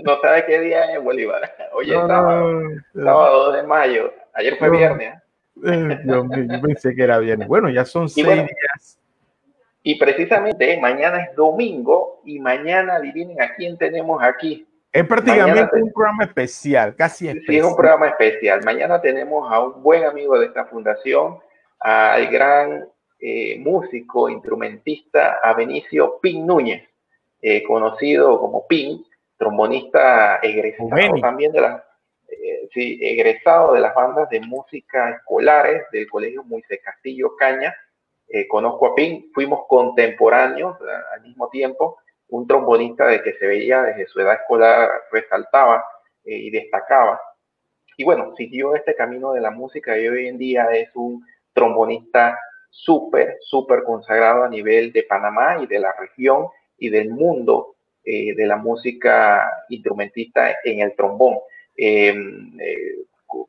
No sabe qué día es, Bolívar. Hoy es sábado 2 de mayo. Ayer fue viernes. Dios mío, yo pensé que era viernes. Bueno, ya son 6 días. Y precisamente mañana es domingo y mañana adivinen a quién tenemos aquí. Es prácticamente un programa especial, casi especial. Sí, es un programa especial. Mañana tenemos a un buen amigo de esta fundación, al gran músico, instrumentista, a Benicio Pin Núñez, conocido como Pin, trombonista egresado también de las egresado de las bandas de música escolares del Colegio Moisés Castillo Caña. Conozco a Pin, fuimos contemporáneos al mismo tiempo, un trombonista de que se veía desde su edad escolar, resaltaba y destacaba. Y bueno, siguió este camino de la música y hoy en día es un trombonista súper consagrado a nivel de Panamá y de la región y del mundo de la música instrumentista en el trombón.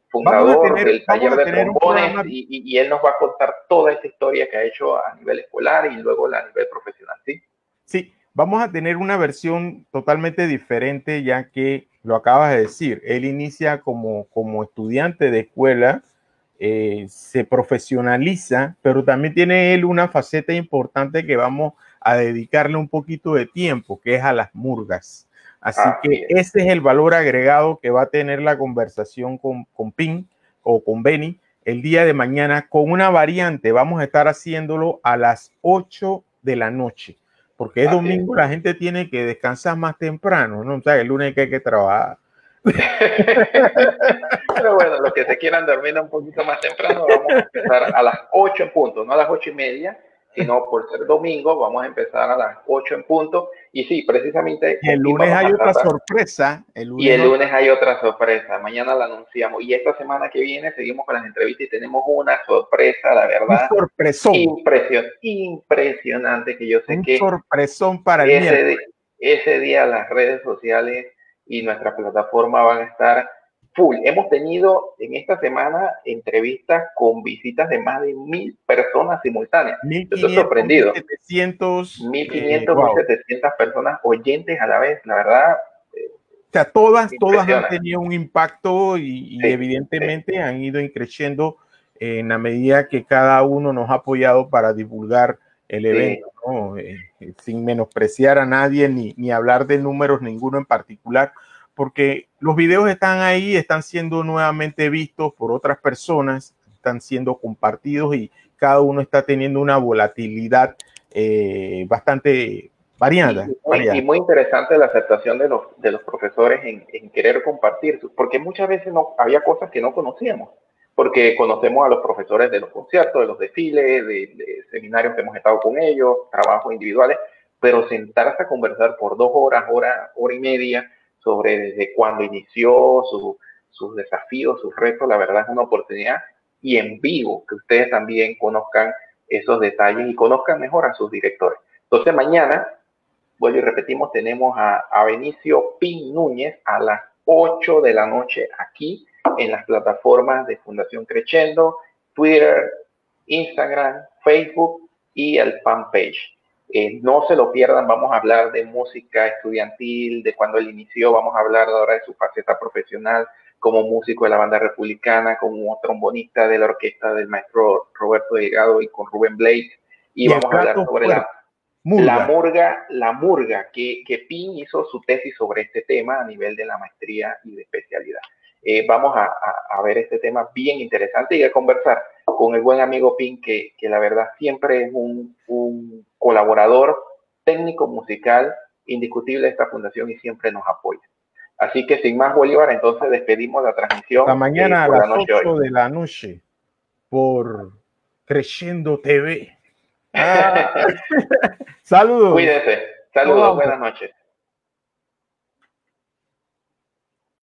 Fundador del taller de trombones y él nos va a contar toda esta historia que ha hecho a nivel escolar y luego a nivel profesional, ¿sí? Sí, vamos a tener una versión totalmente diferente ya que lo acabas de decir, él inicia como estudiante de escuela, se profesionaliza, pero también tiene él una faceta importante que vamos a dedicarle un poquito de tiempo, que es a las murgas. Así que ese es el valor agregado que va a tener la conversación con Pin o con Benny el día de mañana con una variante. Vamos a estar haciéndolo a las 8 de la noche, porque es domingo, la gente tiene que descansar más temprano, ¿no? O sea, el lunes que hay que trabajar. Pero bueno, los que se quieran dormir un poquito más temprano, vamos a empezar a las 8 en punto, no a las 8:30, sino por ser domingo, vamos a empezar a las 8 en punto. Y sí, precisamente. Y el lunes hay otra sorpresa. Y el lunes hay otra sorpresa. Mañana la anunciamos. Y esta semana que viene seguimos con las entrevistas y tenemos una sorpresa, la verdad. Un sorpresón. Impresionante, que yo sé que. Un sorpresón para el ese día las redes sociales y nuestra plataforma van a estar full. Hemos tenido en esta semana entrevistas con visitas de más de 1,000 personas simultáneas. Yo estoy sorprendido. 1,500, 1,700 personas oyentes a la vez, la verdad. O sea, todas han tenido un impacto y evidentemente han ido creciendo en la medida que cada uno nos ha apoyado para divulgar el evento, ¿no? Sin menospreciar a nadie ni hablar de números ninguno en particular, porque los videos están ahí, están siendo nuevamente vistos por otras personas, están siendo compartidos y cada uno está teniendo una volatilidad bastante variada. Y muy interesante la aceptación de los profesores en querer compartir, porque muchas veces había cosas que no conocíamos, porque conocemos a los profesores de los conciertos, de los desfiles, de seminarios que hemos estado con ellos, trabajos individuales, pero sentarse a conversar por 2 horas, hora y media, sobre desde cuándo inició, sus desafíos, sus retos, la verdad es una oportunidad, y en vivo, que ustedes también conozcan esos detalles y conozcan mejor a sus directores. Entonces mañana, vuelvo y repetimos, tenemos a Benicio Pin Núñez a las 8 de la noche aquí en las plataformas de Fundación Creciendo, Twitter, Instagram, Facebook y el fanpage. No se lo pierdan, vamos a hablar de música estudiantil, de cuando él inició, vamos a hablar ahora de su faceta profesional, como músico de la banda republicana, como trombonista de la orquesta del maestro Roberto Delgado y con Rubén Blades. Y vamos a hablar sobre la murga, que Pin hizo su tesis sobre este tema a nivel de la maestría y de especialidad. Vamos a ver este tema bien interesante y a conversar con el buen amigo Pin, que la verdad siempre es un colaborador técnico musical indiscutible de esta fundación y siempre nos apoya. Así que sin más, Bolívar, entonces despedimos la transmisión. Hasta mañana a las 8 de la noche por Creciendo TV. Saludos. Cuídense. Saludos, buenas noches.